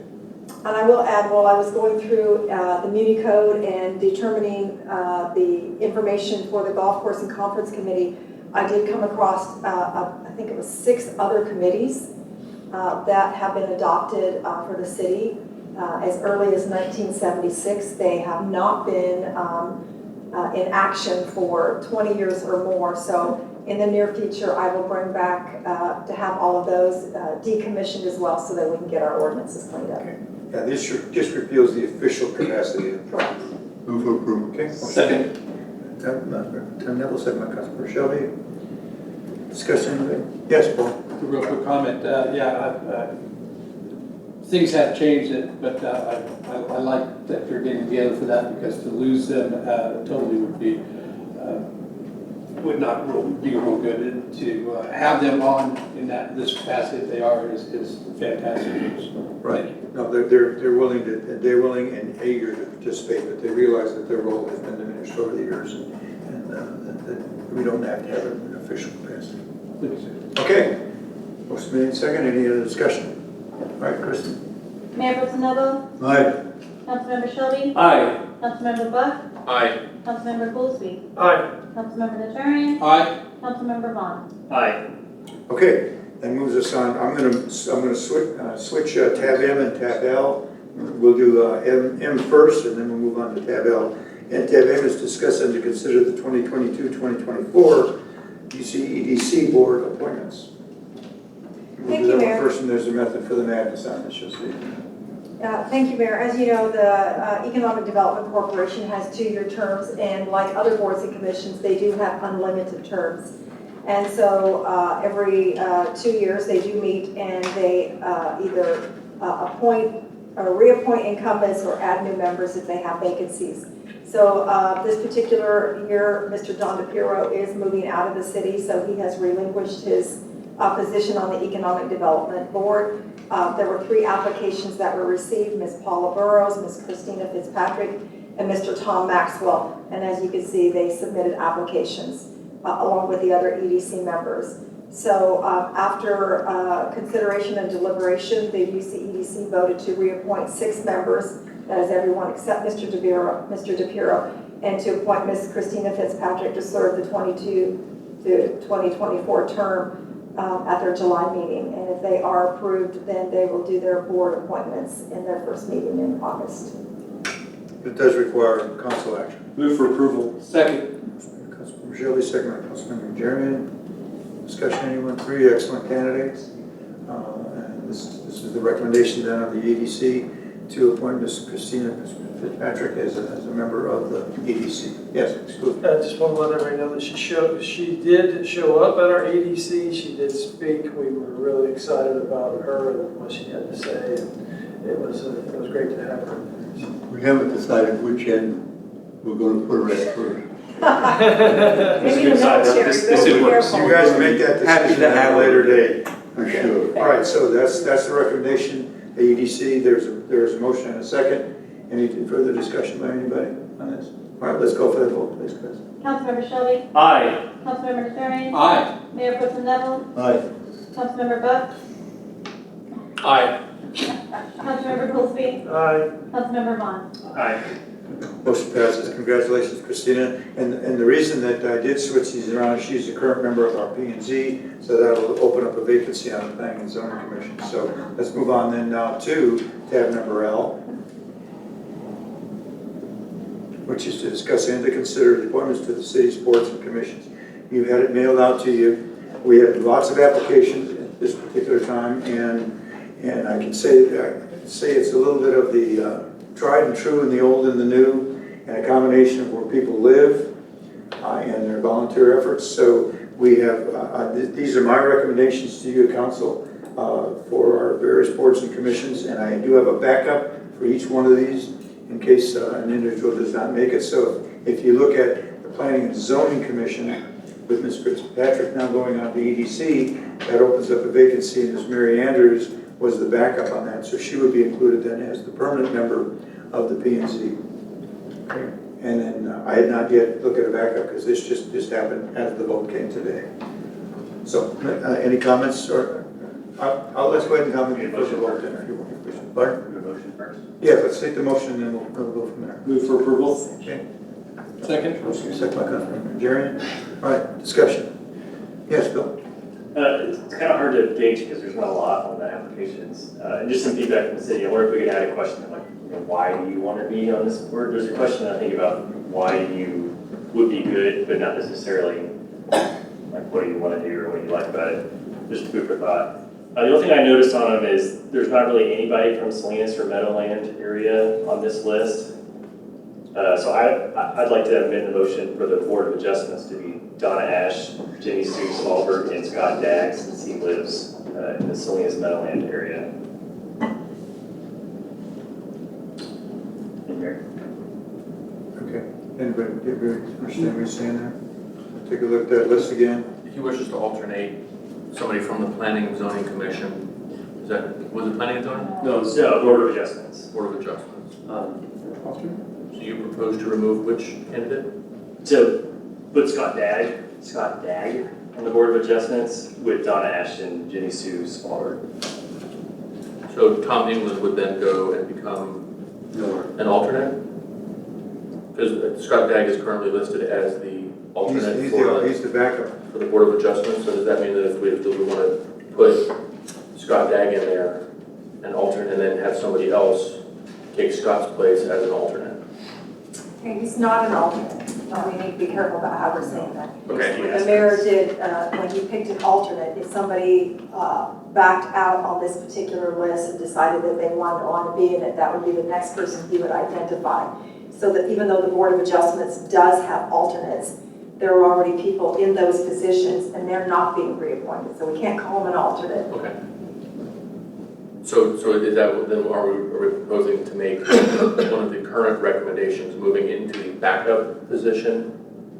And I will add, while I was going through the Muni Code and determining the information for the Golf Course and Conference Committee, I did come across, I think it was 6 other committees that have been adopted for the city as early as 1976. They have not been in action for 20 years or more. So in the near future, I will bring back to have all of those decommissioned as well, so that we can get our ordinances cleaned up. Okay. Yeah, this just repeals the official capacity. Correct. Move to approve. Okay. Second. Neville, second by Councilmember Shelby. Discussion? Yes, Paul. A real quick comment. Things have changed, but I like that you're getting together for that, because to lose them totally would be would not be real good. And to have them on in this capacity that they are is fantastic news. Right. No, they're willing and eager to participate, but they realize that their role has been diminished over the years, and that we don't have to have an official capacity. Okay. Motion made second. Any other discussion? All right, Kristen. Mayor Pro Tem Neville, Aye. Councilmember Shelby, Aye. Councilmember Buck, Aye. Councilmember Goolsby, Aye. Councilmember Najarian, Aye. Councilmember Vaughan. Aye. Okay, that moves us on. I'm gonna switch tab M and tab L. We'll do M first, and then we'll move on to tab L. And tab M is discuss and to consider the 2022-2024 UCEDC board appointments. Thank you, Mayor. First, and there's a method for the madness on this, you'll see. Thank you, Mayor. As you know, the Economic Development Corporation has 2-year terms, and like other boards and commissions, they do have unlimited terms. And so every 2 years, they do meet and they either appoint or reappoint incumbents or add new members if they have vacancies. So this particular year, Mr. Don DePiro is moving out of the city, so he has relinquished his position on the Economic Development Board. There were 3 applications that were received: Ms. Paula Burrows, Ms. Christina Fitzpatrick, and Mr. Tom Maxwell. And as you can see, they submitted applications along with the other EDC members. So after consideration and deliberation, the UCEDC voted to reappoint 6 members, that is everyone except Mr. DePiro, and to appoint Ms. Christina Fitzpatrick to serve the 22 to 2024 term at their July meeting. And if they are approved, then they will do their board appointments in their first meeting in August. It does require council action. Move for approval. Second. Councilmember Shelby, second by Councilmember Najarian. Discussion, anyone? 3 excellent candidates. And this is the recommendation then of the EDC to appoint Ms. Christina Fitzpatrick as a member of the EDC. Yes, excuse me. I just want to let everybody know that she did show up at our EDC. She did speak. We were really excited about her and what she had to say. And it was great to have her. We haven't decided which end we're going to put her at first. Maybe the military. You guys make that decision at a later date. For sure. All right, so that's the recommendation. The EDC, there's a motion and a second. Any further discussion by anybody on this? All right, let's go for that vote, please, Chris. Councilmember Shelby, Aye. Councilmember Najarian, Aye. Mayor Pro Tem Neville, Aye. Councilmember Buck, Aye. Councilmember Goolsby, Aye. Councilmember Vaughan. Aye. Motion passes. Congratulations, Christina. And the reason that I did switch these around is she's a current member of our P&Z, so that'll open up a vacancy on the Planning and Zoning Commission. So let's move on then now to tab number L, which is to discuss and to consider the appointments to the city's boards and commissions. You've had it mailed out to you. We have lots of applications at this particular time, and I can say it's a little bit of the tried and true and the old and the new, and a combination of where people live and their volunteer efforts. So we have, these are my recommendations to you, council, for our various boards and commissions, and I do have a backup for each one of these in case an individual does not make it. So if you look at the Planning and Zoning Commission, with Ms. Fitzpatrick now going on to EDC, that opens up a vacancy, and Ms. Mary Andrews was the backup on that, so she would be included then as the permanent member of the P&Z. Okay. And then I had not yet looked at a backup because this just happened as the vote came today. So any comments? Or let's go ahead and comment before the vote then, if you want. Pardon? Motion first. Yeah, let's take the motion and then we'll go from there. Move for approval. Okay. Second. Motion second by Councilmember Najarian. All right, discussion. Yes, Bill. It's kind of hard to gauge because there's not a lot on the applications. And just some feedback from the city. I wonder if we could add a question like, why do you want to be on this board? There's a question I think about why you would be good, but not necessarily like what do you want to do or what do you like about it. Just food for thought. The only thing I noticed on them is there's not really anybody from Salinas or Meadowland area on this list. So I'd like to amend the motion for the Board of Adjustments to be Donna Ash, Jenny Sue Smallberg, and Scott Daggs, since he lives in the Salinas Meadowland area. Okay. Anybody understand what you're saying there? take a look at that list again. He wishes to alternate somebody from the Planning and Zoning Commission. Was it Planning and Zoning? No, it's Board of Adjustments. Board of Adjustments. Um, So you propose to remove which candidate? To put Scott Dagg on the Board of Adjustments with Donna Ashton, Jenny Sue's father. So Tom England would then go and become an alternate? Because Scott Dagg is currently listed as the alternate He's the backup. for the Board of Adjustments. So does that mean that if we want to put Scott Dagg in there, an alternate, and then have somebody else take Scott's place as an alternate? Okay, he's not an alternate. We need to be careful about how we're saying that. Okay. What the mayor did, when he picked an alternate, if somebody backed out on this particular list and decided that they wanted to be in it, that would be the next person he would identify. So that even though the Board of Adjustments does have alternates, there are already people in those positions and they're not being reappointed. So we can't call them an alternate. Okay. So is that, then are we proposing to make one of the current recommendations moving into the backup position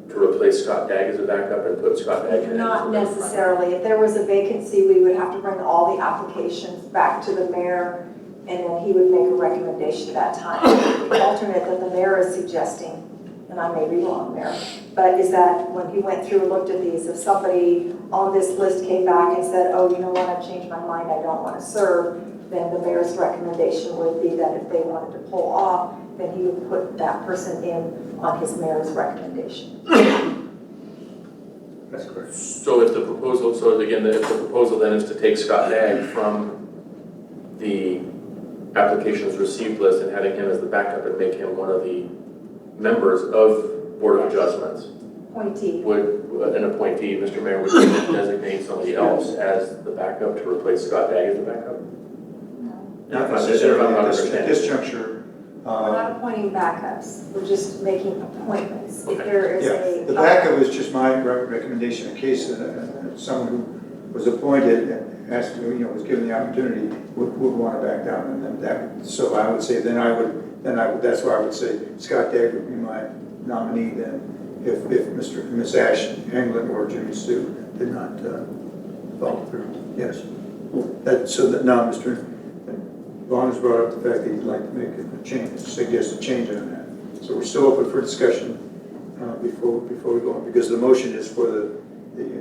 to replace Scott Dagg as a backup and put Scott Dagg in? Not necessarily. If there was a vacancy, we would have to bring all the applications back to the mayor, and then he would make a recommendation at that time. The alternate that the mayor is suggesting, and I may be wrong, Mayor, but is that when he went through and looked at these, if somebody on this list came back and said, oh, you know what, I've changed my mind, I don't want to serve, then the mayor's recommendation would be that if they wanted to pull off, then he would put that person in on his mayor's recommendation. That's correct. So if the proposal, so again, if the proposal then is to take Scott Dagg from the applications received list and having him as the backup and make him one of the members of Board of Adjustments, Appointee. would an appointee, Mr. Mayor, would you designate somebody else as the backup to replace Scott Dagg as the backup? Not necessarily at this juncture. We're not appointing backups, we're just making appointments. If there is Yeah, the backup is just my recommendation in case someone who was appointed and asked, was given the opportunity, would want to back down, and then that, so I would say, that's why I would say Scott Dagg would be my nominee then, if Miss Ash England or Jimmy Sue did not follow through. Yes. Now Mr. Vaughan has brought up the fact that he'd like to make a change, suggest a change on that. So we're still open for discussion before we go on, because the motion is for the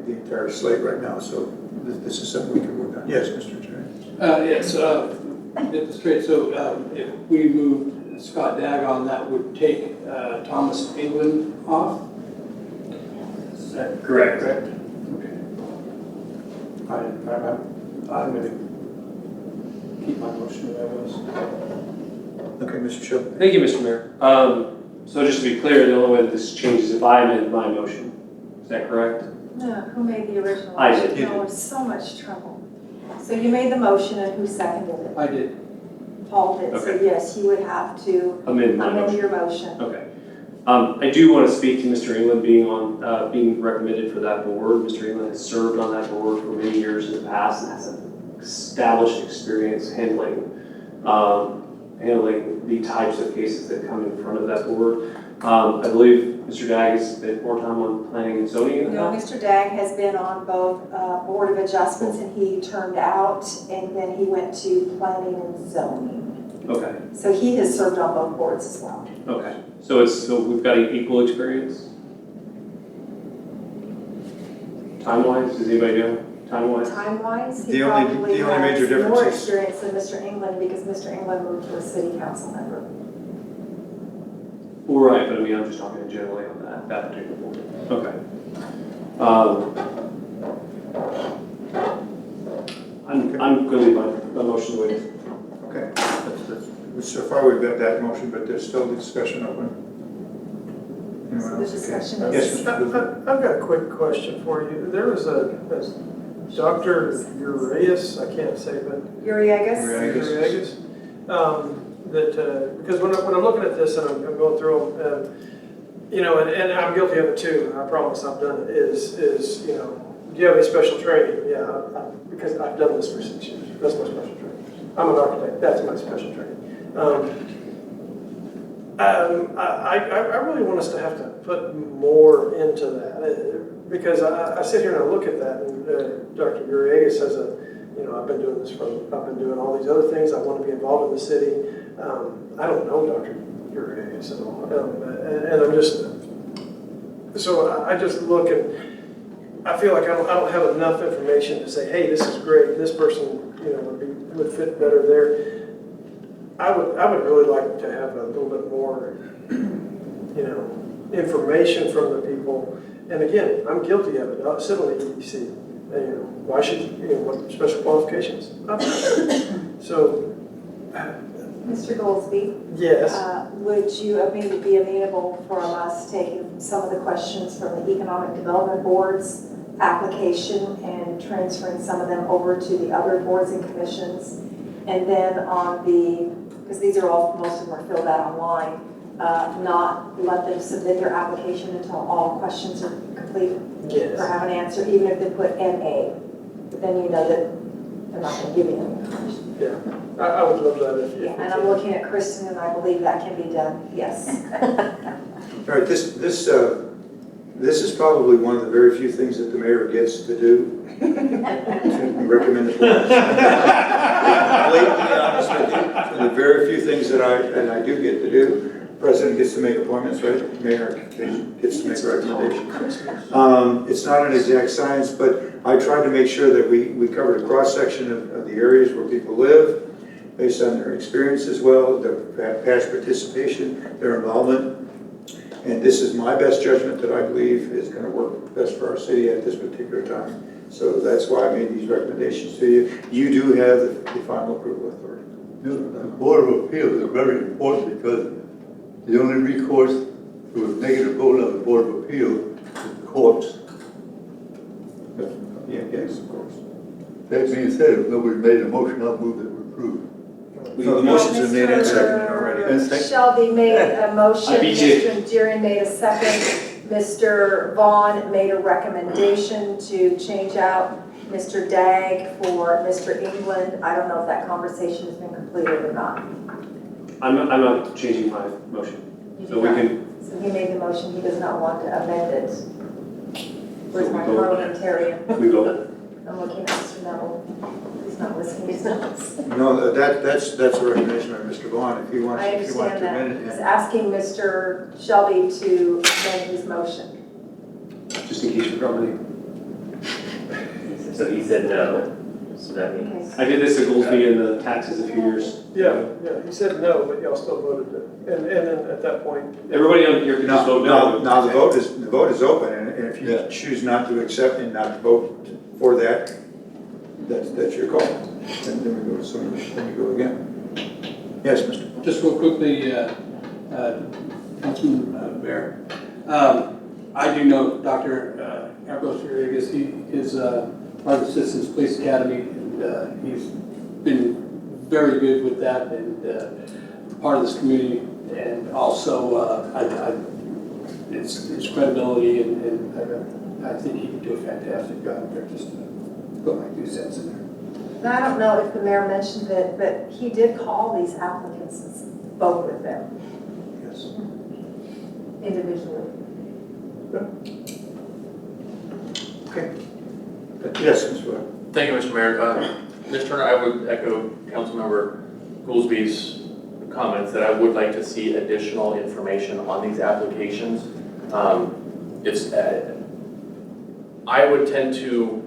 entire slate right now. So this is something we can work on. Yes, Mr. Chair. Yes, get this straight. So if we moved Scott Dagg on, that would take Thomas England off? Is that correct? Okay. I'm going to keep my motion where I was. Okay, Mr. Shelby. Thank you, Mr. Mayor. So just to be clear, the only way that this changes is if I amend my motion. Is that correct? No, who made the original? I did. No, it's so much trouble. So you made the motion and who seconded it? I did. Paul did. So Okay. yes, you would have to Amend my motion. your motion. Okay. I do want to speak to Mr. England being recommended for that board. Mr. England has served on that board for many years in the past and has an established experience handling the types of cases that come in front of that board. I believe Mr. Dagg has spent more time on planning and zoning in the No, past. Mr. Dagg has been on both Board of Adjustments and he turned out and then he went to planning and zoning. Okay. So he has served on both boards as well. Okay. So we've got equal experience? Time-wise, does anybody know? Time-wise? Time-wise, he The only probably major has difference more is- experience than Mr. England because Mr. England moved to a city council member. Well, right, but I mean, I'm just talking generally on that particular board. Okay. I'm going to leave my motion the way it is. Okay. So far we've got that motion, but there's still the discussion open. Anyone So the else? discussion Okay. is- Yes, Mr. Booth. I've got a quick question for you. There was a Dr. Urias, I can't say, but Uriagas? Uriagas, because when I'm looking at this and I'm going through them, and I'm guilty of it too, I promise I've done it, is do you have any special training? Yeah, because I've done this for 6 years. That's my special training. I'm an architect, that's my special training. I really want us to have to put more into that. because I sit here and I look at that, and Dr. Uriaga says, I've been doing all these other things, I want to be involved in the city. I don't know Dr. Uriaga at all, and I'm just, so I just look and I feel like I don't have enough information to say, hey, this is great, this person, would fit better there. I would really like to have a little bit more, information from the people. And again, I'm guilty of it. I sit on the EDC. Why should what special qualifications? So, Mr. Goolsby? Yes. Would you maybe be amenable for us taking some of the questions from the Economic Development Board's application and transferring some of them over to the other boards and commissions? And then because these are all, most of them are filled out online, not let them submit their application until all questions are completed? Yes. Or have an answer, even if they put NA, but then you know that they're not going to give you any information. Yeah, I would love that if you. And I'm looking at Kristen, and I believe that can be done, yes. All right, this is probably one of the very few things that the mayor gets to do, to recommend the board. Blatantly honest with you, it's one of the very few things that I do get to do. President gets to make appointments, right? Mayor gets to make recommendations. It's not an exact science, but I tried to make sure that we covered a cross-section of the areas where people live, based on their experience as well, their past participation, their involvement. And this is my best judgment that I believe is going to work best for our city at this particular time. So that's why I made these recommendations to you. You do have the final approval authority. The Board of Appeals is very important because the only recourse to a negative vote on the Board of Appeals is the courts. Yeah, yes, of course. That being said, if nobody made a motion, I'll move that we approve. No, the motions are made and seconded already. Shelby made a motion, I beat you. Mr. Najarian made a second, Mr. Vaughan made a recommendation to change out Mr. Dagg for Mr. England. I don't know if that conversation has been completed or not. I'm not changing my motion. So we can, So he made the motion, he does not want to amend it. Where's So we my vote. parliamentarian? we vote. I'm looking at Mr. Neville. He's not listening, he's not. No, that's a recommendation by Mr. Vaughn. If he wants I to understand that. amend He's it. asking Mr. Shelby to amend his motion. Just in case you're probably. So he said no, so that means. Okay. I did this at Goolsby in the taxes a few years. Yeah, he said no, but y'all still voted it. And then at that point. Everybody on here can just vote no. Now the vote is open, and if you choose not to accept and not to vote for that, that's your call. And then we go to someone, then we go again. Yes, Mr. Just real quickly, Councilman Bear. I do know Dr. Carlos Rodriguez. He is part of the Citizens Police Academy, and he's been very good with that and part of this community. And also, his credibility, and I think he can do a fantastic job there. Just to put my 2 cents in there. And I don't know if the mayor mentioned it, but he did call these applicants and spoke with them Yes. individually. Okay. Yes, Mr. Webb. Thank you, Mr. Mayor. Ms. Turner, I would echo Councilmember Goolsby's comments that I would like to see additional information on these applications. I would tend to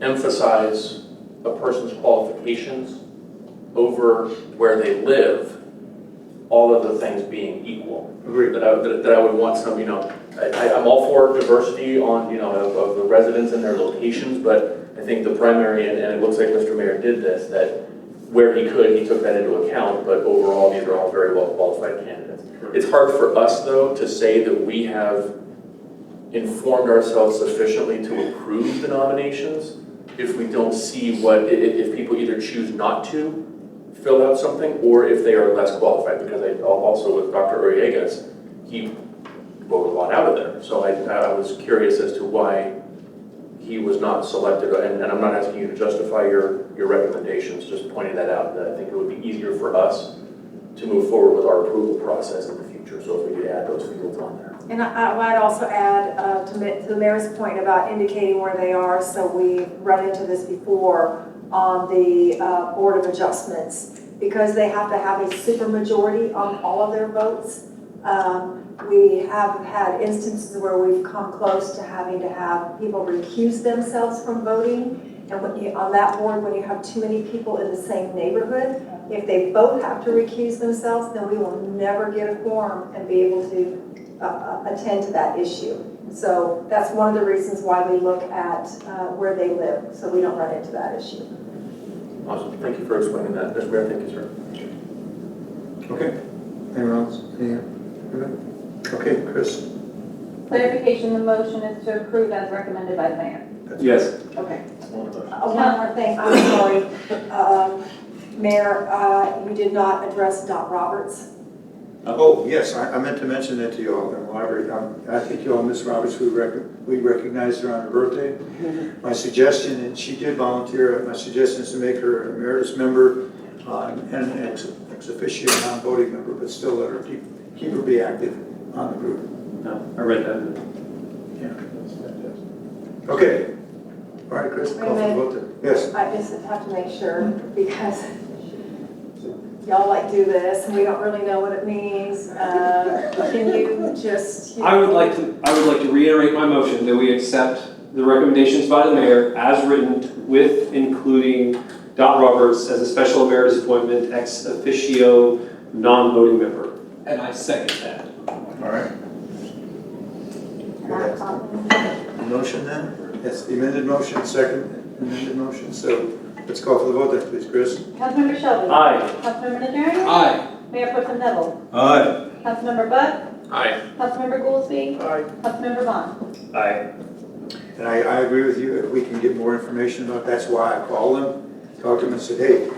emphasize a person's qualifications over where they live, all of the things being equal. Agreed. That I would want some, I'm all for diversity on, of the residents and their locations, but I think the primary, and it looks like Mr. Mayor did this, that where he could, he took that into account, but overall, these are all very well qualified candidates. It's hard for us, though, to say that we have informed ourselves sufficiently to approve the nominations if we don't see if people either choose not to fill out something or if they are less qualified, because also with Dr. Uriegas, he voted a lot out of there. So I was curious as to why he was not selected, and I'm not asking you to justify your recommendations, just pointing that out, that I think it would be easier for us to move forward with our approval process in the future. future. So if we could add those fields on there. And I might also add to the mayor's point about indicating where they are, so we run into this before on the Board of Adjustments, because they have to have a supermajority on all of their votes. We have had instances where we've come close to having to have people recuse themselves from voting. And on that board, when you have too many people in the same neighborhood, if they both have to recuse themselves, then we will never get a quorum and be able to attend to that issue. So that's one of the reasons why we look at where they live, so we don't run into that issue. Awesome. Thank you for explaining that. Mr. Mayor, thank you, sir. Okay. Anyone else? Okay, Chris. Clarification, the motion is to approve as recommended by the mayor. Yes. Okay. One more thing, I'm sorry. Mayor, you did not address Dot Roberts. Oh, yes, I meant to mention that to you all in the library. I think you all, Miss Roberts, we recognized her on her birthday. My suggestion, and she did volunteer, my suggestion is to make her an emeritus member and an ex officio non-voting member, but still let her keep her be active on the group. No, I read that. Yeah. Okay. All right, Chris, call for the vote then. Yes. I just have to make sure, because y'all like do this and we don't really know what it means. Can you just? I would like to reiterate my motion that we accept the recommendations by the mayor as written, with including Dot Roberts as a special emeritus appointment, ex officio non-voting member. And I second that. All right. Motion then? Yes, the amended motion, second amended motion. So let's call for the vote then, please, Chris. Councilmember Shelby. Aye. Councilmember Najarian. Aye. Mayor Pro Tem Neville. Aye. Councilmember Buck. Aye. Councilmember Goolsby. Aye. Councilmember Vaughan. Aye. And I agree with you. If we can get more information about, that's why I called them, talked to them and said, hey, you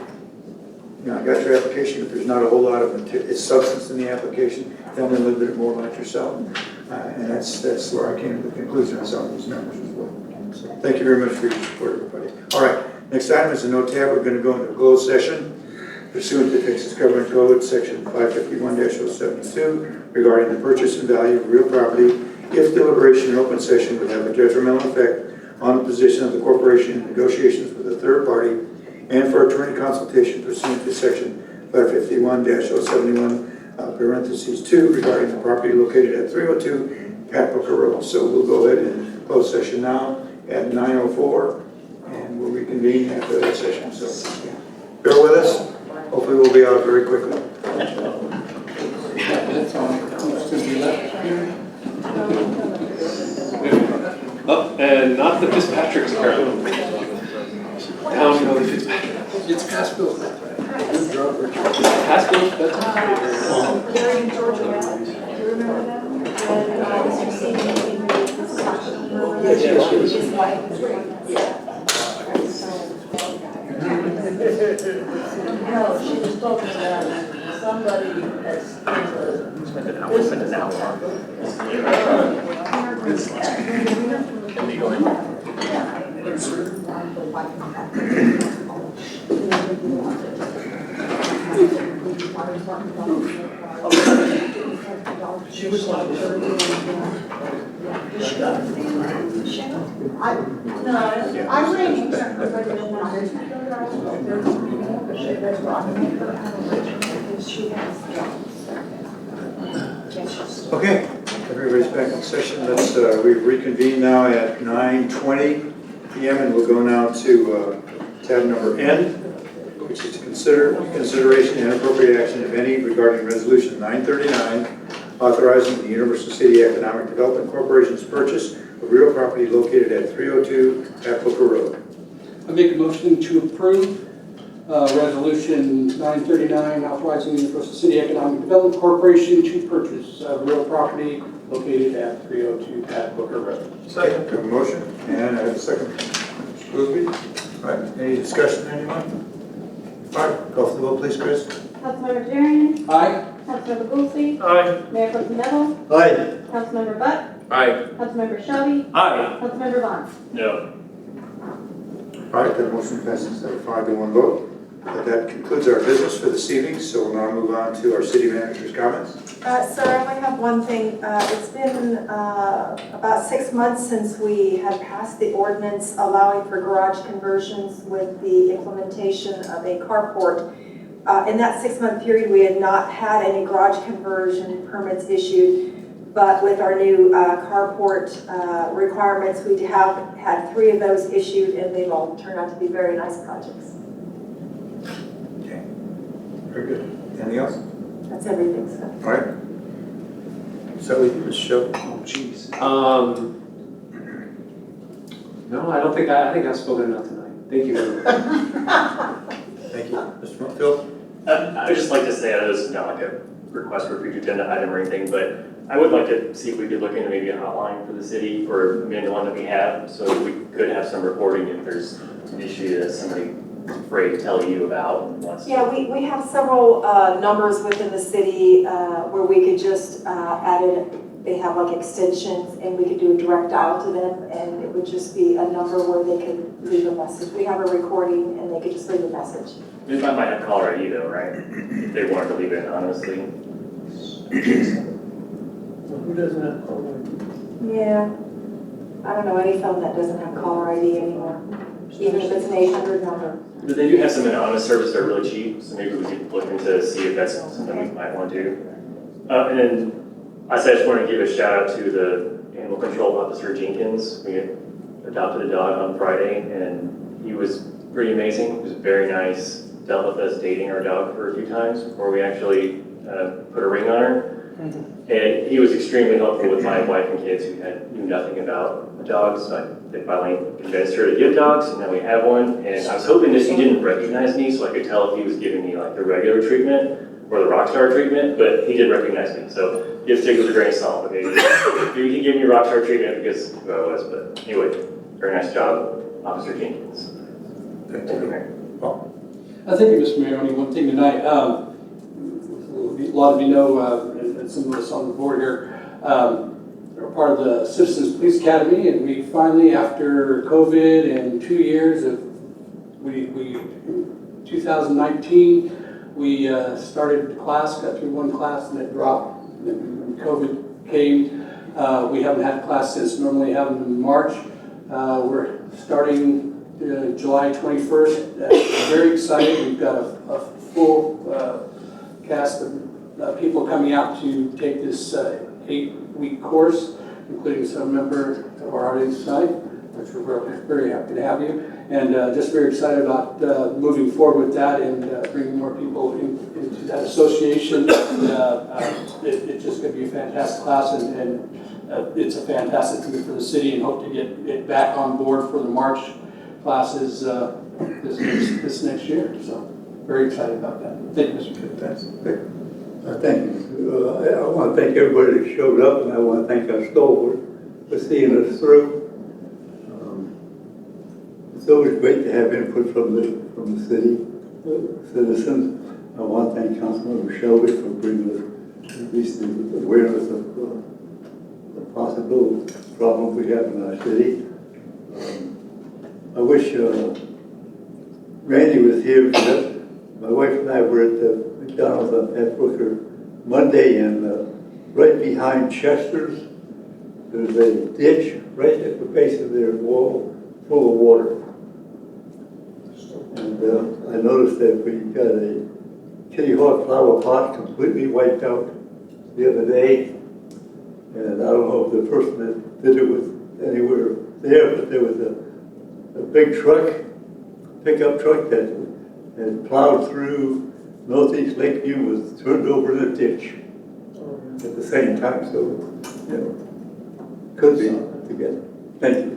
know, I got your application, but there's not a whole lot of substance in the application. Tell me a little bit more about yourself. And that's where I came to the conclusion of some of these members as well. So thank you very much for your support, everybody. All right, next item is a no tab. We're going to go into a closed session pursuant to Texas Government Code, section 551-072, regarding the purchase and value of real property, if deliberation in open session would have a detrimental effect on the position of the corporation in negotiations with a third party, and for attorney consultation pursuant to section 551-071, parentheses 2, regarding the property located at 302 Pat Booker Road. So we'll go ahead and close session now at 9:04, and we'll reconvene after that session. So bear with us. Hopefully we'll be out very quickly. That's all. Who's to be left here? Oh, and not the Fitzpatrick's apparently. Down to the Fitzpatrick. It's past Bill's bedtime. Past Bill's bedtime? Gary and Georgia, do you remember them? And Mr. Stephen, his wife. No, she was talking about somebody that's spent an hour. She was like, I'm reading. Okay, everybody's back in session. Let's we've reconvened now at 9:20 p.m. and we'll go now to tab number N, which is consideration and appropriate action, if any, regarding resolution 939, authorizing the Universal City Economic Development Corporation's purchase of real property located at 302 Pat Booker Road. I make a motion to approve resolution 939, authorizing the Universal City Economic Development Corporation to purchase real property located at 302 Pat Booker Road. Second. A motion and a second. Goolsby. All right, any discussion, anyone? All right, call for the vote, please, Chris. Councilmember Najarian. Aye. Councilmember Goolsby. Aye. Mayor Pro Tem Neville. Aye. Councilmember Buck. Aye. Councilmember Shelby. Aye. Councilmember Vaughan. No. All right, that motion passes at a 5-1 vote. That concludes our business for this evening, so we'll now move on to our city manager's comments. Sir, I only have one thing. It's been about 6 months since we had passed the ordinance allowing for garage conversions with the implementation of a carport. In that 6-month period, we had not had any garage conversion permits issued, but with our new carport requirements, we have had 3 of those issued, and they've all turned out to be very nice projects. Okay. Very good. Anything else? That's everything, sir. All right. Shelby, Ms. Shelby. Oh, jeez. No, I don't think, I think I've spoken enough tonight. Thank you very much. Thank you. Mr. Phil? I would just like to say, I know this is not like a request for a future agenda item or anything, but I would like to see if we could look into maybe a hotline for the city, or maybe the one that we have, so that we could have some reporting if there's an issue that somebody afraid to tell you about and wants to. Yeah, we have several numbers within the city where we could just add it. They have like extensions, and we could do a direct dial to them, and it would just be a number where they could leave a message. We have a recording, and they could just leave a message. They might have caller ID though, right? If they wanted to leave it anonymously. Who doesn't have caller ID? Yeah, I don't know any phone that doesn't have caller ID anymore, even if it's an 800 number. But they do have some anonymous service that are really cheap, so maybe we could look into see if that's something we might want to do. And then I just wanted to give a shout out to the Animal Control Officer Jenkins. We adopted a dog on Friday, and he was pretty amazing. He was very nice. Dealt with us dating our dog for a few times before we actually put a ring on her. And he was extremely helpful with my wife and kids who knew nothing about dogs. So I finally convinced her to get dogs, and now we have one. And I was hoping that he didn't recognize me, so I could tell if he was giving me like the regular treatment or the rock star treatment, but he did recognize me. So you have to take it with a grain of salt, okay? Maybe he gave me rock star treatment because of who I was, but anyway, very nice job, Officer Jenkins. Thank you, Mayor. Thank you, Mr. Mayor. Only one thing tonight. A lot of you know, and some of us on the board here, are part of the Citizens Police Academy, and we finally, after COVID and 2 years of, 2019, we started the class, got through one class, and it dropped. When COVID came, we haven't had class since. Normally have them in March. We're starting July 21st. Very excited. We've got a full cast of people coming out to take this 8-week course, including some member of our audience tonight, which we're very happy to have you. And just very excited about moving forward with that and bringing more people into that association. It's just going to be a fantastic class, and it's a fantastic thing for the city, and hope to get it back on board for the March classes this next year. So very excited about that. Thank you, Mr. Chair. Thank you. I want to thank everybody that showed up, and I want to thank our store for seeing us through. It's always great to have input from the city citizens. I want to thank Councilmember Shelby for bringing us at least the awareness of the possible problems we have in our city. I wish Randy was here, because my wife and I were at the McDonald's on Pat Brooker Monday, and right behind Chester's, there's a ditch right at the base of their wall full of water. And I noticed that we got a Kitty Hawk flower pot completely wiped out the other day. And I don't know if the person that did it was anywhere there, but there was a big truck, pickup truck that had plowed through Northeast Lakeview, was turned over in a ditch at the same time. So, you know, could be together. Thank you.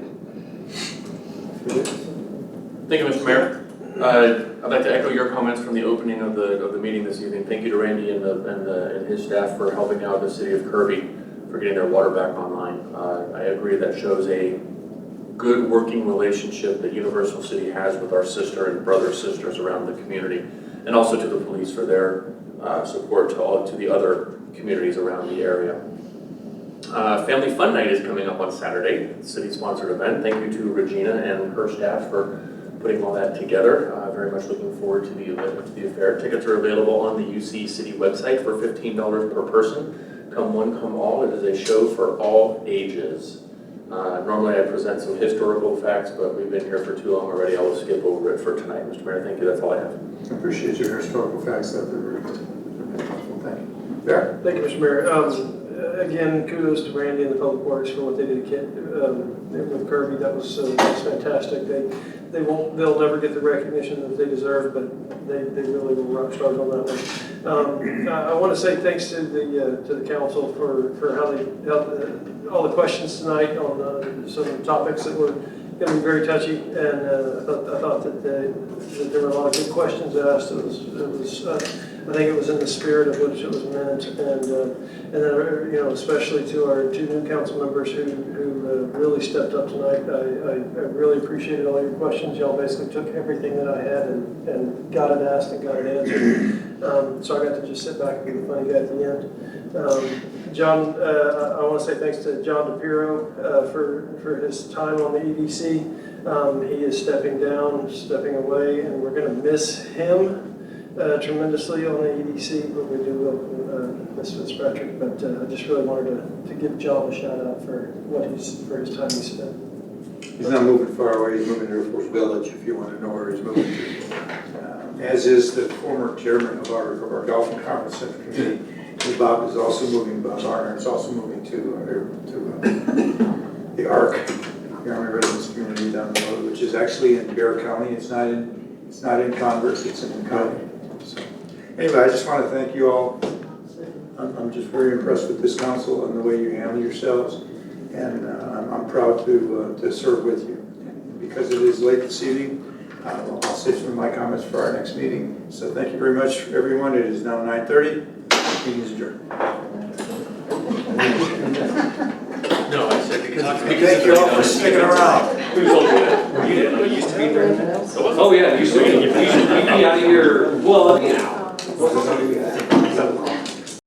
Thank you, Mr. Mayor. I'd like to echo your comments from the opening of the meeting this evening. Thank you to Randy and his staff for helping out the city of Kirby for getting their water back online. I agree that shows a good working relationship that Universal City has with our sister and brother sisters around the community, and also to the police for their support to the other communities around the area. Family Fun Night is coming up on Saturday, city-sponsored event. Thank you to Regina and her staff for putting all that together. Very much looking forward to the event, to the affair. Tickets are available on the UC City website for $15 per person. Come one, come all. It is a show for all ages. Normally I present some historical facts, but we've been here for too long already. I will skip over it for tonight. Mr. Mayor, thank you. That's all I have. I appreciate your historical facts that they're thank you. Yeah. Thank you, Mr. Mayor. Again, kudos to Randy and the Public Works for what they did with Kirby. That was fantastic. They'll never get the recognition that they deserve, but they really were rock stars on that one. I want to say thanks to the council for how they held all the questions tonight on some topics that were going to be very touchy, and I thought that there were a lot of good questions asked. I think it was in the spirit of which it was meant, and then especially to our two new council members who really stepped up tonight. I really appreciated all your questions. Y'all basically took everything that I had and got it asked and got it answered. So I got to just sit back and be the funny guy at the end. John, I want to say thanks to John DePiro for his time on the EDC. He is stepping down, stepping away, and we're going to miss him tremendously on the EDC, but we do welcome Ms. Fitzpatrick. But I just really wanted to give John a shout out for his time he spent. He's not moving far away. He's moving to Air Force Village, if you want to know where he's moving to. As is the former chairman of our Dolphin Conference Center Committee. Bob is also moving. Bob Arner is also moving to the ARC, the Army Residence Community down the road, which is actually in Bear County. It's not in Congress. It's in County. So, anyway, I just want to thank you all. I'm just very impressed with this council and the way you handle yourselves, and I'm proud to serve with you. And because it is late this evening, I'll save some of my comments for our next meeting. So thank you very much, everyone. It is now 9:30. Meeting is adjourned. No, I said because Thank you all for sticking around. Who told you that? You didn't. You used to be there. Oh, yeah, you should be out of here, well, you know.